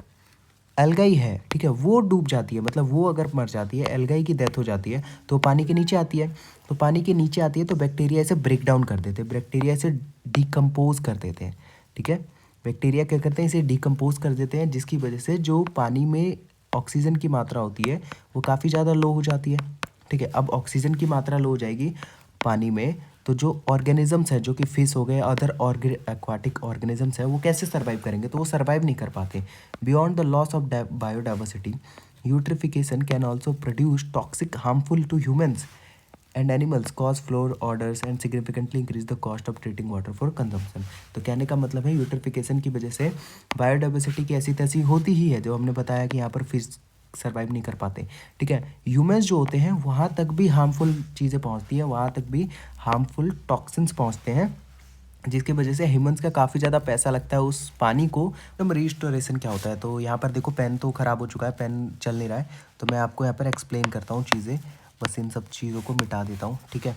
एल्गाई है, ठीक है, वो डूब जाती है, मतलब वो अगर मर जाती है, एल्गाई की डेथ हो जाती है, तो पानी के नीचे आती है। तो पानी के नीचे आती है तो बैक्टीरिया इसे ब्रेक डाउन कर देते हैं, बैक्टीरिया इसे डिकम्पोज कर देते हैं, ठीक है। बैक्टीरिया क्या करते हैं, इसे डिकम्पोज कर देते हैं, जिसकी वजह से जो पानी में ऑक्सीजन की मात्रा होती है वो काफ़ी ज़्यादा लो हो जाती है, ठीक है। अब ऑक्सीजन की मात्रा लो हो जाएगी पानी में, तो जो ऑर्गेनिजम्स है, जो कि फिश हो गए, अदर एक्वाटिक ऑर्गेनिजम्स है, वो कैसे सर्वाइव करेंगे, तो वो सर्वाइव नहीं कर पाते। Beyond the loss of biodiversity, eutrophication can also produce toxic harmful to humans and animals, cause floor orders and significantly increase the cost of treating water for consumption. तो कहने का मतलब है यूट्रिफिकेशन की वजह से बायोडाइवर्सिटी की ऐसी तैसी होती ही है, जो हमने बताया कि यहाँ पर फिश सर्वाइव नहीं कर पाते, ठीक है। ह्यूमंस जो होते हैं वहाँ तक भी हार्मफुल चीज़ें पहुँचती हैं, वहाँ तक भी हार्मफुल टॉक्सिन्स पहुँचते हैं, जिसकी वजह से ह्यूमंस का काफ़ी ज़्यादा पैसा लगता है उस पानी को। तो रिस्टोरेशन क्या होता है, तो यहाँ पर देखो पेन तो ख़राब हो चुका है, पेन चल नहीं रहा है, तो मैं आपको यहाँ पर एक्सप्लेन करता हूँ चीज़ें, बस इन सब चीज़ों को मिटा देता हूँ, ठीक है।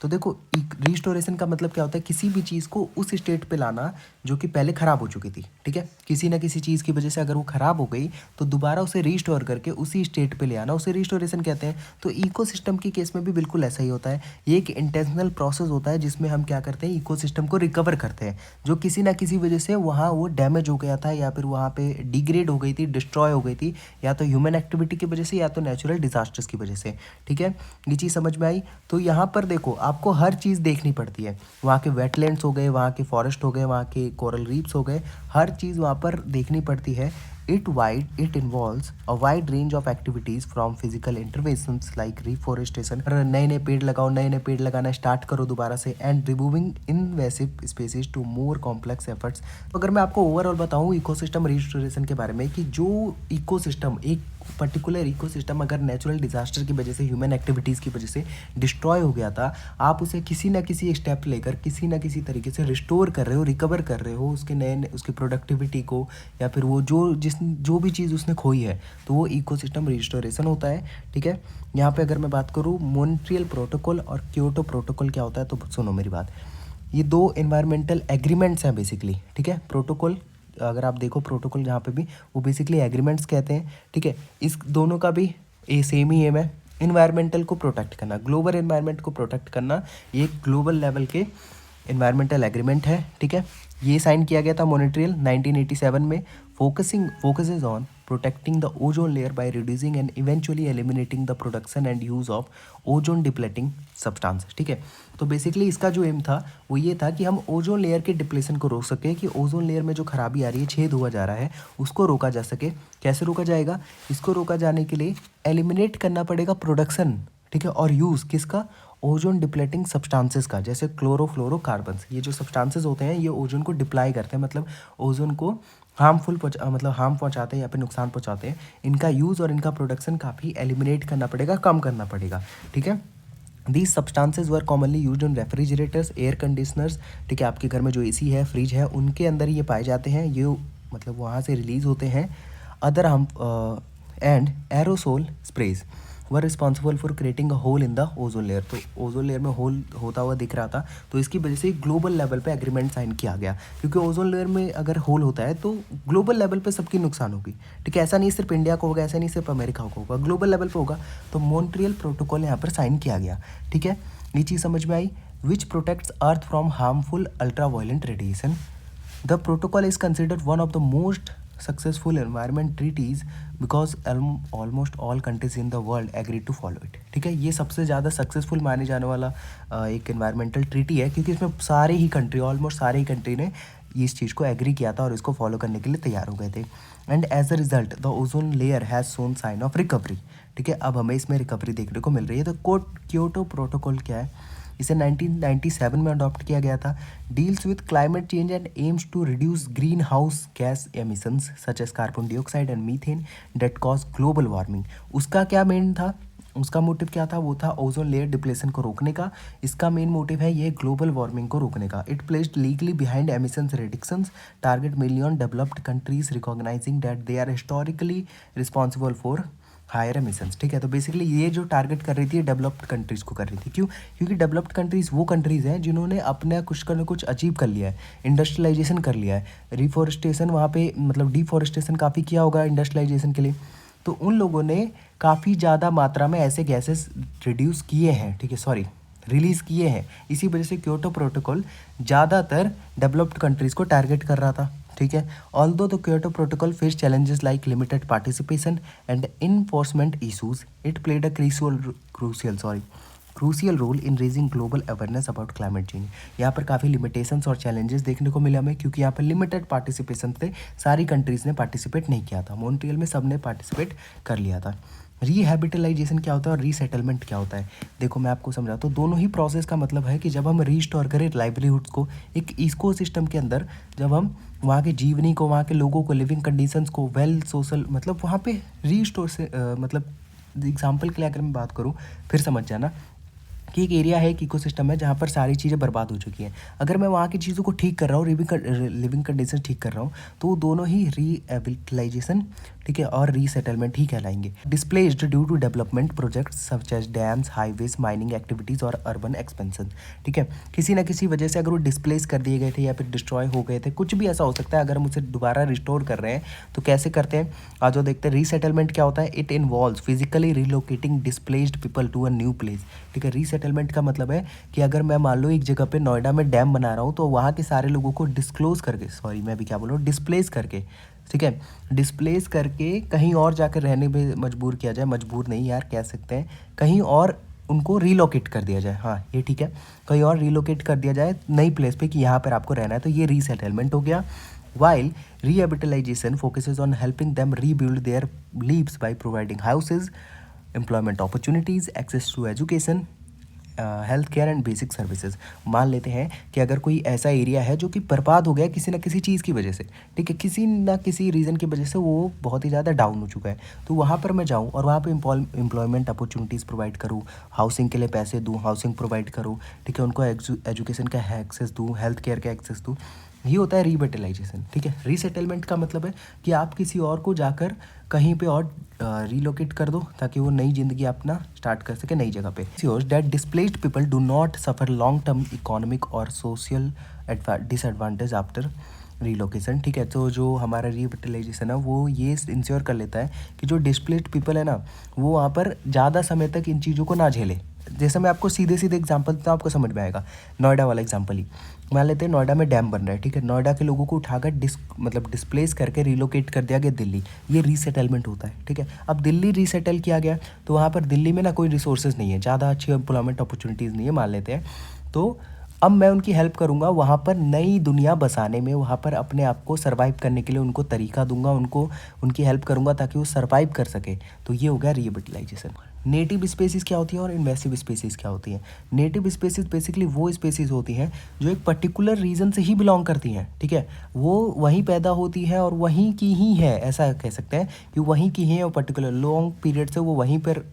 तो देखो रिस्टोरेशन का मतलब क्या होता है, किसी भी चीज़ को उस स्टेट पे लाना जो कि पहले ख़राब हो चुकी थी, ठीक है। किसी ना किसी चीज़ की वजह से अगर वो ख़राब हो गई, तो दोबारा उसे रिस्टोर करके उसी स्टेट पे ले आना, उसे रिस्टोरेशन कहते हैं। तो इकोसिस्टम के केस में भी बिल्कुल ऐसा ही होता है, ये एक इंटेंशनल प्रोसेस होता है, जिसमें हम क्या करते हैं, इकोसिस्टम को रिकवर करते हैं, जो किसी ना किसी वजह से वहाँ वो डैमेज हो गया था, या फिर वहाँ पे डिग्रेड हो गई थी, डिस्ट्रॉय हो गई थी, या तो ह्यूमन एक्टिविटी की वजह से, या तो नेचुरल डिजास्टर्स की वजह से, ठीक है। ये चीज़ समझ में आई। तो यहाँ पर देखो आपको हर चीज़ देखनी पड़ती है, वहाँ के वेटलैंड्स हो गए, वहाँ के फॉरेस्ट हो गए, वहाँ के कोरल रीफ्स हो गए, हर चीज़ वहाँ पर देखनी पड़ती है। It involves a wide range of activities from physical interventions like reforestation, नए नए पेड़ लगाओ, नए नए पेड़ लगाना स्टार्ट करो दोबारा से, and removing invasive species to more complex efforts. तो अगर मैं आपको ओवरऑल बताऊँ इकोसिस्टम रिस्टोरेशन के बारे में, कि जो इकोसिस्टम, एक पर्टिकुलर इकोसिस्टम अगर नेचुरल डिजास्टर की वजह से, ह्यूमन एक्टिविटीज़ की वजह से डिस्ट्रॉय हो गया था, आप उसे किसी ना किसी स्टेप लेकर किसी ना किसी तरीके से रिस्टोर कर रहे हो, रिकवर कर रहे हो उसके नए उसकी प्रोडक्टिविटी को, या फिर वो जो भी चीज़ उसने खोई है, तो वो इकोसिस्टम रिस्टोरेशन होता है, ठीक है। यहाँ पे अगर मैं बात करूँ मॉन्ट्रियल प्रोटोकॉल और क्योटो प्रोटोकॉल क्या होता है, तो सुनो मेरी बात, ये दो एनवायरमेंटल एग्रीमेंट्स हैं बेसिकली, ठीक है। प्रोटोकॉल, अगर आप देखो प्रोटोकॉल जहाँ पे भी, वो बेसिकली एग्रीमेंट्स कहते हैं, ठीक है। इस दोनों का भी ये सेम ही एम है, इन्वायरमेंटल को प्रोटेक्ट करना, ग्लोबल एनवायरनमेंट को प्रोटेक्ट करना, ये ग्लोबल लेवल के इन्वायरमेंटल एग्रीमेंट है, ठीक है। ये साइन किया गया था मॉन्ट्रियल 1987 में। Focuses on protecting the ozone layer by reducing and eventually eliminating the production and use of ozone depleting substances, ठीक है। तो बेसिकली इसका जो एम था वो ये था कि हम ओजोन लेयर के डिप्लेशन को रोक सकें, कि ओजोन लेयर में जो खराबी आ रही है, छेद हुआ जा रहा है, उसको रोका जा सके। कैसे रोका जाएगा, इसको रोका जाने के लिए एलिमिनेट करना पड़ेगा प्रोडक्शन, ठीक है, और यूज़ किसका, ओजोन डिप्लेटिंग सब्सटेंसेस का, जैसे क्लोरोफ्लोरोकार्बन्स, ये जो सब्सटेंसेस होते हैं ये ओजोन को डिप्लाई करते हैं, मतलब ओजोन को हार्म पहुंचाते हैं या फिर नुकसान पहुंचाते हैं। इनका यूज़ और इनका प्रोडक्शन काफ़ी एलिमिनेट करना पड़ेगा, कम करना पड़ेगा, ठीक है। These substances were commonly use in refrigerators, air conditioners, ठीक है, आपके घर में जो एसी है, फ्रिज है, उनके अंदर ये पाए जाते हैं, ये मतलब वहाँ से रिलीज़ होते हैं। अदर हम and aerosol sprays, were responsible for creating a hole in the ozone layer. तो ओजोन लेयर में होल होता हुआ दिख रहा था, तो इसकी वजह से ग्लोबल लेवल पे एग्रीमेंट साइन किया गया, क्योंकि ओजोन लेयर में अगर होल होता है तो ग्लोबल लेवल पे सबकी नुकसान होगी। ठीक है, ऐसा नहीं सिर्फ इंडिया को होगा, ऐसा नहीं सिर्फ अमेरिका को होगा, ग्लोबल लेवल पे होगा। तो मॉन्ट्रियल प्रोटोकॉल यहाँ पर साइन किया गया। ठीक है, ये चीज़ समझ में आई। Which protects earth from harmful ultra violent radiation. The protocol is considered one of the most successful environment treaties because almost all countries in the world agreed to follow it। ठीक है, ये सबसे ज़्यादा सक्सेसफुल माने जाने वाला एक एनवायरमेंटल ट्रीटी है, क्योंकि इसमें सारे ही कंट्री, ऑलमोस्ट सारे ही कंट्री ने इस चीज़ को एग्री किया था और इसको फॉलो करने के लिए तैयार हो गए थे। And as a result the ozone layer has shown sign of recovery. ठीक है, अब हमें इसमें रिकवरी देखने को मिल रही है। तो क्योटो प्रोटोकॉल क्या है? इसे 1997 में अडॉप्ट किया गया था। Deals with climate change and aims to reduce green house gas emissions such as carbon dioxide and methane that cause global warming. उसका क्या मेन था, उसका मोटिव क्या था? वो था ओजोन लेयर डिप्लेशन को रोकने का। इसका मेन मोटिव है ये ग्लोबल वार्मिंग को रोकने का। It placed legally behind emissions reductions target million developed countries recognising that they are historically responsible for higher emissions. ठीक है, तो बेसिकली ये जो टारगेट कर रही थी डेवलप्ड कंट्रीज़ को कर रही थी। क्यों? क्योंकि डेवलप्ड कंट्रीज़ वो कंट्रीज़ हैं जिन्होंने अपने कुछ का कुछ अचीव कर लिया है, इंडस्ट्रियलाइजेशन कर लिया है, रिफॉरेस्टेशन वहाँ पे मतलब डिफॉरेस्टेशन काफ़ी किया होगा इंडस्ट्रियलाइजेशन के लिए। तो उन लोगों ने काफ़ी ज़्यादा मात्रा में ऐसे गैसेस रिड्यूस किए हैं, ठीक है, सॉरी रिलीज़ किए हैं। इसी वजह से क्योटो प्रोटोकॉल ज़्यादातर डेवलप्ड कंट्रीज़ को टारगेट कर रहा था। ठीक है, although the Kyoto protocol face challenges like limited participation and enforcement issues, it played a crucial role in raising global awareness about climate change. यहाँ पर काफ़ी लिमिटेशंस और चैलेंजेस देखने को मिले हमें, क्योंकि यहाँ पर लिमिटेड पार्टिसिपेशन थे, सारी कंट्रीज़ ने पार्टिसिपेट नहीं किया था। मॉन्ट्रियल में सब ने पार्टिसिपेट कर लिया था। रीहैबिटलाइजेशन क्या होता है और रीसेटलमेंट क्या होता है? देखो मैं आपको समझाता हूँ। दोनों ही प्रोसेस का मतलब है कि जब हम रीस्टोर करें लाइवलीहुड्स को एक इकोसिस्टम के अंदर, जब हम वहाँ के जीवनी को, वहाँ के लोगों को, लिविंग कंडीशंस को, वेल सोशल मतलब वहाँ पे रीस्टोर से मतलब एग्जांपल के लिए अगर मैं बात करूँ फिर समझ जाना कि एक एरिया है, एक इकोसिस्टम है जहाँ पर सारी चीज़ें बर्बाद हो चुकी हैं। अगर मैं वहाँ की चीज़ों को ठीक कर रहा हूँ, लिविंग कंडीशन ठीक कर रहा हूँ, तो वो दोनों ही रीहैबिलिटाइजेशन, ठीक है, और रीसेटलमेंट ही कहलाएंगे। Displaced due to development projects such as dams, highways, mining activities और अर्बन एक्सपेंशन। ठीक है, किसी ना किसी वजह से अगर वो डिस्प्लेस कर दिए गए थे या फिर डिस्ट्रॉय हो गए थे, कुछ भी ऐसा हो सकता है। अगर हम उसे दोबारा रिस्टोर कर रहे हैं तो कैसे करते हैं, आज जो देखते हैं। रीसेटलमेंट क्या होता है? It involves physically relocating displaced people to a new place. ठीक है, रीसेटलमेंट का मतलब है कि अगर मैं मान लो एक जगह पे नोएडा में डैम बना रहा हूँ, तो वहाँ के सारे लोगों को डिस्प्लेस करके, ठीक है, डिस्प्लेस करके कहीं और जाकर रहने में मजबूर किया जाए, मजबूर नहीं यार कह सकते हैं, कहीं और उनको रीलोकेट कर दिया जाए। हाँ ये ठीक है, कहीं और रीलोकेट कर दिया जाए नई प्लेस पे कि यहाँ पर आपको रहना है, तो ये रीसेटलमेंट हो गया। while rehabilitation focuses on helping them rebuild their lives by providing houses, employment opportunities, access to education, health care and basic services. मान लेते हैं कि अगर कोई ऐसा एरिया है जो कि बर्बाद हो गया किसी न किसी चीज़ की वजह से, ठीक है, किसी न किसी रीज़न की वजह से वो बहुत ही ज़्यादा डाउन हो चुका है, तो वहाँ पर मैं जाऊँ और वहाँ पे एम्प्लॉयमेंट अपॉर्चुनिटीज़ प्रोवाइड करूँ, हाउसिंग के लिए पैसे दूँ, हाउसिंग प्रोवाइड करूँ, ठीक है, उनको एजुकेशन का एक्सेस दूँ, हेल्थ केयर का एक्सेस दूँ, ये होता है रीविटलाइजेशन। ठीक है, रीसेटलमेंट का मतलब है कि आप किसी और को जाकर कहीं पे और रीलोकेट कर दो ताकि वो नई ज़िंदगी अपना स्टार्ट कर सके नई जगह पे। That displaced people do not suffer long term economic और सोशल डिसएडवांटेज आफ्टर रीलोकेशन। ठीक है, तो जो हमारा रीविटलाइजेशन है वो ये इंश्योर कर लेता है कि जो डिस्प्लेस्ड पीपल है ना, वो वहाँ पर ज़्यादा समय तक इन चीज़ों को ना झेले। जैसे मैं आपको सीधे सीधे एग्जांपल देता हूँ, आपको समझ में आएगा। नोएडा वाला एग्जांपल ही मान लेते हैं, नोएडा में डैम बन रहा है, ठीक है, नोएडा के लोगों को उठाकर डिस्प्लेस करके रिलोकेट कर दिया गया दिल्ली, ये रीसेटलमेंट होता है। ठीक है, अब दिल्ली रीसेटल किया गया तो वहाँ पर दिल्ली में ना कोई रिसोर्सेज नहीं है, ज़्यादा अच्छी एम्प्लॉयमेंट अपॉर्चुनिटीज़ नहीं है मान लेते हैं, तो अब मैं उनकी हेल्प करूँगा वहाँ पर नई दुनिया बसाने में, वहाँ पर अपने आप को सर्वाइव करने के लिए उनको तरीका दूंगा, उनको उनकी हेल्प करूँगा ताकि वो सर्वाइव कर सके। तो ये हो गया रीहैबिलिटाइजेशन। नेटिव स्पेसीज़ क्या होती है और इन्वेसिव स्पेसीज़ क्या होती हैं? नेटिव स्पेसीज़ बेसिकली वो स्पेसीज़ होती हैं जो एक पर्टिकुलर रीजन से ही बिलोंग करती हैं, ठीक है, वो वहीं पैदा होती है और वहीं की ही है, ऐसा कह सकते हैं कि वहीं की हैं और पर्टिकुलर लॉन्ग पीरियड से वो वहीं पर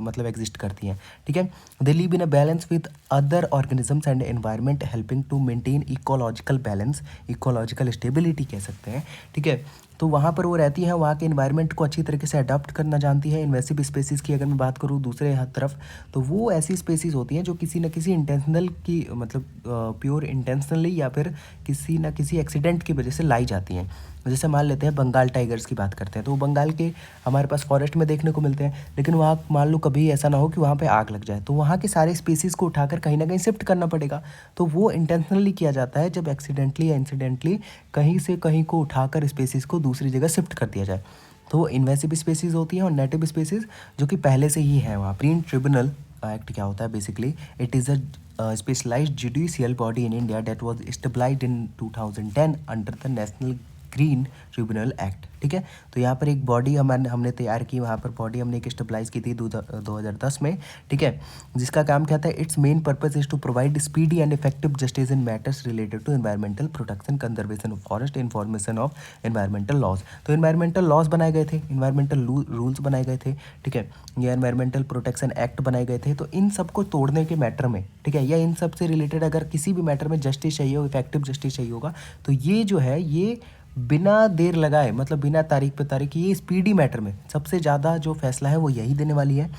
मतलब एग्जिस्ट करती हैं। ठीक है, they live in a balance with other organisms and environment helping to maintain ecological balance, ecological stability कह सकते हैं। ठीक है, तो वहाँ पर वो रहती हैं, वहाँ के इन्वायरमेंट को अच्छी तरीके से अडॉप्ट करना जानती है। इन्वेसिव स्पेसीज़ की अगर मैं बात करूँ दूसरे तरफ, तो वो ऐसी स्पेसीज़ होती हैं जो किसी न किसी इंटेंशनल की मतलब प्योर इंटेंशनली या फिर किसी न किसी एक्सीडेंट की वजह से लाई जाती हैं। जैसे मान लेते हैं बंगाल टाइगर्स की बात करते हैं, तो वो बंगाल के हमारे पास फॉरेस्ट में देखने को मिलते हैं, लेकिन वहाँ मान लो कभी ऐसा ना हो कि वहाँ पे आग लग जाए, तो वहाँ के सारे स्पीसीज़ को उठाकर कहीं ना कहीं शिफ्ट करना पड़ेगा। तो वो इंटेंशनली किया जाता है जब एक्सीडेंटली या इंसिडेंटली कहीं से कहीं को उठाकर स्पीसीज़ को दूसरी जगह शिफ्ट कर दिया जाए। तो वो इन्वेसिव स्पीसीज़ होती हैं और नेटिव स्पीसीज़ जो कि पहले से ही हैं वहाँ। ग्रीन ट्रिब्यूनल एक्ट क्या होता है basically, it is a specialised judicial body in India that was established in 2010 under the national green tribunal act. ठीक है, तो यहाँ पर एक बॉडी हमने तैयार की, वहाँ पर बॉडी हमने एक स्टेबलाइज की थी 2010 में। ठीक है, जिसका काम क्या था, its main purpose is to provide speedy and effective justice in matters related to environmental protection, conservation of forest, information of environmental laws. तो एनवायरमेंटल लॉज बनाए गए थे, एनवायरमेंटल रूल्स बनाए गए थे। ठीक है, या एनवायरमेंटल प्रोटेक्शन एक्ट बनाए गए थे। तो इन सबको तोड़ने के मैटर में, ठीक है, या इन सब से रिलेटेड अगर किसी भी मैटर में जस्टिस चाहिए हो, इफेक्टिव जस्टिस चाहिए होगा, तो ये जो है ये बिना देर लगाए, मतलब बिना तारीख पे तारीख, ये स्पीडी मैटर में सबसे ज़्यादा जो फैसला है वो यही देने वाली है।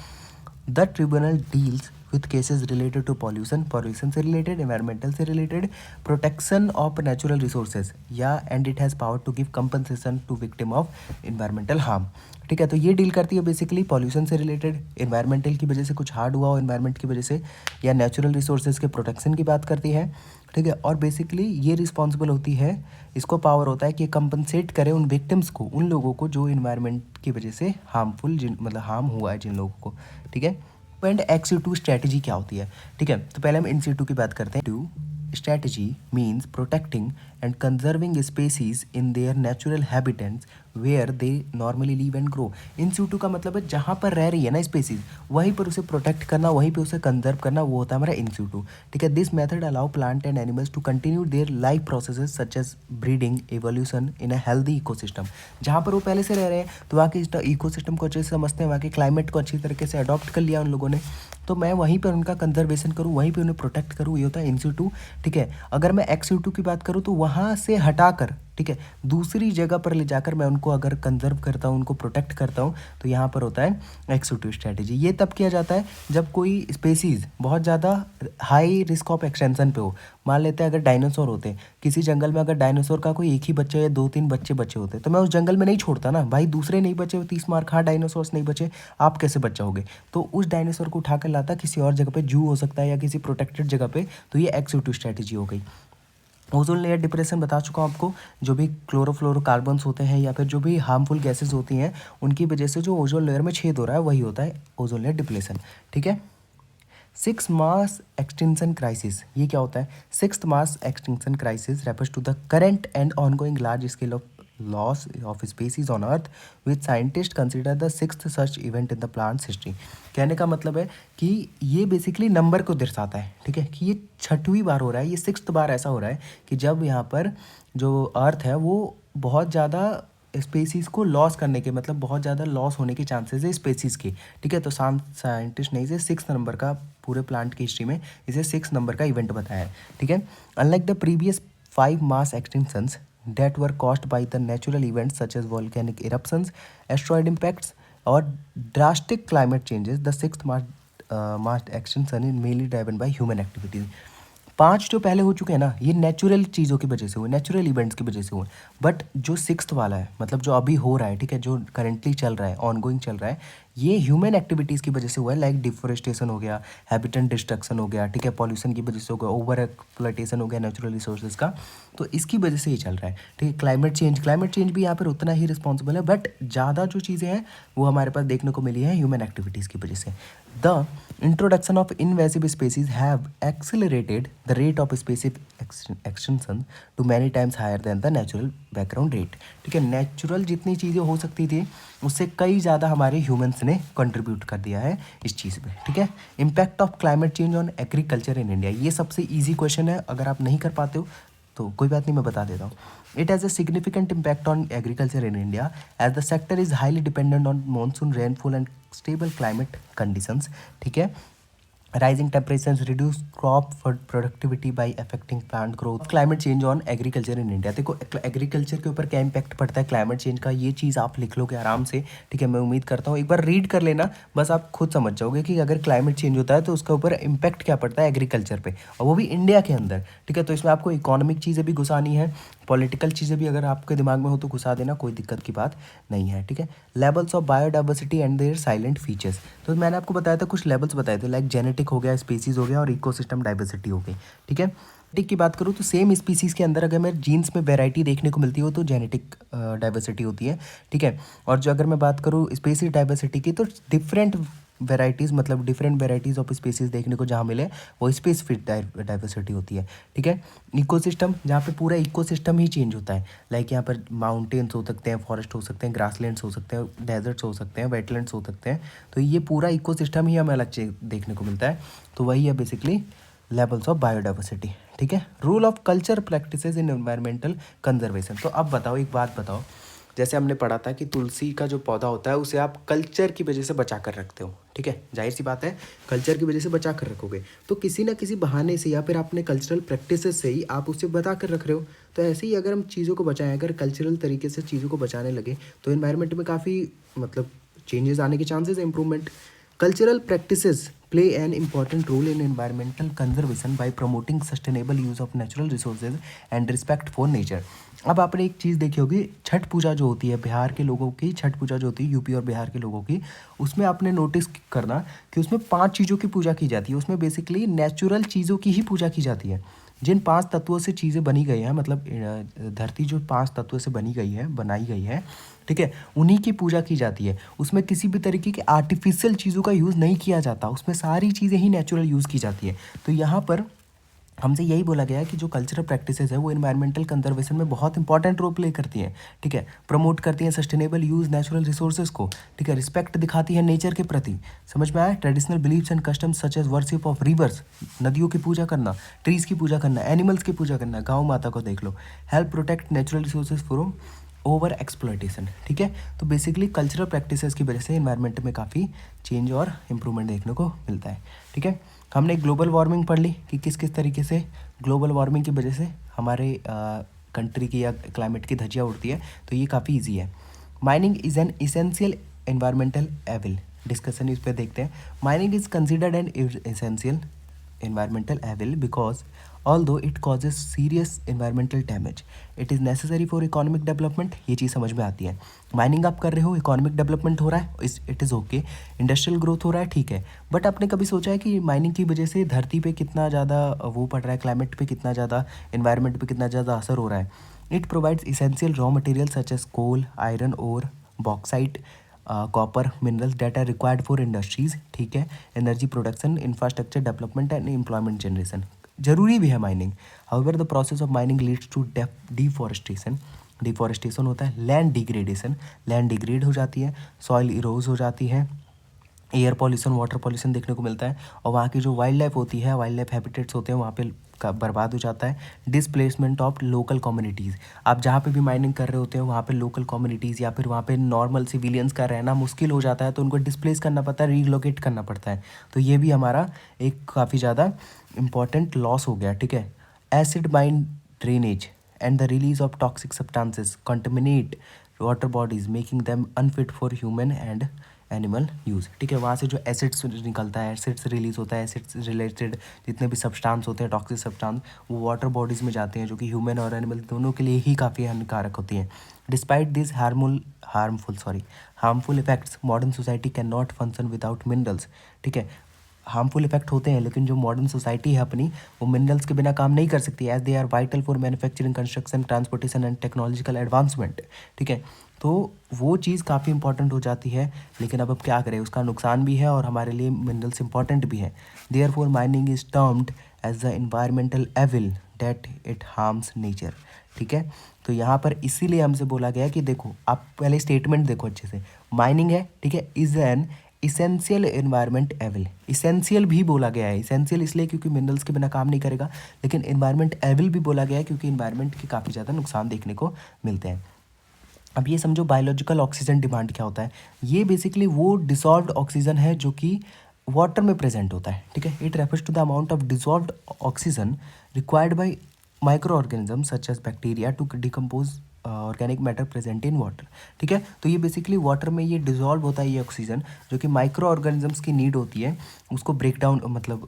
The tribunal deals with cases related to pollution से रिलेटेड, एनवायरमेंटल से related, protection of natural resources, या and it has power to give compensation to victim of environmental harm. ठीक है, तो ये डील करती है बेसिकली पॉल्यूशन से रिलेटेड, एनवायरमेंटल की वजह से कुछ हार्ड हुआ हो एनवायरमेंट की वजह से, या नेचुरल रिसोर्सेज के प्रोटेक्शन की बात करती है। ठीक है, और बेसिकली ये रिस्पॉन्सिबल होती है, इसको पावर होता है कि कंपनसेट करे उन विक्टिम्स को, उन लोगों को जो इन्वायरमेंट की वजह से हार्मफुल मतलब हार्म हुआ है जिन लोगों को। ठीक है, एंड एक्स2 स्ट्रैटेजी क्या होती है। ठीक है, तो पहले हम इन-सिटू की बात करते हैं। Two strategy means protecting and conserving species in their natural habitats where they normally live and grow. In situ का मतलब है जहाँ पर रह रही है ना स्पेसीज, वहीं पर उसे प्रोटेक्ट करना, वहीं पे उसे कंजर्व करना, वो होता है हमारा इन-सिटू। ठीक है, this method allow plant and animals to continue their life processes such as breeding, evolution in a healthy ecosystem. जहाँ पर वो पहले से रह रहे हैं तो वहाँ के इकोसिस्टम को अच्छे से समझते हैं, वहाँ के क्लाइमेट को अच्छी तरीके से अडॉप्ट कर लिया उन लोगों ने, तो मैं वहीं पर उनका कंजर्वेशन करूँ, वहीं पे उन्हें प्रोटेक्ट करूँ, ये होता है इन-सिटू। ठीक है, अगर मैं एक्स-सिटू की बात करूँ तो वहाँ से हटाकर, ठीक है, दूसरी जगह पर ले जाकर मैं उनको अगर कंजर्व करता हूँ, उनको प्रोटेक्ट करता हूँ, तो यहाँ पर होता है एक्स-सिटू स्ट्रैटेजी। ये तब किया जाता है जब कोई स्पेसीज़ बहुत ज़्यादा हाई रिस्क ऑफ एक्सटेंशन पे हो। मान लेते हैं अगर डायनासोर होते हैं किसी जंगल में, अगर डायनासोर का कोई एक ही बच्चा या 2-3 बच्चे बचे होते, तो मैं उस जंगल में नहीं छोड़ता ना भाई, दूसरे नहीं बचे 30 मार खा डायनासोर्स नहीं बचे, आप कैसे बच जाओगे। तो उस डायनासोर को उठाकर लाता किसी और जगह पे, जू हो सकता है या किसी प्रोटेक्टेड जगह पे, तो ये एक्स-सिटू स्ट्रैटेजी हो गई। ओजोन लेयर डिप्रेशन बता चुका हूँ आपको, जो भी क्लोरोफ्लोरोकार्बन्स होते हैं या फिर जो भी हार्मफुल गैसेस होती हैं, उनकी वजह से जो ओजोन लेयर में छेद हो रहा है वही होता है ओजोन लेयर डिप्लेशन। ठीक है, 6th मास एक्सटिंक्शन क्राइसिस, ये क्या होता है। 6th mass extinction crisis refers to the current and ongoing large scale of loss of species on earth which scientist consider the 6th such event in the plants history. कहने का मतलब है कि ये बेसिकली नंबर को दर्शाता है, ठीक है, कि ये 6वीं बार हो रहा है, ये 6th बार ऐसा हो रहा है कि जब यहाँ पर जो अर्थ है वो बहुत ज़्यादा स्पेसीज़ को लॉस करने के, मतलब बहुत ज़्यादा लॉस होने के चांसेस है स्पेसीज़ के। ठीक है, तो साइंटिस्ट ने इसे 6th नंबर का पूरे प्लांट की हिस्ट्री में इसे 6th नंबर का इवेंट बताया है। ठीक है, unlike the previous 5 mass extinctions that were caused by the natural events such as volcanic eruptions, asteroid impacts or drastic climate changes, the 6th mass extinction is mainly driven by human activities. 5 जो पहले हो चुके हैं ना, ये नेचुरल चीज़ों की वजह से हुए, नेचुरल इवेंट्स की वजह से हुए, बट जो 6th वाला है, मतलब जो अभी हो रहा है, ठीक है, जो करेंटली चल रहा है, ऑनगोइंग चल रहा है, ये ह्यूमन एक्टिविटीज़ की वजह से हुआ है। लाइक डिफोरेस्टेशन हो गया, हैबिटेट डिस्ट्रक्शन हो गया, ठीक है, पॉल्यूशन की वजह से हो गया, ओवर एक्सप्लॉयटेशन हो गया नेचुरल रिसोर्सेज का, तो इसकी वजह से ये चल रहा है। ठीक है, क्लाइमेट चेंज भी यहाँ पर उतना ही रिस्पॉन्सिबल है, बट ज़्यादा जो चीज़ें हैं वो हमारे पास देखने को मिली है ह्यूमन एक्टिविटीज़ की वजह से। The introduction of invasive species have accelerated the rate of species extension to many times higher than the natural background rate. ठीक है, नेचुरल जितनी चीज़ें हो सकती थी उससे कई ज़्यादा हमारे ह्यूमंस ने कंट्रीब्यूट कर दिया है इस चीज़ में। ठीक है, impact of climate change on agriculture in India, ये सबसे ईजी क्वेश्चन है, अगर आप नहीं कर पाते हो तो कोई बात नहीं, मैं बता देता हूँ। It has a significant impact on agriculture in India as the sector is highly dependent on monsoon rainfall and stable climate conditions. ठीक है, rising temperatures reduce crop for productivity by affecting plant growth. climate change on agriculture in India, देखो एग्रीकल्चर के ऊपर क्या इम्पैक्ट पड़ता है क्लाइमेट चेंज का, ये चीज़ आप लिख लोगे आराम से, ठीक है। मैं उम्मीद करता हूँ एक बार रीड कर लेना, बस आप खुद समझ जाओगे कि अगर क्लाइमेट चेंज होता है तो उसका ऊपर इम्पैक्ट क्या पड़ता है एग्रीकल्चर पे, और वो भी इंडिया के अंदर, ठीक है। तो इसमें आपको इकोनॉमिक चीज़ें भी घुसानी है, पॉलिटिकल चीज़ें भी अगर आपके दिमाग में हो तो घुसा देना, कोई दिक्कत की बात नहीं है, ठीक है। Levels of biodiversity and their silent features, तो मैंने आपको बताया था कुछ लेवल्स बताए थे, लाइक जेनेटिक हो गया, स्पीसीज हो गया और इकोसिस्टम डाइवर्सिटी हो गई, ठीक है। जेनेटिक की बात करूँ तो सेम स्पीसीज़ के अंदर अगर मैं जीन्स में वेराइटी देखने को मिलती हो तो जेनेटिक डाइवर्सिटी होती है, ठीक है। और जो अगर मैं बात करूँ स्पीसीज डाइवर्सिटी की, तो डिफरेंट वेराइटीज़, मतलब डिफरेंट वेराइटीज़ ऑफ स्पीसीज़ देखने को जहाँ मिले वो स्पेसिफिक डाइवर्सिटी होती है, ठीक है। इकोसिस्टम, जहाँ पे पूरा इकोसिस्टम ही चेंज होता है, लाइक यहाँ पर माउंटेन्स हो सकते हैं, फॉरेस्ट हो सकते हैं, ग्रासलैंड्स हो सकते हैं, डेजर्ट्स हो सकते हैं, वेटलैंड्स हो सकते हैं, तो ये पूरा इकोसिस्टम ही हमें अलग चीज देखने को मिलता है। तो वही है बेसिकली लेवल्स ऑफ बायोडाइवर्सिटी, ठीक है। Rule of culture practices in environmental conservation, तो अब बताओ एक बात बताओ, जैसे हमने पढ़ा था कि तुलसी का जो पौधा होता है उसे आप कल्चर की वजह से बचा कर रखते हो, ठीक है, जाहिर सी बात है कल्चर की वजह से बचा कर रखोगे, तो किसी ना किसी बहाने से या फिर अपने कल्चरल प्रैक्टिसेस से ही आप उसे बचा कर रख रहे हो। तो ऐसे ही अगर हम चीज़ों को बचाएं, अगर कल्चरल तरीके से चीज़ों को बचाने लगे तो एनवायरनमेंट में काफ़ी मतलब चेंजेस आने के चांसेस है, improvement. Cultural practices play an important role in environmental conservation by promoting sustainable use of natural resources and respect for nature. अब आपने एक चीज़ देखी होगी, छठ पूजा जो होती है बिहार के लोगों की, छठ पूजा जो होती है यूपी और बिहार के लोगों की, उसमें आपने नोटिस करना कि उसमें 5 चीज़ों की पूजा की जाती है, उसमें बेसिकली नेचुरल चीज़ों की ही पूजा की जाती है। जिन 5 तत्वों से चीज़ें बनी गई हैं, मतलब धरती जो 5 तत्वों से बनी गई है, बनाई गई है, ठीक है, उन्हीं की पूजा की जाती है। उसमें किसी भी तरीके की आर्टिफिशियल चीज़ों का यूज़ नहीं किया जाता, उसमें सारी चीज़ें ही नेचुरल यूज़ की जाती है। तो यहाँ पर हमसे यही बोला गया है कि जो कल्चरल प्रैक्टिसेस है वो एनवायरमेंटल कंजर्वेशन में बहुत इंपॉर्टेंट रोल प्ले करती हैं, ठीक है। प्रमोट करती हैं सस्टेनेबल यूज़ नेचुरल रिसोर्सेज को, ठीक है। रिस्पेक्ट दिखाती है नेचर के प्रति, समझ में आया। Traditional beliefs and customs such as worship of rivers, नदियों की पूजा करना, ट्रीज़ की पूजा करना, एनिमल्स की पूजा करना, गाँव माता को देख लो। Help protect natural resources from over exploitation, ठीक है। तो बेसिकली कल्चरल प्रैक्टिसेस की वजह से एनवायरनमेंट में काफ़ी चेंज और इम्प्रूवमेंट देखने को मिलता है, ठीक है। हमने ग्लोबल वार्मिंग पढ़ ली कि किस किस तरीके से ग्लोबल वार्मिंग की वजह से हमारे कंट्री की या क्लाइमेट की धज्जियाँ उड़ती है, तो ये काफ़ी ईजी है। Mining is an essential environmental evil, discussion इस पर देखते हैं। Mining is considered an essential environmental evil because although it causes serious environmental damage it is necessary for economic development, ये चीज़ समझ में आती है। माइनिंग आप कर रहे हो, इकोनॉमिक डेवलपमेंट हो रहा है, it is okay, industrial growth हो रहा है, ठीक है, बट आपने कभी सोचा है कि माइनिंग की वजह से धरती पे कितना ज़्यादा वो पड़ रहा है, क्लाइमेट पे कितना ज़्यादा, इन्वायरमेंट पे कितना ज़्यादा असर हो रहा है। It provides essential raw material such as coal, iron ore, bauxite, copper minerals that are required for industries, ठीक है, energy production, infrastructure development and employment generation, जरूरी भी है mining. However the process of mining leads to deforestation, deforestation होता है, लैंड डिग्रेडेशन, लैंड डिग्रेड हो जाती है, सॉइल इरोज हो जाती है, एयर पॉल्यूशन, वाटर पॉल्यूशन देखने को मिलता है, और वहाँ की जो वाइल्ड लाइफ होती है, वाइल्ड लाइफ हैबिटेट्स होते हैं वहाँ पे का बर्बाद हो जाता है। डिसप्लेसमेंट ऑफ लोकल कम्युनिटीज़, आप जहाँ पे भी माइनिंग कर रहे होते हैं वहाँ पे लोकल कम्युनिटीज़ या फिर वहाँ पे नॉर्मल सिविलियंस का रहना मुश्किल हो जाता है, तो उनको डिस्प्लेस करना पड़ता है, रीलोकेट करना पड़ता है, तो ये भी हमारा एक काफ़ी ज़्यादा इंपॉर्टेंट लॉस हो गया, ठीक है। Acid mine drainage and the release of toxic substances contaminate water bodies making them unfit for human and animal use, ठीक है। वहाँ से जो एसिड्स निकलता है, एसिड्स रिलीज होता है, एसिड्स रिलेटेड जितने भी सब्सटेंस होते हैं, टॉक्सिक सब्सटेंस, वो वाटर बॉडीज़ में जाते हैं, जो कि ह्यूमन और एनिमल दोनों के लिए ही काफ़ी हानिकारक होती हैं। Despite this harmful effects modern society can not function without minerals, ठीक है। हार्मफुल इफेक्ट होते हैं लेकिन जो मॉडर्न सोसाइटी है अपनी, वो मिनरल्स के बिना काम नहीं कर सकती, as they are vital for manufacturing, construction, transportation and technological advancement, ठीक है। तो वो चीज़ काफ़ी इंपॉर्टेंट हो जाती है, लेकिन अब क्या करें, उसका नुकसान भी है और हमारे लिए मिनरल्स इंपॉर्टेंट भी है। Therefore mining is termed as the environmental evil that it harms nature, ठीक है। तो यहाँ पर इसीलिए हमसे बोला गया कि देखो, आप पहले स्टेटमेंट देखो अच्छे से, माइनिंग है, ठीक है, is an essential environment evil, essential भी बोला गया है, इसेंशियल इसलिए क्योंकि मिनरल्स के बिना काम नहीं करेगा, लेकिन एनवायरनमेंट एविल भी बोला गया है क्योंकि एनवायरनमेंट के काफ़ी ज़्यादा नुकसान देखने को मिलते हैं। अब ये समझो बायोलॉजिकल ऑक्सीजन डिमांड क्या होता है, ये बेसिकली वो डिसॉल्व्ड ऑक्सीजन है जो कि वाटर में प्रेजेंट होता है, ठीक है। It refers to the amount of dissolved oxygen required by micro organism such as bacteria to decompose organic matter present in water, ठीक है। तो ये बेसिकली वाटर में ये डिजॉल्व होता है ये ऑक्सीजन, जो कि माइक्रो ऑर्गेनिजम्स की नीड होती है उसको ब्रेक डाउन, मतलब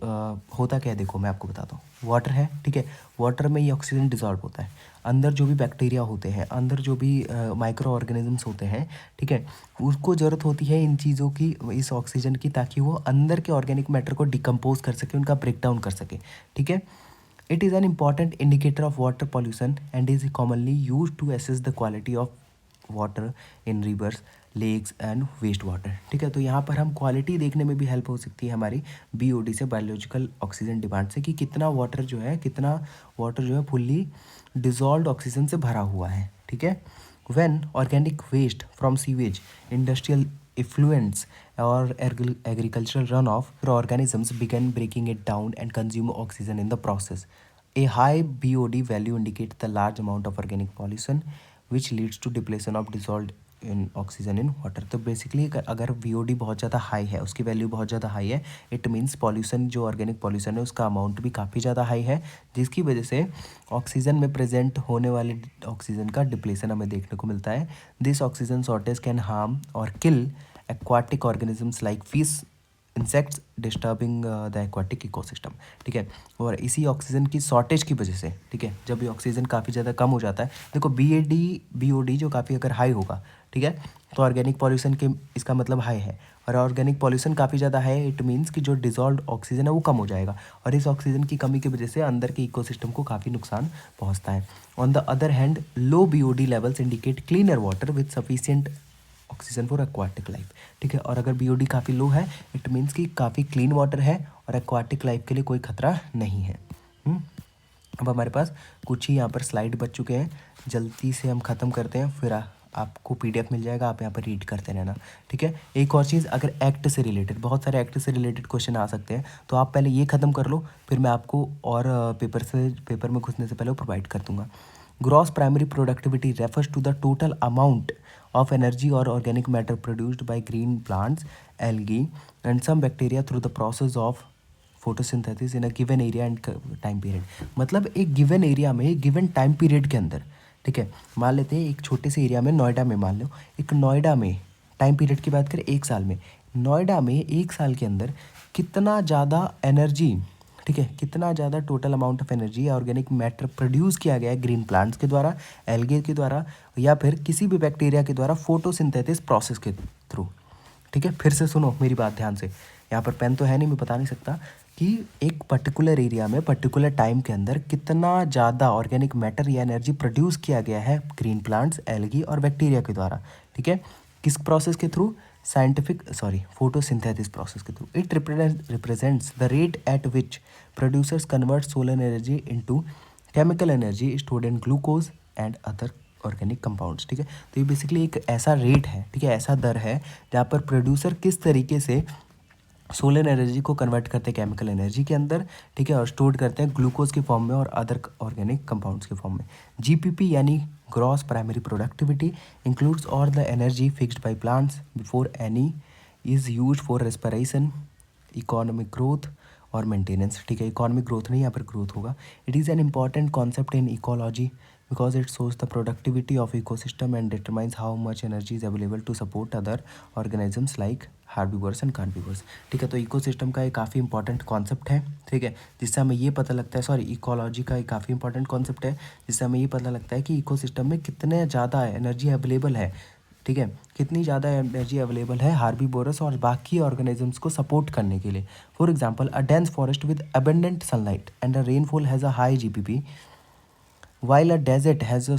होता क्या है देखो मैं आपको बताता हूँ। वाटर है, ठीक है, वाटर में ये ऑक्सीजन डिजॉल्व होता है, अंदर जो भी बैक्टीरिया होते हैं, अंदर जो भी माइक्रो ऑर्गेनिजम्स होते हैं, ठीक है, उसको ज़रूरत होती है इन चीज़ों की, इस ऑक्सीजन की, ताकि वो अंदर के ऑर्गेनिक मैटर को डिकम्पोज कर सके, उनका ब्रेक डाउन कर सके, ठीक है। It is an important indicator of water pollution and is commonly used to assess the quality of water in rivers, lakes and waste water, ठीक है। तो यहाँ पर हम क्वालिटी देखने में भी हेल्प हो सकती है हमारी BOD से, बायोलॉजिकल ऑक्सीजन डिमांड से, कि कितना वाटर जो है फुल्ली डिजॉल्व्ड ऑक्सीजन से भरा हुआ है, ठीक है। When organic waste from sewage, industrial effluents or agricultural runoff, organisms begin breaking it down and consume oxygen in the process. A high BOD value indicates the large amount of organic pollution, which leads to depletion of dissolved in oxygen in water. तो बेसिकली अगर BOD बहुत ज़्यादा हाई है, उसकी वैल्यू बहुत ज़्यादा हाई है, इट मीन्स पॉल्यूशन, जो ऑर्गेनिक पॉल्यूशन है उसका अमाउंट भी काफ़ी ज़्यादा हाई है, जिसकी वजह से ऑक्सीजन में प्रेजेंट होने वाले ऑक्सीजन का डिप्लेशन हमें देखने को मिलता है। This oxygen shortage can harm और किल aquatic organisms like fish, insects, disturbing the aquatic ecosystem, ठीक है। और इसी ऑक्सीजन की शॉर्टेज की वजह से, ठीक है, जब ये ऑक्सीजन काफ़ी ज़्यादा कम हो जाता है, देखो BOD जो काफ़ी अगर हाई होगा, ठीक है, तो ऑर्गेनिक पॉल्यूशन के इसका मतलब हाई है, और ऑर्गेनिक पॉल्यूशन काफ़ी ज़्यादा है, इट मीन्स कि जो डिजॉल्व ऑक्सीजन है वो कम हो जाएगा, और इस ऑक्सीजन की कमी की वजह से अंदर के इकोसिस्टम को काफ़ी नुकसान पहुंचता है। On the other hand, low BOD levels indicate cleaner water with sufficient oxygen for aquatic life, ठीक है। और अगर BOD काफ़ी लो है, इट मीन्स कि काफ़ी क्लीन वाटर है और एक्वाटिक लाइफ के लिए कोई खतरा नहीं है। अब हमारे पास कुछ ही यहाँ पर स्लाइड बच चुके हैं, जल्दी से हम ख़त्म करते हैं, फिर आपको PDF मिल जाएगा, आप यहाँ पर रीड करते रहना, ठीक है। एक और चीज़, अगर एक्ट से रिलेटेड, बहुत सारे एक्ट से रिलेटेड क्वेश्चन आ सकते हैं, तो आप पहले ये ख़त्म कर लो, फिर मैं आपको और पेपर में घुसने से पहले प्रोवाइड कर दूँगा। Gross primary productivity refers to the total amount of energy or organic matter produced by green plants, algae and some bacteria through the process of photosynthesis in a given area and time period। मतलब एक गिवन एरिया में, गिवन टाइम पीरियड के अंदर, ठीक है, मान लेते हैं एक छोटे से एरिया में, नोएडा में मान लो, एक नोएडा में टाइम पीरियड की बात करें 1 साल में, नोएडा में 1 साल के अंदर कितना ज़्यादा एनर्जी, ठीक है, कितना ज़्यादा total amount of energy organic matter produce किया गया है ग्रीन प्लांट्स के द्वारा, एल्गे के द्वारा, या फिर किसी भी बैक्टीरिया के द्वारा फोटोसिंथेसिस प्रोसेस के थ्रू, ठीक है। फिर से सुनो मेरी बात ध्यान से, यहाँ पर पेन तो है नहीं, मैं बता नहीं सकता कि एक पर्टिकुलर एरिया में पर्टिकुलर टाइम के अंदर कितना ज़्यादा ऑर्गेनिक मैटर या एनर्जी प्रोड्यूस किया गया है ग्रीन प्लांट्स, एल्गी और बैक्टीरिया के द्वारा, ठीक है, किस प्रोसेस के थ्रू, photosynthesis process के through. It represents the rate at which producers convert solar energy into chemical energy stored in glucose and other organic compounds, ठीक है। तो ये बेसिकली एक ऐसा रेट है, ठीक है, ऐसा दर है जहाँ पर प्रोड्यूसर किस तरीके से सोलर एनर्जी को कन्वर्ट करते हैं केमिकल एनर्जी के अंदर, ठीक है, और स्टोर करते हैं ग्लूकोज के फॉर्म में और अदर ऑर्गेनिक कंपाउंड्स के फॉर्म में। GPP यानी gross primary productivity includes all the energy fixed by plants before any is used for respiration, economic growth और मेंटेनेंस, ठीक है, इकोनॉमिक ग्रोथ नहीं, यहाँ पर ग्रोथ होगा। It is an important concept in ecology because it shows the productivity of ecosystem and determines how much energy is available to support other organisms like herbivores and carnivores, ठीक है। तो इकोसिस्टम का एक काफ़ी इंपॉर्टेंट कॉन्सेप्ट है, ठीक है, जिससे हमें ये पता लगता है, सॉरी, इकोलॉजी का एक काफ़ी इंपॉर्टेंट कॉन्सेप्ट है, जिससे हमें ये पता लगता है कि इकोसिस्टम में कितने ज़्यादा एनर्जी अवेलेबल है, ठीक है, कितनी ज़्यादा एनर्जी अवेलेबल है हार्बीवोरस और बाकी ऑर्गेनिजम्स को सपोर्ट करने के लिए। For example, a dense forest with abundant sunlight and a rainfall has a high GPP while a desert has a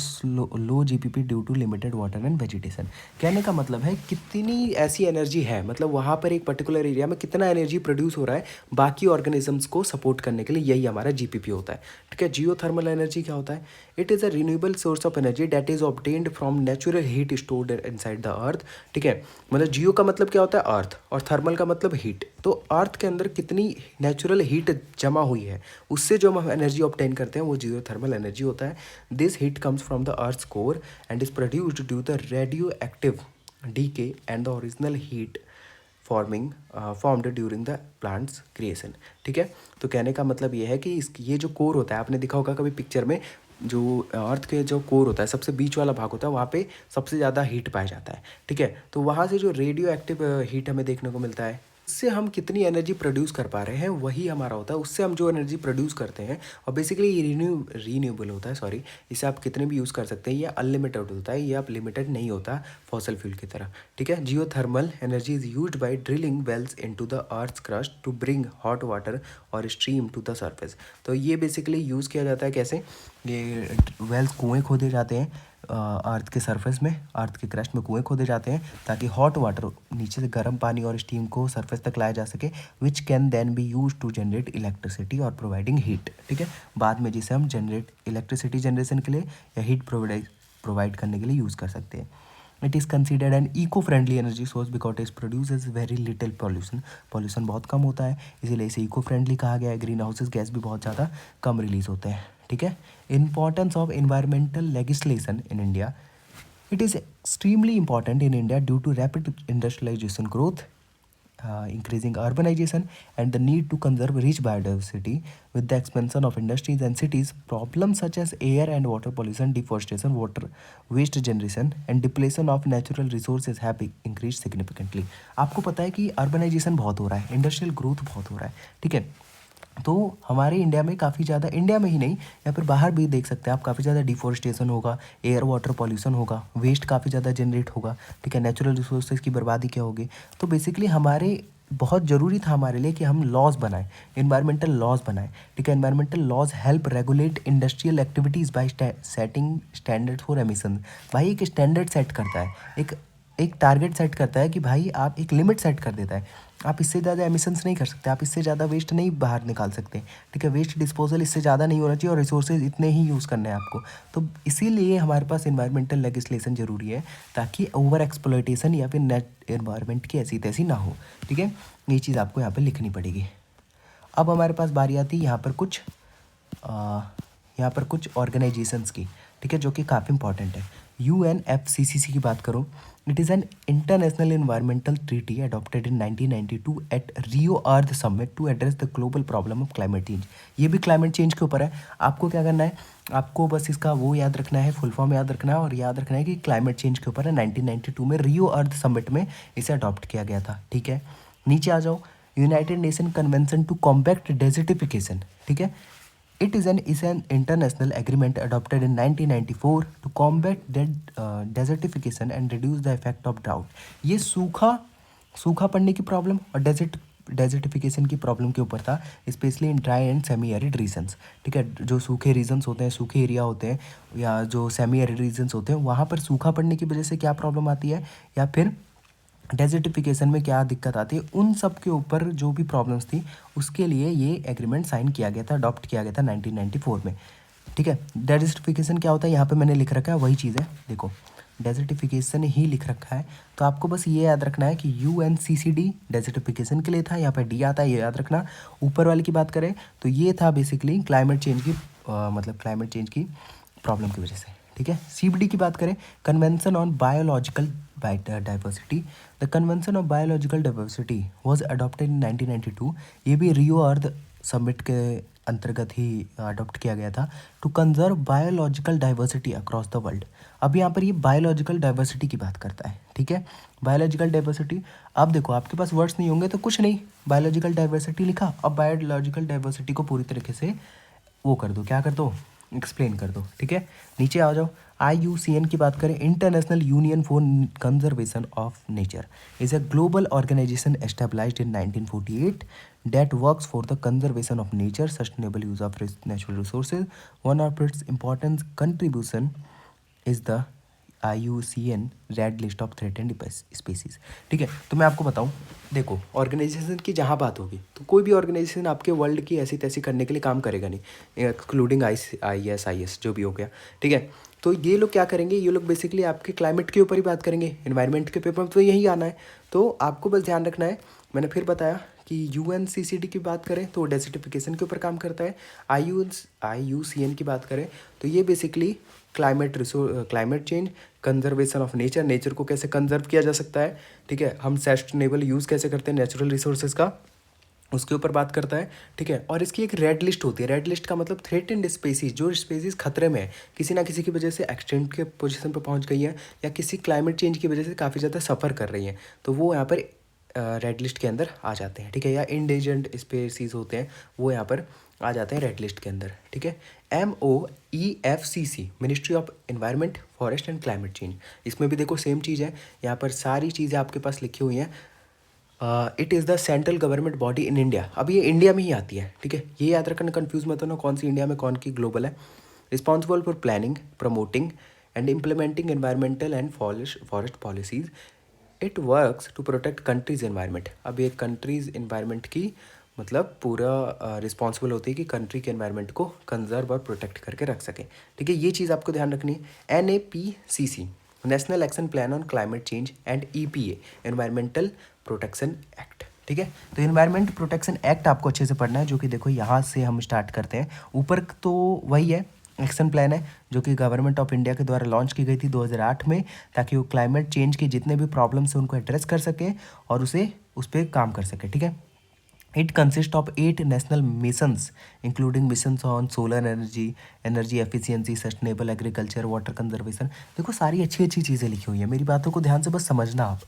low GPP due to limited water and vegetation। कहने का मतलब है कितनी ऐसी एनर्जी है, मतलब वहाँ पर एक पर्टिकुलर एरिया में कितना एनर्जी प्रोड्यूस हो रहा है बाकी ऑर्गेनिजम्स को सपोर्ट करने के लिए, यही हमारा GPP होता है, ठीक है। जियोथर्मल एनर्जी क्या होता है? It is a renewable source of energy date is obtained from natural heat stored inside the earth, ठीक है। मतलब जियो का मतलब क्या होता है? अर्थ, और थर्मल का मतलब हीट। तो अर्थ के अंदर कितनी नेचुरल हीट जमा हुई है, उससे जो हम एनर्जी ऑब्टेन करते हैं वो जियोथर्मल एनर्जी होता है। This heat comes from the Earth's core and is produced due to the radioactive decay and the original heat formed during the plants creation. ठीक है, तो कहने का मतलब ये है कि ये जो कोर होता है, आपने देखा होगा कभी पिक्चर में, जो अर्थ के जो कोर होता है, सबसे बीच वाला भाग होता है, वहाँ पे सबसे ज़्यादा हीट पाया जाता है। ठीक है, तो वहाँ से जो रेडियो एक्टिव हीट हमें देखने को मिलता है, उससे हम कितनी एनर्जी प्रोड्यूस कर पा रहे हैं वही हमारा होता है। उससे हम जो एनर्जी प्रोड्यूस करते हैं, और बेसिकली ये रीन्यूएबल होता है, सॉरी, इसे आप कितने भी यूज़ कर सकते हैं, ये अनलिमिटेड होता है, ये आप लिमिटेड नहीं होता फॉसल फ्यूल की तरह। ठीक है, geothermal energy is used by drilling wells into the earth's crust to bring hot water और स्ट्रीम टू द सरफेस। तो ये बेसिकली यूज़ किया जाता है कैसे, ये वेल्स, कुएँ खोदे जाते हैं अर्थ के सरफेस में, अर्थ के क्रस्ट में कुएँ खोदे जाते हैं ताकि हॉट वाटर, नीचे से गर्म पानी और स्टीम को सरफेस तक लाया जा सके, which can then be use to generate electricity और प्रोवाइडिंग हीट। ठीक है, बाद में जिसे हम इलेक्ट्रिसिटी जनरेशन के लिए या हीट प्रोवाइड करने के लिए यूज़ कर सकते हैं। It is considered an eco friendly energy source because it produces very little pollution बहुत कम होता है, इसीलिए इसे इको फ्रेंडली कहा गया है। ग्रीन हाउसेज गैस भी बहुत ज़्यादा कम रिलीज होते हैं। ठीक है, importance of environmental legislation in India. It is extremely important in India due to rapid industrialization growth, increasing urbanization, and the need to conserve rich biodiversity. With the expansion of industries and cities, problems such as air and water pollution, deforestation, water waste generation, and depletion of natural resources have increased significantly. आपको पता है कि अर्बनाइजेशन बहुत हो रहा है, इंडस्ट्रियल ग्रोथ बहुत हो रहा है। ठीक है, तो हमारे इंडिया में काफ़ी ज़्यादा, इंडिया में ही नहीं या फिर बाहर भी देख सकते हैं आप, काफ़ी ज़्यादा डिफोरेस्टेशन होगा, एयर वाटर पॉल्यूशन होगा, वेस्ट काफ़ी ज़्यादा जनरेट होगा। ठीक है, नेचुरल रिसोर्सेज की बर्बादी क्या होगी। तो बेसिकली हमारे बहुत ज़रूरी था हमारे लिए कि हम लॉज बनाएं, इन्वायरमेंटल लॉज बनाएं। ठीक है, environmental laws help regulate industrial activities by setting standard for emission. भाई एक स्टैंडर्ड सेट करता है, एक टारगेट सेट करता है कि भाई आप एक लिमिट सेट कर देता है, आप इससे ज़्यादा एमिशंस नहीं कर सकते, आप इससे ज़्यादा वेस्ट नहीं बाहर निकाल सकते। ठीक है, वेस्ट डिस्पोजल इससे ज़्यादा नहीं होना चाहिए और रिसोर्सेज इतने ही यूज़ करने हैं आपको। तो इसीलिए हमारे पास इन्वायरमेंटल लेजिस्लेशन ज़रूरी है, ताकि ओवर एक्सप्लॉयटेशन या फिर नेट एनवायरनमेंट की ऐसी तैसी ना हो। ठीक है, ये चीज़ आपको यहाँ पर लिखनी पड़ेगी। अब हमारे पास बारी आती है यहाँ पर कुछ ऑर्गेनाइजेशंस की। ठीक है, जो कि काफ़ी इंपॉर्टेंट है। UNFCCC की बात करूँ, it is an international environmental treaty adopted in 1992 at Rio earth summit to address the global problem of climate change. ये भी क्लाइमेट चेंज के ऊपर है। आपको क्या करना है, आपको बस इसका वो याद रखना है, फुल फॉर्म याद रखना है, और याद रखना है कि क्लाइमेट चेंज के ऊपर है। 1992 में रियो अर्थ समिट में इसे अडॉप्ट किया गया था। ठीक है, नीचे आ जाओ, United Nation convention to combat desertification. ठीक है, it is an international agreement adopted in 1994 to combat desertification and reduce the effect of drought। ये सूखा पड़ने की प्रॉब्लम और डेजर्टिफिकेशन की प्रॉब्लम के ऊपर था, specially in dry and semi arid regions. ठीक है, जो सूखे रीजन्स होते हैं, सूखे एरिया होते हैं, या जो सेमी एरिड रीजन्स होते हैं, वहाँ पर सूखा पड़ने की वजह से क्या प्रॉब्लम आती है, या फिर डेजर्टिफिकेशन में क्या दिक्कत आती है, उन सब के ऊपर जो भी प्रॉब्लम्स थी, उसके लिए ये एग्रीमेंट साइन किया गया था, अडॉप्ट किया गया था 1994 में। ठीक है, डेजर्टिफिकेशन क्या होता है, यहाँ पे मैंने लिख रखा है वही चीज़ है, देखो डेजर्टिफिकेशन ही लिख रखा है। तो आपको बस ये याद रखना है कि UNCCD डेजर्टिफिकेशन के लिए था, यहाँ पर डी आता है, ये याद रखना। ऊपर वाले की बात करें तो ये था बेसिकली क्लाइमेट चेंज की क्लाइमेट चेंज की प्रॉब्लम की वजह से। ठीक है, CBD की बात करें, convention on biological diversity. The convention of biological diversity was adopted in 1992। ये भी रियो अर्थ समिट के अंतर्गत ही अडॉप्ट किया गया था, to conserve biological diversity across the world. अब यहाँ पर ये बायोलॉजिकल डाइवर्सिटी की बात करता है। ठीक है, बायोलॉजिकल डाइवर्सिटी, अब देखो आपके पास वर्ड्स नहीं होंगे तो कुछ नहीं, बायोलॉजिकल डाइवर्सिटी लिखा, अब बायोलॉजिकल डाइवर्सिटी को पूरी तरीके से वो कर दो, क्या कर दो, एक्सप्लेन कर दो। ठीक है, नीचे आ जाओ, IUCN की बात करें, international union for conservation of nature is a global organization established in 1948 that works for the conservation of nature, sustainable use of natural resources. One of its important contribution is the IUCN red list of threatened species. ठीक है, तो मैं आपको बताऊं, देखो ऑर्गेनाइजेशन की जहाँ बात होगी तो कोई भी ऑर्गेनाइजेशन आपके वर्ल्ड की ऐसी तैसी करने के लिए काम करेगा नहीं, एक्सक्लूडिंग IS जो भी हो गया। ठीक है, तो ये लोग क्या करेंगे, ये लोग बेसिकली आपके क्लाइमेट के ऊपर ही बात करेंगे, इन्वायरमेंट के पेपर में तो यही आना है। तो आपको बस ध्यान रखना है, मैंने फिर बताया कि UNCCD की बात करें तो डेजर्टिफिकेशन के ऊपर काम करता है। IUCN की बात करें तो ये basically climate change, conservation of nature, nature को कैसे कंजर्व किया जा सकता है, ठीक है, हम सस्टेनेबल यूज़ कैसे करते हैं नेचुरल रिसोर्सेज का, उसके ऊपर बात करता है, ठीक है। और इसकी एक रेड लिस्ट होती है। रेड लिस्ट का मतलब थ्रेटेंड स्पेसीज, जो स्पेसीज खतरे में है, किसी ना किसी की वजह से एक्सटेंट के पोजीशन पर पहुंच गई है या किसी क्लाइमेट चेंज की वजह से काफ़ी ज़्यादा सफ़र कर रही हैं, तो वो यहाँ पर रेड लिस्ट के अंदर आ जाते हैं, ठीक है। या इंडेंजर्ड स्पेसीज होते हैं, वो यहाँ पर आ जाते हैं रेड लिस्ट के अंदर, ठीक है। MOEFCC, ministry of environment, forest and climate change, इसमें भी देखो सेम चीज़ है, यहाँ पर सारी चीज़ें आपके पास लिखी हुई हैं। It is the central government body in India. अब ये इंडिया में ही आती है, ठीक है, ये याद रखना, कन्फ्यूज़ मत होना कौन सी इंडिया में कौन की ग्लोबल है। Responsible for planning, promoting and implementing environmental and forest policies. It works to protect countries environment. अब ये कंट्रीज एनवायरनमेंट की मतलब पूरा रिस्पॉन्सिबल होती है कि कंट्री के एनवायरनमेंट को कंजर्व और प्रोटेक्ट करके रख सके, ठीक है। ये चीज़ आपको ध्यान रखनी है। NAPCC, national action plan on climate change, and EPA, environmental protection act, ठीक है। तो एनवायरमेंट प्रोटेक्शन एक्ट आपको अच्छे से पढ़ना है, जो कि देखो यहाँ से हम स्टार्ट करते हैं। ऊपर तो वही है, एक्शन प्लान है, जो कि गवर्नमेंट ऑफ इंडिया के द्वारा लॉन्च की गई थी 2008 में, ताकि वो क्लाइमेट चेंज के जितने भी प्रॉब्लम्स हैं उनको एड्रेस कर सके और उस पर काम कर सके, ठीक है। It consist of 8 national missions, including missions on solar energy, energy efficiency, sustainable agriculture, water conservation. देखो सारी अच्छी अच्छी चीज़ें लिखी हुई हैं, मेरी बातों को ध्यान से बस समझना आप,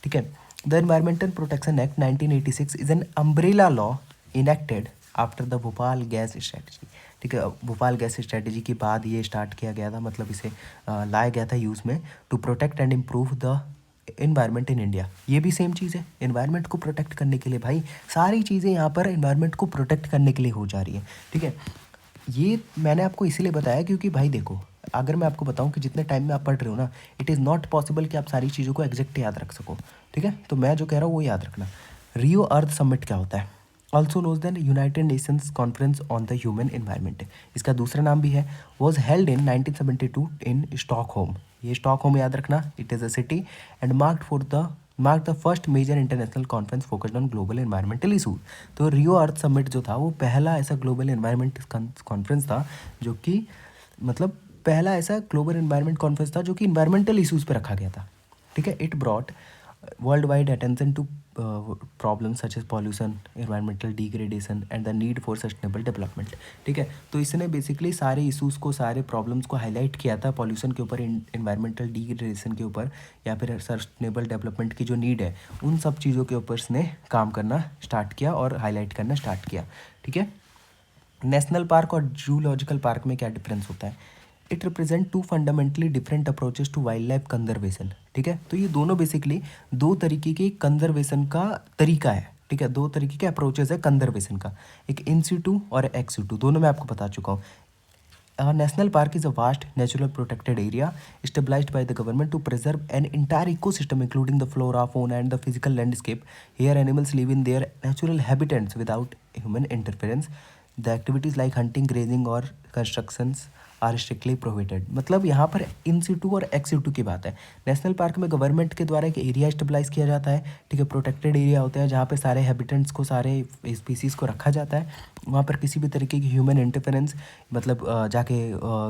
ठीक है। The environmental protection act 1986 is an umbrella law enacted after the Bhopal gas strategy, ठीक है। भोपाल गैस स्ट्रेटजी के बाद ये स्टार्ट किया गया था, मतलब इसे लाया गया था यूज़ में, to protect and improve the environment in India. ये भी सेम चीज़ है, एनवायरनमेंट को प्रोटेक्ट करने के लिए, भाई सारी चीज़ें यहाँ पर एनवायरनमेंट को प्रोटेक्ट करने के लिए हो जा रही है, ठीक है। ये मैंने आपको इसीलिए बताया क्योंकि भाई देखो, अगर मैं आपको बताऊं कि जितने टाइम में आप पढ़ रहे हो ना, इट इज़ नॉट पॉसिबल कि आप सारी चीज़ों को एग्जैक्ट याद रख सको, ठीक है। तो मैं जो कह रहा हूँ वो याद रखना। रियो अर्थ समिट क्या होता है? Also knows than United Nations conference on the human environment, इसका दूसरा नाम भी है। Was held in 1972 in Stockholm, ये स्टॉकहोम याद रखना, it is a city, and mark the first major international conference focused on global environmental issues. तो रियो अर्थ समिट जो था वो पहला ऐसा ग्लोबल एनवायरमेंट कॉन्फ्रेंस था, जो कि मतलब पहला ऐसा ग्लोबल एनवायरमेंट कॉन्फ्रेंस था जो कि इन्वायरमेंटल इशूज़ पे रखा गया था, ठीक है। It brought world wide attention to problems such as pollution, environmental degradation and the need for sustainable development, ठीक है। तो इसने बेसिकली सारे इशूज़ को, सारे प्रॉब्लम्स को हाईलाइट किया था, पॉल्यूशन के ऊपर, एनवायरमेंटल डिग्रेडेशन के ऊपर, या फिर सस्टेनेबल डेवलपमेंट की जो नीड है, उन सब चीज़ों के ऊपर इसने काम करना स्टार्ट किया और हाईलाइट करना स्टार्ट किया, ठीक है। नेशनल पार्क और जूलॉजिकल पार्क में क्या डिफरेंस होता है? It represent two fundamentally different approaches to wild life conservation, ठीक है। तो ये दोनों बेसिकली दो तरीके के कंजर्वेशन का तरीका है, ठीक है। दो तरीके के अप्रोचेस है कंजर्वेशन का, एक इन सिटू और एक्स सिटू, दोनों मैं आपको बता चुका हूँ। A national park is a vast natural protected area established by the government to preserve an entire ecosystem including the flora, fauna and the physical landscape. Here animals live in their natural habitats without human interference. The activities like hunting, grazing or constructions are strictly prohibited. मतलब यहाँ पर इन सिटू और एक्स सिटू की बात है। नेशनल पार्क में गवर्नमेंट के द्वारा एक एरिया स्टेबलाइज किया जाता है, ठीक है, प्रोटेक्टेड एरिया होता है जहाँ पे सारे हैबिटेंट्स को, सारे स्पीसीज़ को रखा जाता है। वहाँ पर किसी भी तरीके की ह्यूमन इंटरफेरेंस, मतलब जाके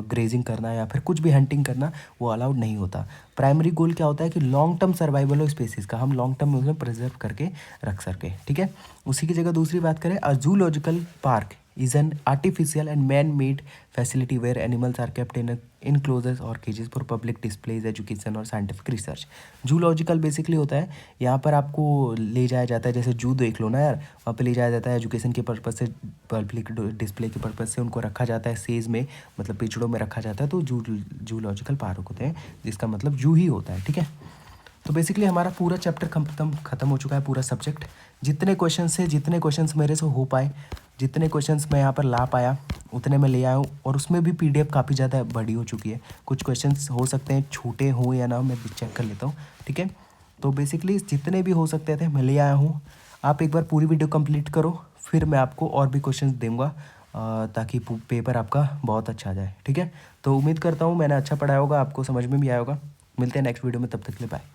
ग्रेजिंग करना या फिर कुछ भी हंटिंग करना, वो अलाउड नहीं होता। प्राइमरी गोल क्या होता है कि long term survival of species का हम लॉन्ग टर्म में उसे प्रिजर्व करके रख सकें, ठीक है। उसी की जगह दूसरी बात करें, a zoological park is an artificial and man-made facility where animals are kept in enclosures or cages for public displays, education और scientific research। जूलॉजिकल बेसिकली होता है, यहाँ पर आपको ले जाया जाता है, जैसे जू देख लो ना यार, वहाँ पे ले जाया जाता है एजुकेशन के पर्पज़ से, पब्लिक डिस्प्ले के पर्पज़ से उनको रखा जाता है, सेज में मतलब पिछड़ों में रखा जाता है, तो जूलॉजिकल पार्क होते हैं, जिसका मतलब जू ही होता है, ठीक है। तो बेसिकली हमारा पूरा चैप्टर खत्म हो चुका है, पूरा सब्जेक्ट। जितने क्वेश्चंस मेरे से हो पाए, जितने क्वेश्चंस मैं यहाँ पर ला पाया, उतने मैं ले आया हूँ। और उसमें भी PDF काफ़ी ज़्यादा बड़ी हो चुकी है, कुछ क्वेश्चंस हो सकते हैं छूटे हों या ना, मैं भी चेक कर लेता हूँ, ठीक है। तो बेसिकली जितने भी हो सकते थे मैं ले आया हूँ। आप एक बार पूरी वीडियो कंप्लीट करो, फिर मैं आपको और भी क्वेश्चंस दूंगा, ताकि पेपर आपका बहुत अच्छा जाए, ठीक है। तो उम्मीद करता हूँ मैंने अच्छा पढ़ाया होगा, आपको समझ में भी आया होगा। मिलते हैं नेक्स्ट वीडियो में, तब तक के लिए बाय।